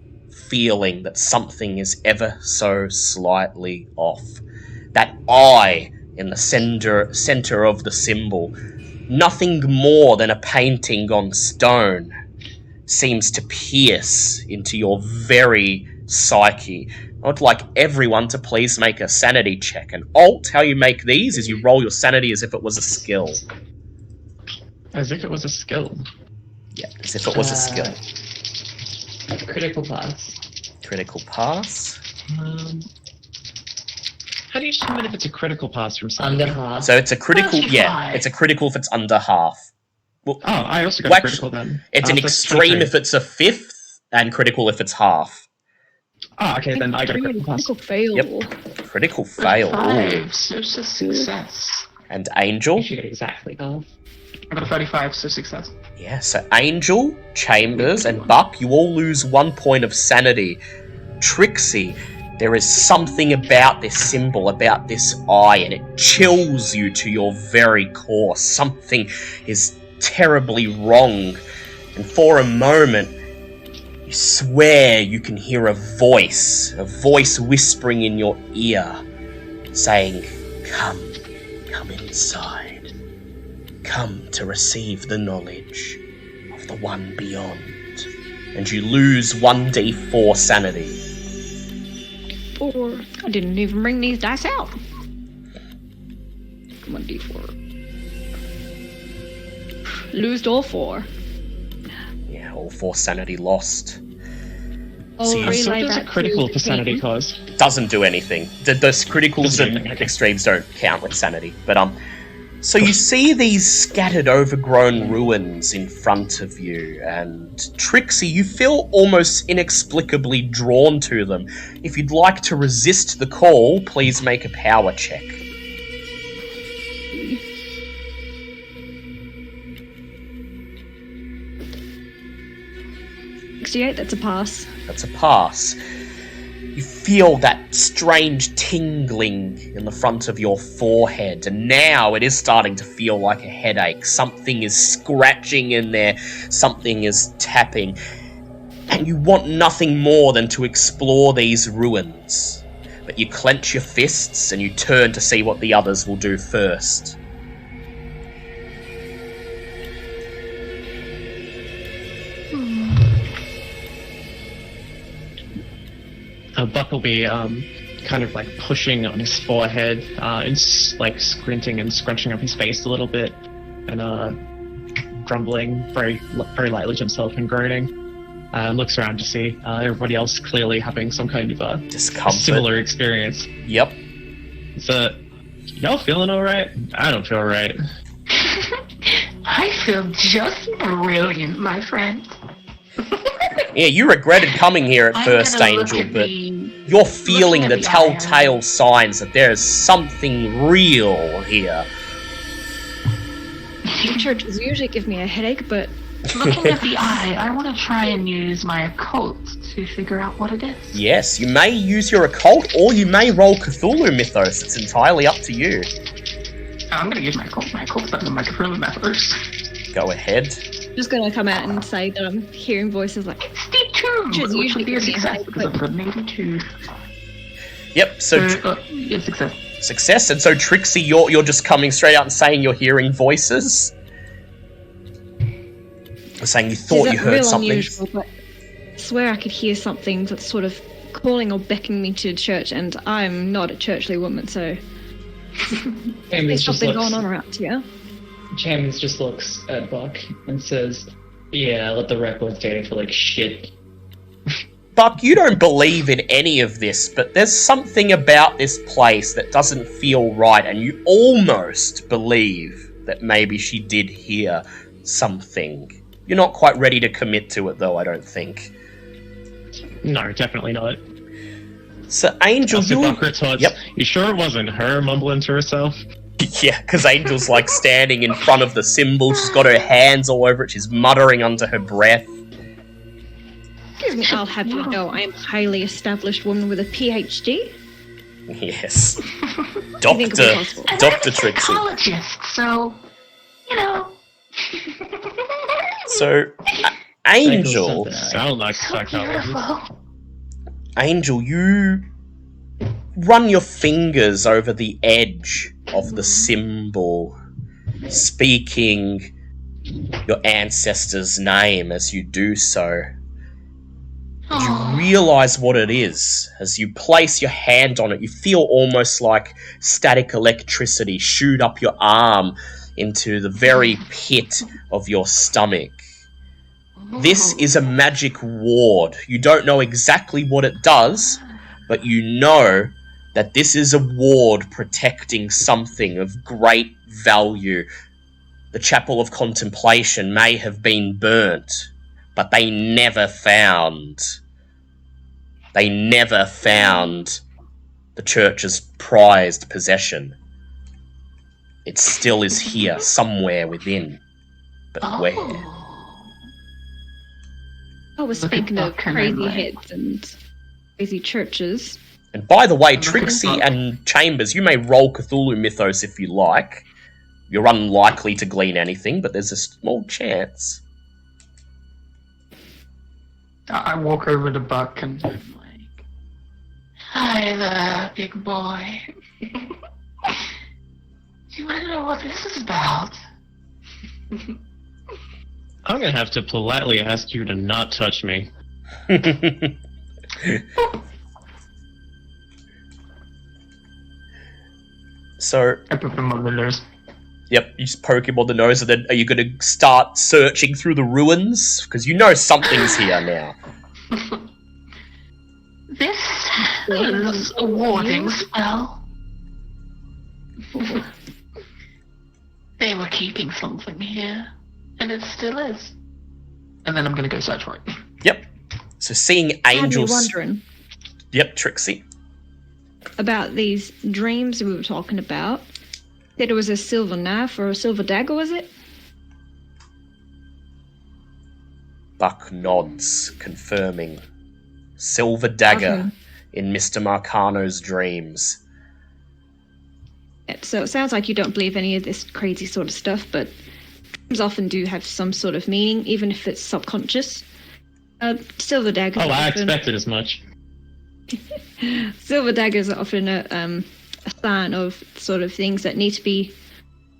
feeling that something is ever so slightly off. That eye in the center of the symbol, nothing more than a painting on stone, seems to pierce into your very psyche. I would like everyone to please make a sanity check. And Alt, how you make these is you roll your sanity as if it was a skill. As if it was a skill. Yeah, as if it was a skill. Critical pass. Critical pass. How do you determine if it's a critical pass from somebody? Under half. So it's a critical, yeah, 35. it's a critical if it's under half. Well, Oh, I also got Well, a critical then. it's an That's extreme 23. if it's a fifth, and critical if it's half. Oh, okay, then I got a critical pass. Critical fail. Yep. Critical fail. Ooh. 5, so it's a success. And Angel? You should get exactly half. I got a 35, so success. Yeah, so Angel, Chambers, and Buck, you all lose 1 point of sanity. Trixie, there is something about this symbol, about this eye, and it chills you to your very core. Something is terribly wrong. And for a moment, you swear you can hear a voice whispering in your ear, saying, come inside. Come to receive the knowledge of the one beyond. And you lose 1d4 sanity. 4. I didn't even bring these dice out. Come on, D4. Lose all 4. Yeah, all 4 sanity lost. Oh, So you- So relay does a that critical to for sanity Peyton. cause? Doesn't do anything. Those criticals Doesn't do and anything, okay. extremes don't count with sanity. But so you see these scattered, overgrown ruins in front of you, and Trixie, you feel almost inexplicably drawn to them. If you'd like to resist the call, please make a power check. That's a pass. That's a pass. You feel that strange tingling in the front of your forehead, and now it is starting to feel like a headache. Something is scratching in there, something is tapping, and you want nothing more than to explore these ruins. But you clench your fists and you turn to see what the others will do first. Buck will be kind of like pushing on his forehead, and like squinting and scrunching up his face a little bit, and grumbling very lightly to himself and groaning. Looks around to see everybody else clearly having some kind of a similar experience. Yep. So, y'all feeling alright? I don't feel right. I feel just brilliant, my friend. Yeah, you regretted coming here at first, Angel, but you're feeling the telltale signs that there's something real here. Churches usually give me a headache, but looking at the eye, I want to try and use my occult to figure out what it is. Yes, you may use your occult, or you may roll Cthulhu Mythos. It's entirely up to you. I'm going to use my occult. My occult's better than my Cthulhu Mythos. Go ahead. I'm just going to come out and say that I'm hearing voices like... Stay tuned! Which Usually be a success because I've got an 82. Yep, so... yeah, success. Success, and so Trixie, you're just coming straight out and saying you're hearing voices? Saying you thought you heard something. Unusual, but I swear I could hear something that's sort of calling or beckoning me to church, and I'm not a churchly woman, so there's something going on around here. Champions just looks at Buck and says, "Yeah, let the records data for like shit." Buck, you don't believe in any of this, but there's something about this place that doesn't feel right, and you almost believe that maybe she did hear something. You're not quite ready to commit to it, though, I don't think. No, definitely not. So, Angel, Yep. You sure it wasn't her mumbling to herself? Yeah, because Angel's, like, standing in front of the symbol. She's got her hands all over it. She's muttering under her breath. Excuse me, I'll have you know I am a highly established woman with a PhD. Yes. Dr. Trixie. Psychologist, so, you know... So, Angel... Sound like psychologist. Angel, you run your fingers over the edge of the symbol, speaking your ancestor's name as you do so. And you realise what it is. As you place your hand on it, you feel almost like static electricity shoot up your arm into the very pit of your stomach. This is a magic ward. You don't know exactly what it does, but you know that this is a ward protecting something of great value. The Chapel of Contemplation may have been burnt, but they never found the church's prized possession. It still is here, somewhere within. But where? I was thinking of crazy heads and crazy churches. And by the way, Trixie and Chambers, you may roll Cthulhu Mythos if you like. You're unlikely to glean anything, but there's a small chance. I walk over to Buck and I'm like, "Hi there, big boy. Do you want to know what this is about?" I'm gonna have to politely ask you to not touch me. So... I put him on the nose. Yep, you just poke him on the nose, and then are you going to start searching through the ruins? Because you know something's here now. This is a warding spell. They were keeping something here, and it still is. And then I'm going to go search for it. Yep. So seeing angels... wondering. Yep, Trixie. About these dreams we were talking about. Said it was a silver knife or a silver dagger, was it? Buck nods, confirming. Silver dagger in Mr. Marcano's dreams. So it sounds like you don't believe any of this crazy sort of stuff, but dreams often do have some sort of meaning, even if it's subconscious. Silver daggers. Oh, I expected as much. Silver daggers are often a sign of sort of things that need to be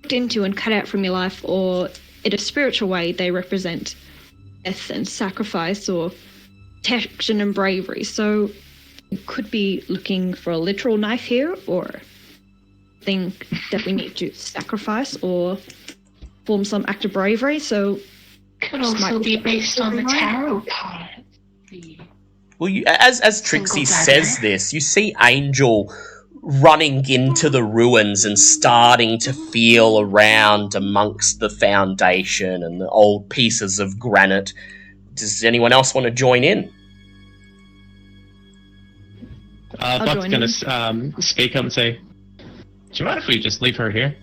looked into and cut out from your life, or in a spiritual way, they represent death and sacrifice or protection and bravery. So could be looking for a literal knife here, or think that we need to sacrifice or form some act of bravery. So Could also be based on the tarot card. Well, as Trixie says this, you see Angel running into the ruins and starting to feel around amongst the foundation and the old pieces of granite. Does anyone else want to join in? Buck's going to speak up and say, "Do you mind if we just leave her here?"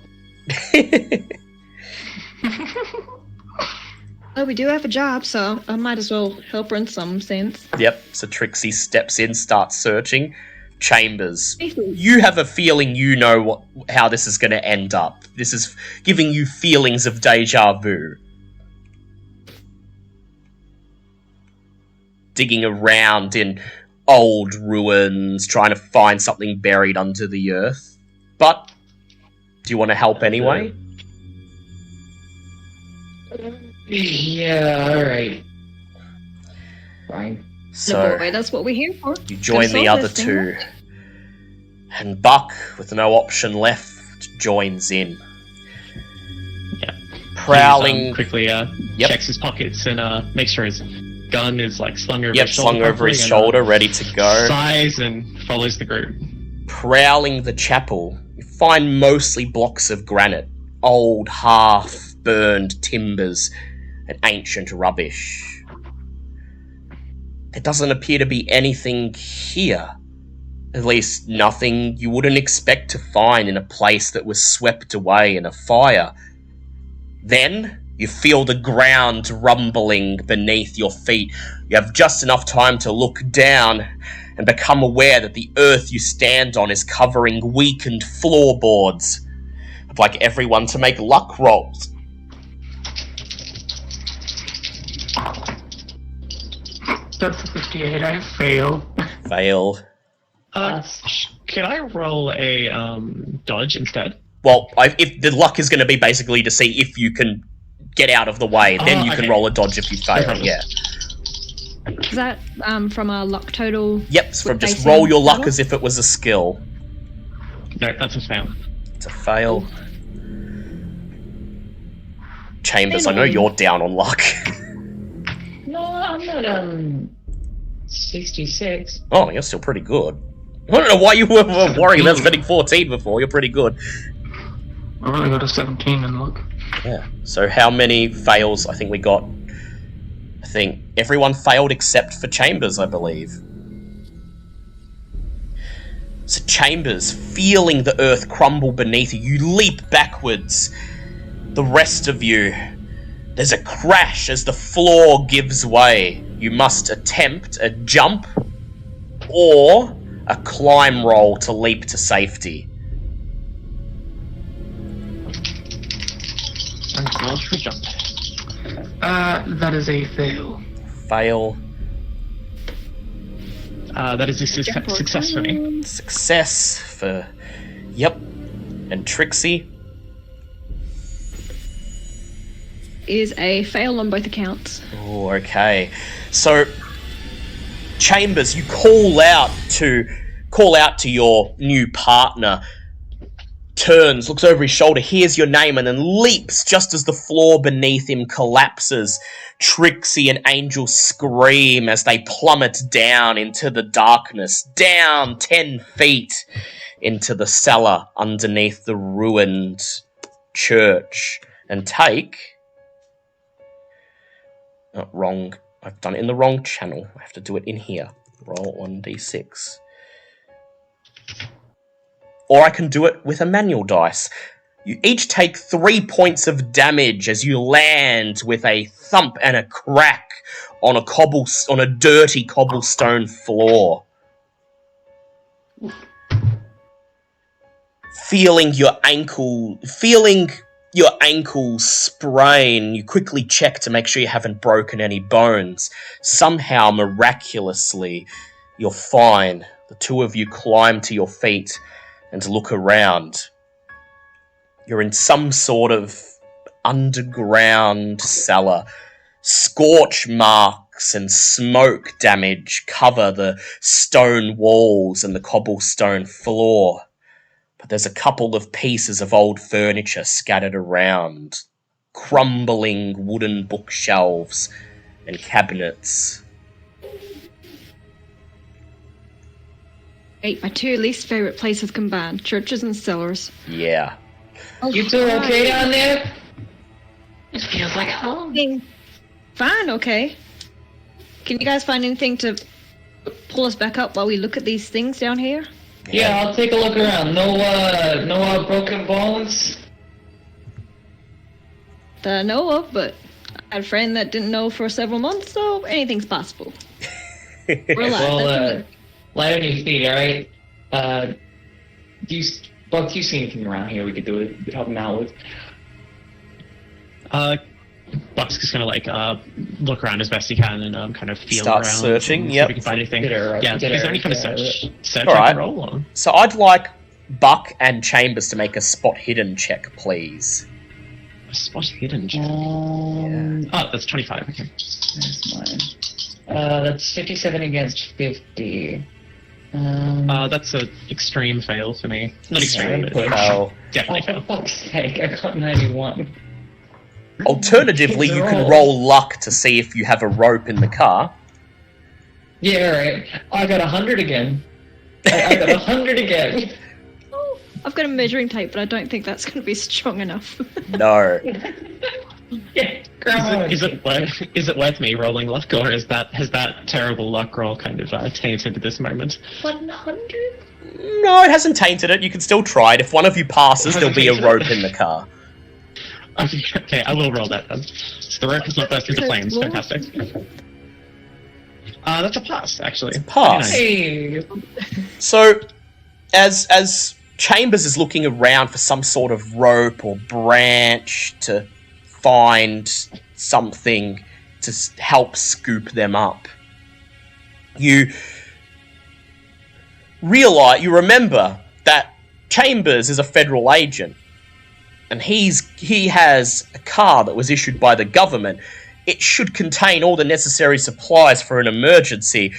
Well, we do have a job, so I might as well help her in some sense. Yep, so Trixie steps in, starts searching. Chambers, you have a feeling you know how this is going to end up. This is giving you feelings of deja vu. Digging around in old ruins, trying to find something buried under the earth. But, do you want to help anyway? Yeah, alright. Fine. So, boy, that's what we're here for. you join the other two. And Buck, with no option left, joins in. Yeah. Prowling. Quickly checks his pockets and makes sure his gun is slung over his shoulder. Slung over his shoulder, ready to go. Sighs and follows the group. Prowling the chapel, you find mostly blocks of granite, old half-burned timbers, and ancient rubbish. There doesn't appear to be anything here. At least nothing you wouldn't expect to find in a place that was swept away in a fire. Then, you feel the ground rumbling beneath your feet. You have just enough time to look down and become aware that the earth you stand on is covering weakened floorboards. I'd like everyone to make luck rolls. That's a 58. I fail. Fail. Can I roll a dodge instead? Well, if the luck is going to be basically to see if you can get out of the way, then you can roll a dodge if you fail, yeah. Is that from a luck total? Yep, it's from just roll your luck as if it was a skill. No, that's a fail. It's a fail. Chambers, I know you're down on luck. No, I'm not, 66. Oh, you're still pretty good. I don't know why you were worrying about spending 14 before. You're pretty good. I only got a 17 in luck. Yeah. So how many fails? I think we got... I think everyone failed except for Chambers, I believe. So Chambers, feeling the earth crumble beneath you, you leap backwards. The rest of you, there's a crash as the floor gives way. You must attempt a jump or a climb roll to leap to safety. And roll for jump. That is a fail. Fail. That is a success for me. Success for... Yep. And Trixie? Is a fail on both accounts. Oh, okay. So, Chambers, you call out to your new partner, turns, looks over his shoulder, hears your name, and then leaps just as the floor beneath him collapses. Trixie and Angel scream as they plummet down into the darkness, down 10 feet into the cellar underneath the ruined church, and take... Oh, wrong. I've done it in the wrong channel. I have to do it in here. Roll 1d6. Or I can do it with a manual dice. You each take 3 points of damage as you land with a thump and a crack on a dirty cobblestone floor. Feeling your ankle sprain, you quickly check to make sure you haven't broken any bones. Somehow, miraculously, you're fine. The two of you climb to your feet and look around. You're in some sort of underground cellar. Scorch marks sparks and smoke damage cover the stone walls and the cobblestone floor. But there's a couple of pieces of old furniture scattered around, crumbling wooden bookshelves and cabinets. My two least favorite places combined, churches and cellars. Yeah. You two okay down there? It feels like home. Fine, okay. Can you guys find anything to pull us back up while we look at these things down here? Yeah, I'll take a look around. No broken bones? That I know of, but I had a friend that didn't know for several months, so anything's possible. We're alive. Well, lie on your feet, alright? Buck, do you see anything around here we could do it? We could help him out with? Buck's just gonna look around as best he can and kind of feel Start around. searching, See yep. if we can find anything. Is there any kind of search All right. I can roll on? So I'd like Buck and Chambers to make a spot hidden check, please. A spot hidden. Yeah. Oh, that's 25. Okay. That's mine. That's 57 against 50. That's an extreme fail for me. Not extreme, but Oh. definitely For fail. fuck's sake, I got 91. Alternatively, you can roll luck to see if you have a rope in the car. Yeah, alright. I got 100 again. I got 100 again. Oh, I've got a measuring tape, but I don't think that's going to be strong enough. No. Yeah, grab Is it worth me rolling luck, or has that terrible luck roll kind of tainted this moment? 100? No, it hasn't tainted it. You can still try it. If one of you passes, there'll be a rope in the car. Okay, I will roll that then. So the rope is not burst into flames. Fantastic. That's a pass, actually. Pass. Hey! So, as Chambers is looking around for some sort of rope or branch to find something to help scoop them up, you remember that Chambers is a federal agent, and he has a car that was issued by the government. It should contain all the necessary supplies for an emergency.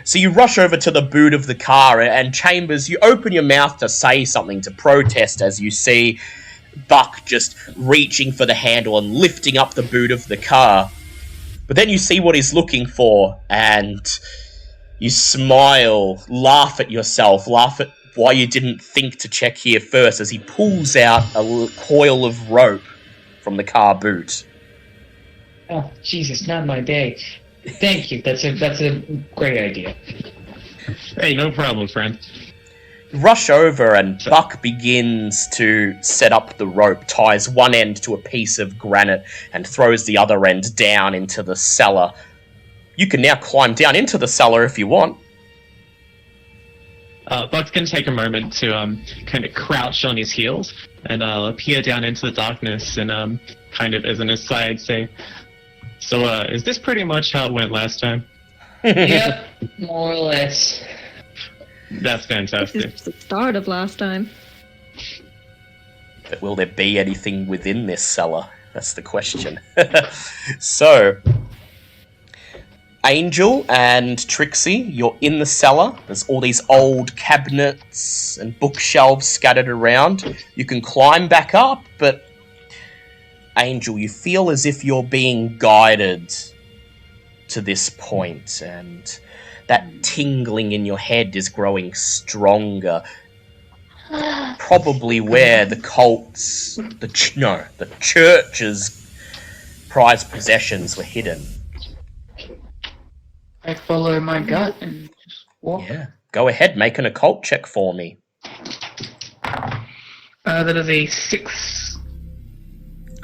So you rush over to the boot of the car, and Chambers, you open your mouth to say something, to protest, as you see Buck just reaching for the handle and lifting up the boot of the car. But then you see what he's looking for, and you smile, laugh at yourself, laugh at why you didn't think to check here first, as he pulls out a coil of rope from the car boot. Oh, Jesus, not my day. Thank you. That's a great idea. Hey, no problem, friend. Rush over, and Buck begins to set up the rope, ties one end to a piece of granite, and throws the other end down into the cellar. You can now climb down into the cellar if you want. Buck's gonna take a moment to kind of crouch on his heels and peer down into the darkness and kind of as an aside say, so is this pretty much how it went last time? Yep, more or less. That's fantastic. This is the start of last time. But will there be anything within this cellar? That's the question. So, Angel and Trixie, you're in the cellar. There's all these old cabinets and bookshelves scattered around. You can climb back up, but Angel, you feel as if you're being guided to this point, and that tingling in your head is growing stronger. Probably where the cult's, the church's prized possessions were hidden. I follow my gut and just walk. Yeah. Go ahead, make an occult check for me. That is a 6.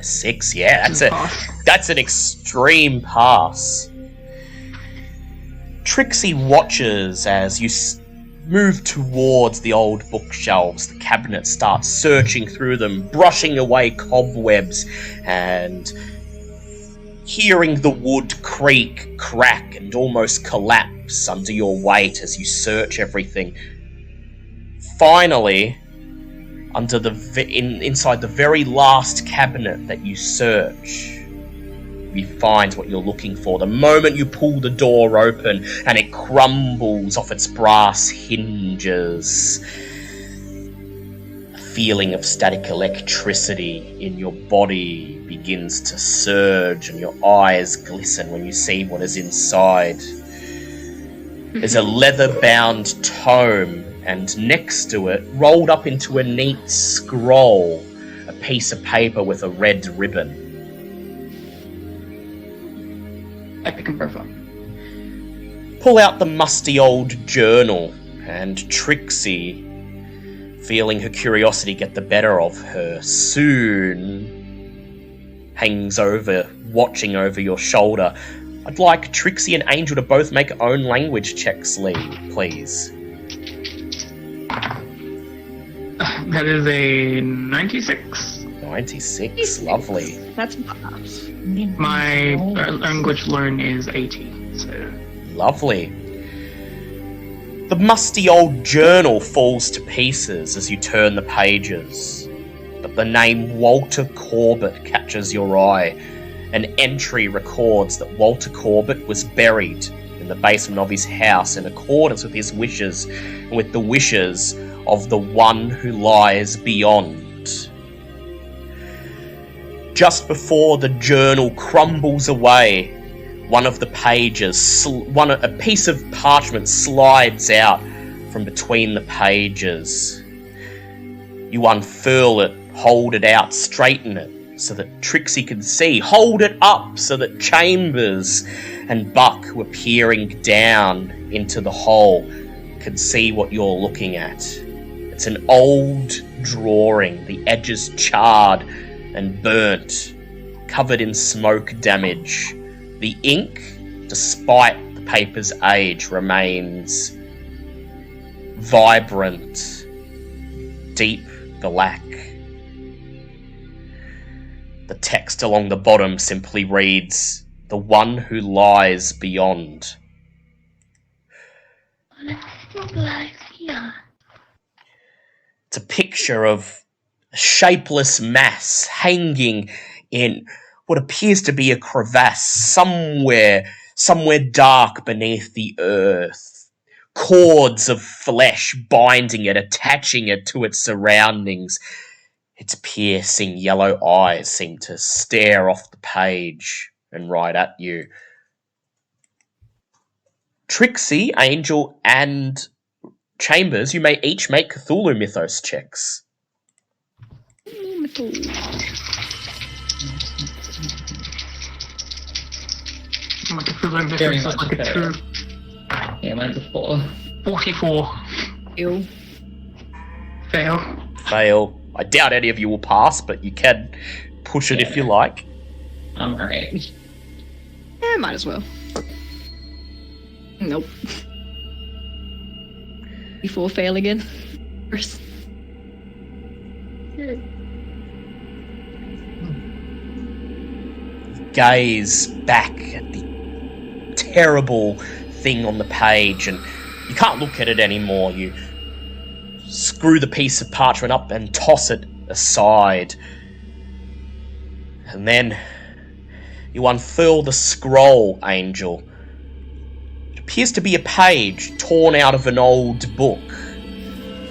6, yeah, Pass. that's an extreme pass. Trixie watches as you move towards the old bookshelves. The cabinet starts searching through them, brushing away cobwebs, and hearing the wood creak, crack, and almost collapse under your weight as you search everything. Finally, inside the very last cabinet that you search, you find what you're looking for. The moment you pull the door open and it crumbles off its brass hinges, a feeling of static electricity in your body begins to surge and your eyes glisten when you see what is inside. There's a leather-bound tome, and next to it, rolled up into a neat scroll, a piece of paper with a red ribbon. I pick them both up. Pull out the musty old journal, and Trixie, feeling her curiosity get the better of her, soon hangs over, watching over your shoulder. I'd like Trixie and Angel to both make own language checks, Lee, please. That is a 96. 96, lovely. That's My language learn is 80. So Lovely. The musty old journal falls to pieces as you turn the pages, but the name Walter Corbitt catches your eye. An entry records that Walter Corbitt was buried in the basement of his house in accordance with his wishes and with the wishes of the one who lies beyond. Just before the journal crumbles away, one of the pages, a piece of parchment slides out from between the pages. You unfurl it, hold it out, straighten it so that Trixie can see, hold it up so that Chambers and Buck, who are peering down into the hole, can see what you're looking at. It's an old drawing, the edges charred and burnt, covered in smoke damage. The ink, despite the paper's age, remains vibrant, deep black. The text along the bottom simply reads, "The one who lies beyond." It's a picture of a shapeless mass hanging in what appears to be a crevasse somewhere dark beneath the earth. Cords of flesh binding it, attaching it to its surroundings. Its piercing yellow eyes seem to stare off the page and right at you. Trixie, Angel, and Chambers, you may each make Cthulhu Mythos checks. my Cthulhu Very Mythos is much like a fair. 2. Yeah, mine's a 4. 44. Ew. Fail. Fail. I doubt any of you will pass, but you can push it if you like. I'm alright. Yeah, might as well. Nope. Before fail again. First. Gaze back at the terrible thing on the page, and you can't look at it anymore. You screw the piece of parchment up and toss it aside. And then you unfurl the scroll, Angel. It appears to be a page torn out of an old book.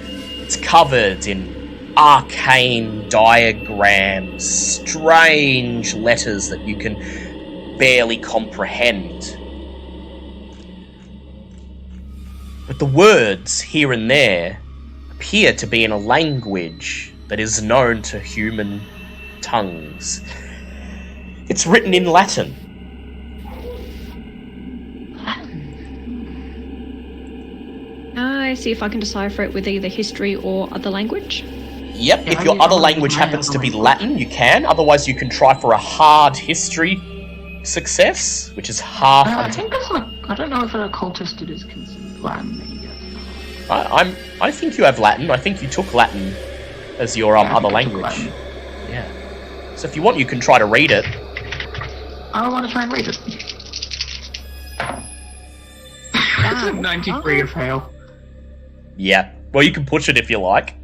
It's covered in arcane diagrams, strange letters that you can barely comprehend. But the words here and there appear to be in a language that is known to human tongues. It's written in Latin. I see if I can decipher it with either history or other language. Yep, Yeah, if your I other use language my happens other to be language. Latin, you can. Otherwise, you can try for a hard history success, which is half. I think that's like, I don't know if an occultist it is considered Latin. I think you have Latin. I think you took Latin as your Yeah, I other think I took language. Latin. Yeah. So if you want, you can try to read it. I want to try and read it. Wow. 93 of fail. Yeah. Well, you can push it if you like.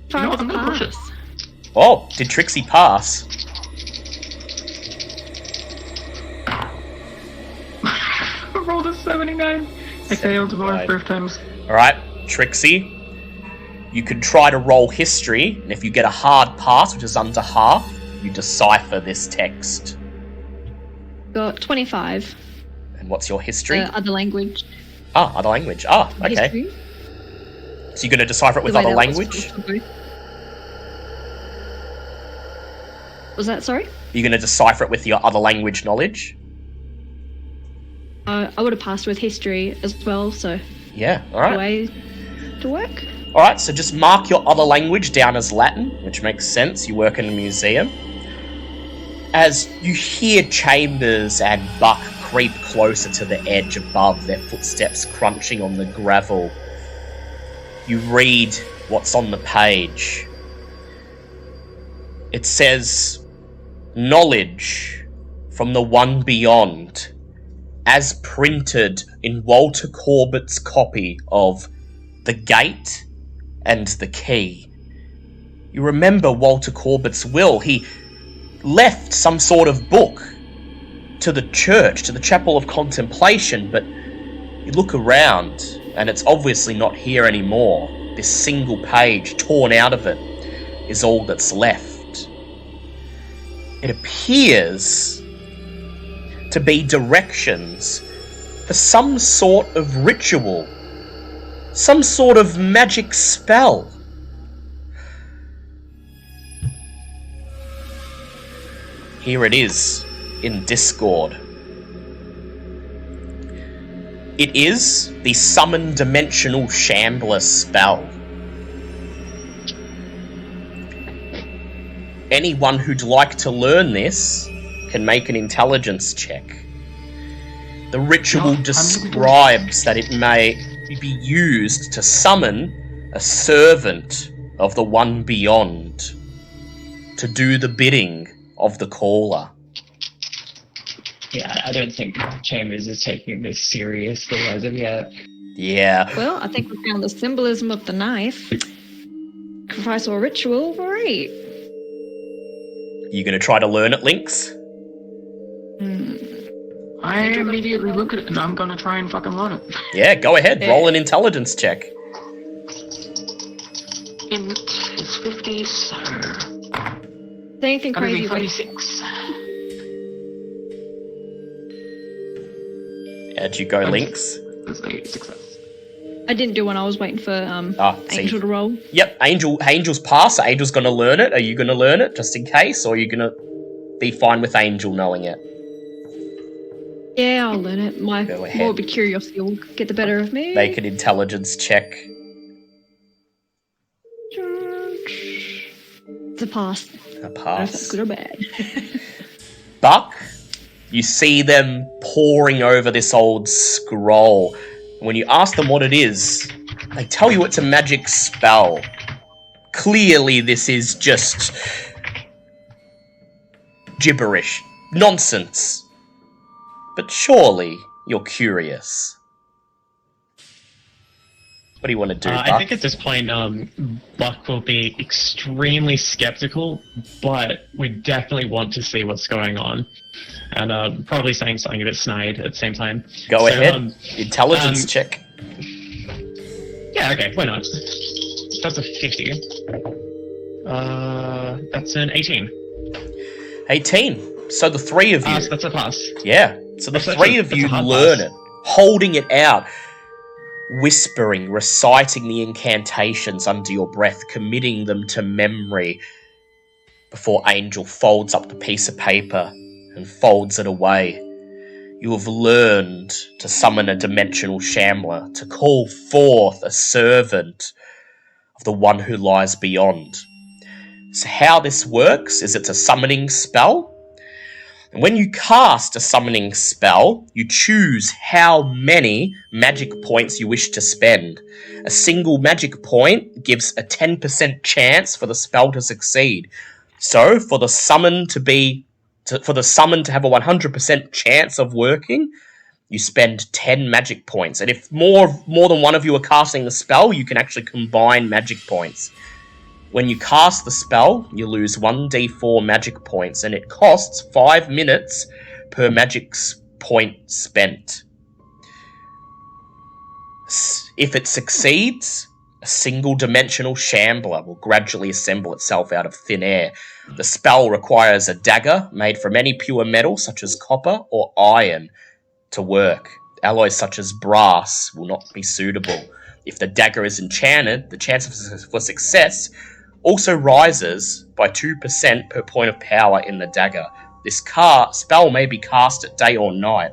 You know what, I'm gonna push it. Oh, did Trixie pass? 79. I failed more both times. Alright, Trixie. You can try to roll history, and if you get a hard pass, which is under half, you decipher this text. Got 25. And what's your history? Other language. Other language. Okay. History. So you're going to decipher it with other language? Was that, sorry? You're going to decipher it with your other language knowledge? I would have passed with history as well, so... Yeah, alright. Way to work. Alright, so just mark your other language down as Latin, which makes sense. You work in a museum. As you hear Chambers and Buck creep closer to the edge above, their footsteps crunching on the gravel, you read what's on the page. It says, "Knowledge from the one beyond, as printed in Walter Corbitt's copy of The Gate and the Key." You remember Walter Corbitt's will. He left some sort of book to the church, to the Chapel of Contemplation, but you look around and it's obviously not here anymore. This single page torn out of it is all that's left. It appears to be directions for some sort of ritual, some sort of magic spell. Here it is in Discord. It is the Summon Dimensional Shambler spell. Anyone who'd like to learn this can make an intelligence check. The ritual describes that it may be used to summon a servant of the one beyond to do the bidding of the caller. Yeah, I don't think Chambers is taking this seriously as of yet. Yeah. Well, I think we found the symbolism of the knife. Sacrifice or ritual, great. You gonna try to learn it, Lynx? I immediately look at it and I'm gonna try and fucking learn it. Yeah, go ahead. Roll an intelligence check. Int is 50, so... Anything That'd crazy? be 46. How'd you go, Lynx? That's a success. I didn't do one. I was waiting for Angel to roll. Yep, Angel's pass. So Angel's gonna learn it. Are you gonna learn it just in case, or are you gonna be fine with Angel knowing it? Yeah, I'll learn it. My Go ahead. morbid curiosity will get the better of me. Make an intelligence check. It's a pass. A I don't know if that's pass. good or bad. Buck, you see them poring over this old scroll. When you ask them what it is, they tell you it's a magic spell. Clearly this is just gibberish. Nonsense. But surely you're curious. What do you want to do, Buck? I think at this point, Buck will be extremely skeptical, but we definitely want to see what's going on. And probably saying something a bit snide at the same time. Go So, ahead. Intelligence check. Yeah, okay, why not? That's a 50. That's an 18. 18. So the three of you... So that's a pass. Yeah. So the That's three a- of that's you a hard learn pass. it, holding it out, whispering, reciting the incantations under your breath, committing them to memory before Angel folds up the piece of paper and folds it away. You have learned to summon a dimensional shambler, to call forth a servant of the one who lies beyond. So how this works is it's a summoning spell. And when you cast a summoning spell, you choose how many magic points you wish to spend. A single magic point gives a 10% chance for the spell to succeed. So for the summon to have a 100% chance of working, you spend 10 magic points. And if more than one of you are casting the spell, you can actually combine magic points. When you cast the spell, you lose 1d4 magic points, and it costs 5 minutes per magic point spent. If it succeeds, a single-dimensional shambler will gradually assemble itself out of thin air. The spell requires a dagger made from any pure metal, such as copper or iron, to work. Alloys such as brass will not be suitable. If the dagger is enchanted, the chance for success also rises by 2% per point of power in the dagger. This spell may be cast at day or night.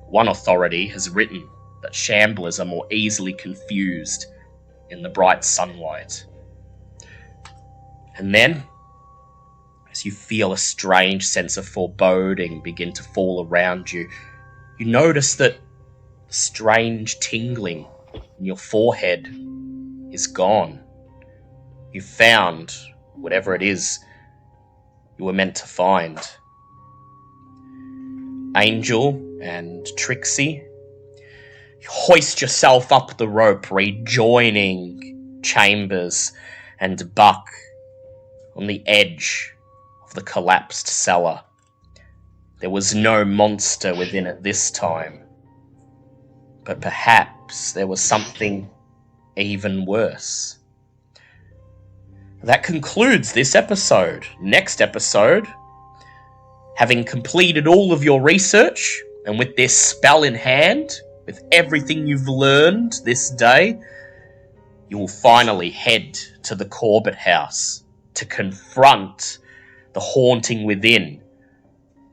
One authority has written that shamblers are more easily confused in the bright sunlight. And then, as you feel a strange sense of foreboding begin to fall around you, you notice that strange tingling in your forehead is gone. You found whatever it is you were meant to find. Angel and Trixie, you hoist yourself up the rope, rejoining Chambers and Buck on the edge of the collapsed cellar. There was no monster within it this time, but perhaps there was something even worse. That concludes this episode. Next episode, having completed all of your research, and with this spell in hand, with everything you've learned this day, you will finally head to the Corbitt house to confront the haunting within,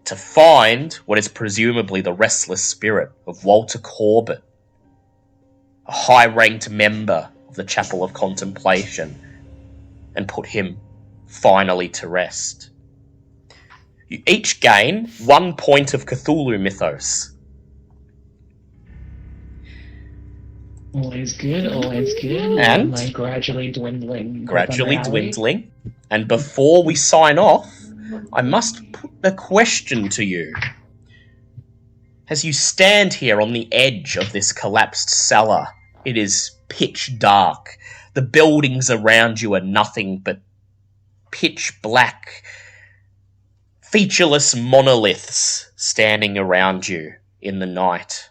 to find what is presumably the restless spirit of Walter Corbitt, a high-ranked member of the Chapel of Contemplation, and put him finally to rest. You each gain 1 point of Cthulhu Mythos. Always good, always good. And like gradually dwindling. And before we sign off, I must put the question to you. As you stand here on the edge of this collapsed cellar, it is pitch dark. The buildings around you are nothing but pitch black, featureless monoliths standing around you in the night.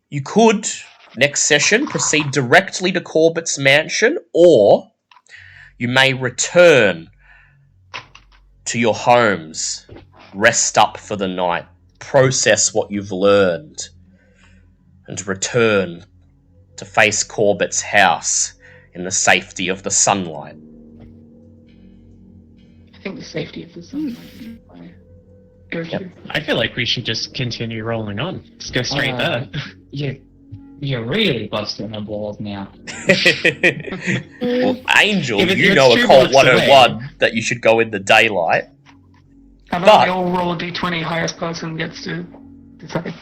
You could, next session, proceed directly to Corbitt's mansion, or you may return to your homes, rest up for the night, process what you've learned, and return to face Corbitt's house in the safety of the sunlight. I think the safety of the sunlight. Yep. I feel like we should just continue rolling on. Just go straight there. You're really busting the balls now. Well, Angel, If you it's know 2 Occult blocks 101 away. that you should go in the daylight. How about But- we all roll a d20, highest person gets to decide.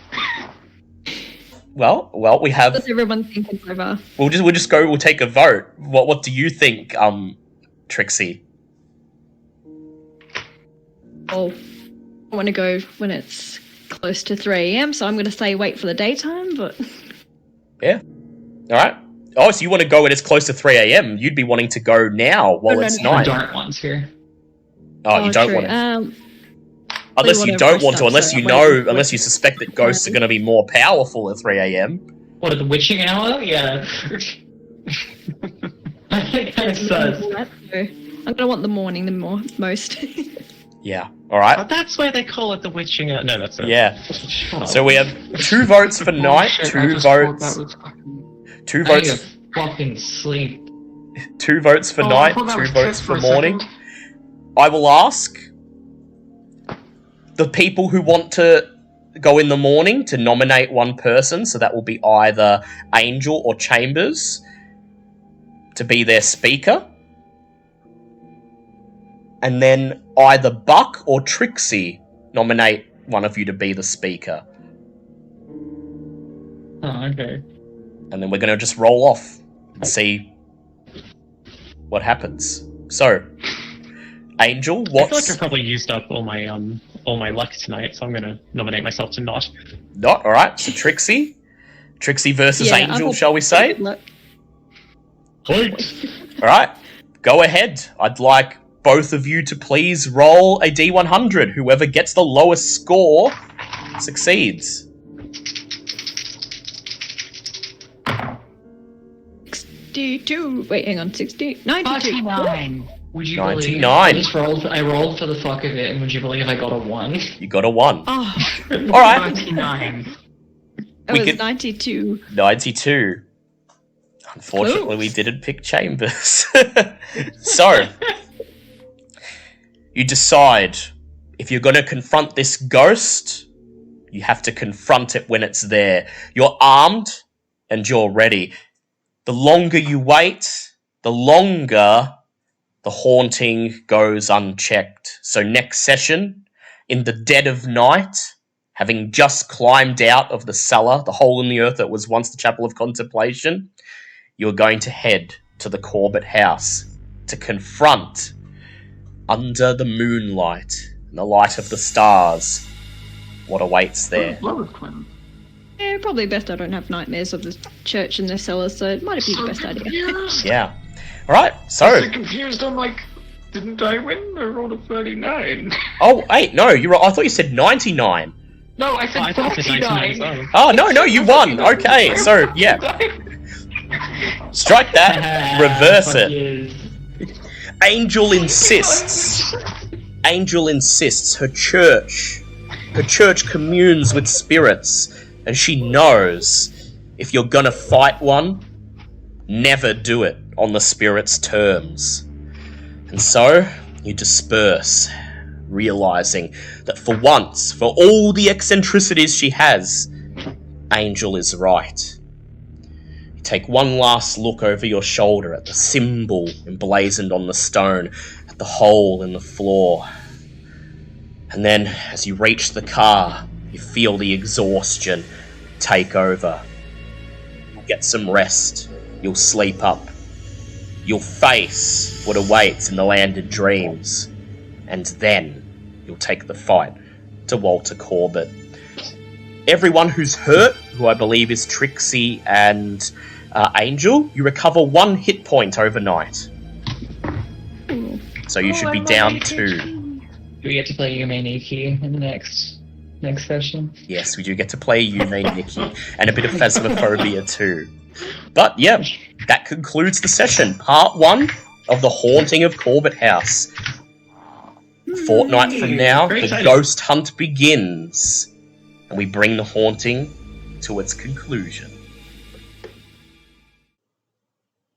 Well, we have. What's everyone thinking so far? We'll take a vote. What do you think, Trixie? Oh, I want to go when it's close to 3 a.m., so I'm going to say wait for the daytime, but... Yeah. All right. Oh, so you want to go when it's close to 3 a.m. You'd be wanting to go now while No, it's no, night. Dark ones here. Oh, you don't true. want to. Do Unless you whatever don't I want to, start, unless so you I'm know, waiting for unless it. you suspect that ghosts are going to be more powerful at 3 a.m. What, at the witching hour? Yeah. Kind of sus. I'm going to want the morning the most. Yeah. All right. But that's why they call it the witching. No, that's it. Yeah. Shut up. So we have 2 votes for night, Bullshit, I 2 just thought votes, that was fucking... 2 I need votes, to fucking sleep. 2 votes for Oh, I night, thought that 2 was votes Tiff for a morning. second. I will ask the people who want to go in the morning to nominate one person, so that will be either Angel or Chambers to be their speaker. And then either Buck or Trixie nominate one of you to be the speaker. Oh, okay. And then we're going to just roll off and see what happens. So, Angel, I feel like what's... I've probably used up all my luck tonight, so I'm gonna nominate myself to not. Not, alright, so Trixie versus Yeah, Angel, I'll- shall we say? Look, Alright, go ahead. I'd like both of you to please roll a D100. Whoever gets the lowest score succeeds. 92. Wait, hang on. 60. 92. 99. Would you 99. believe? I rolled for the fuck of it, and would you believe I got a 1? You got a 1. Oh, All right. 99. it was 92. 92. Unfortunately, we didn't pick Chambers. So, you decide if you're going to confront this ghost, you have to confront it when it's there. You're armed and you're ready. The longer you wait, the longer the haunting goes unchecked. So next session, in the dead of night, having just climbed out of the cellar, the hole in the earth that was once the Chapel of Contemplation, you're going to head to the Corbitt house to confront, under the moonlight and the light of the stars, what awaits there. Yeah, probably best I don't have nightmares of the church in the cellar, so it might be the best idea. Yeah. All right, so... I'm so confused, I'm like, didn't I win? I rolled a 39. Oh, wait, no, I thought you said 99. No, I said I thought it was 49. 99. Oh, no, you won. Okay, so, yeah. Strike that, reverse it. Angel insists her church communes with spirits, and she knows if you're gonna fight one, never do it on the spirit's terms. And so you disperse, realizing that for once, for all the eccentricities she has, Angel is right. You take one last look over your shoulder at the symbol emblazoned on the stone, at the hole in the floor. And then, as you reach the car, you feel the exhaustion take over. You'll get some rest. You'll sleep up. You'll face what awaits in the land of dreams. And then you'll take the fight to Walter Corbitt. Everyone who's hurt, who I believe is Trixie and Angel, you recover 1 hit point overnight. So you should be down 2. Do we get to play Yume Nikki in the next session? Yes, we do get to play Yume Nikki and a bit of Phasmophobia too. But yeah, that concludes the session. Part 1 of The Haunting of Corbitt House. A fortnight from now, Very the exciting. ghost hunt begins, and we bring the haunting to its conclusion.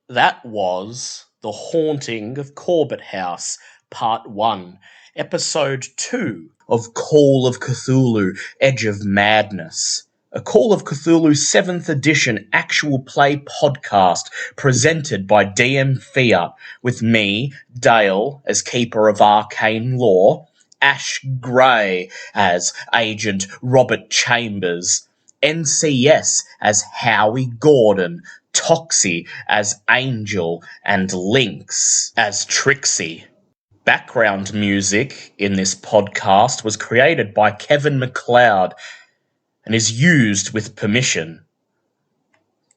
That was The Haunting of Corbitt House, Part 1, Episode 2 of Call of Cthulhu, Edge of Madness. A Call of Cthulhu 7th edition actual play podcast presented by DM Fiat, with me, Dale, as Keeper of Arcane Lore, Ash Grey as Agent Robert Chambers, NCS as Howie Gordon, Toxie as Angel, and Lynx as Trixie. Background music in this podcast was created by Kevin MacLeod and is used with permission.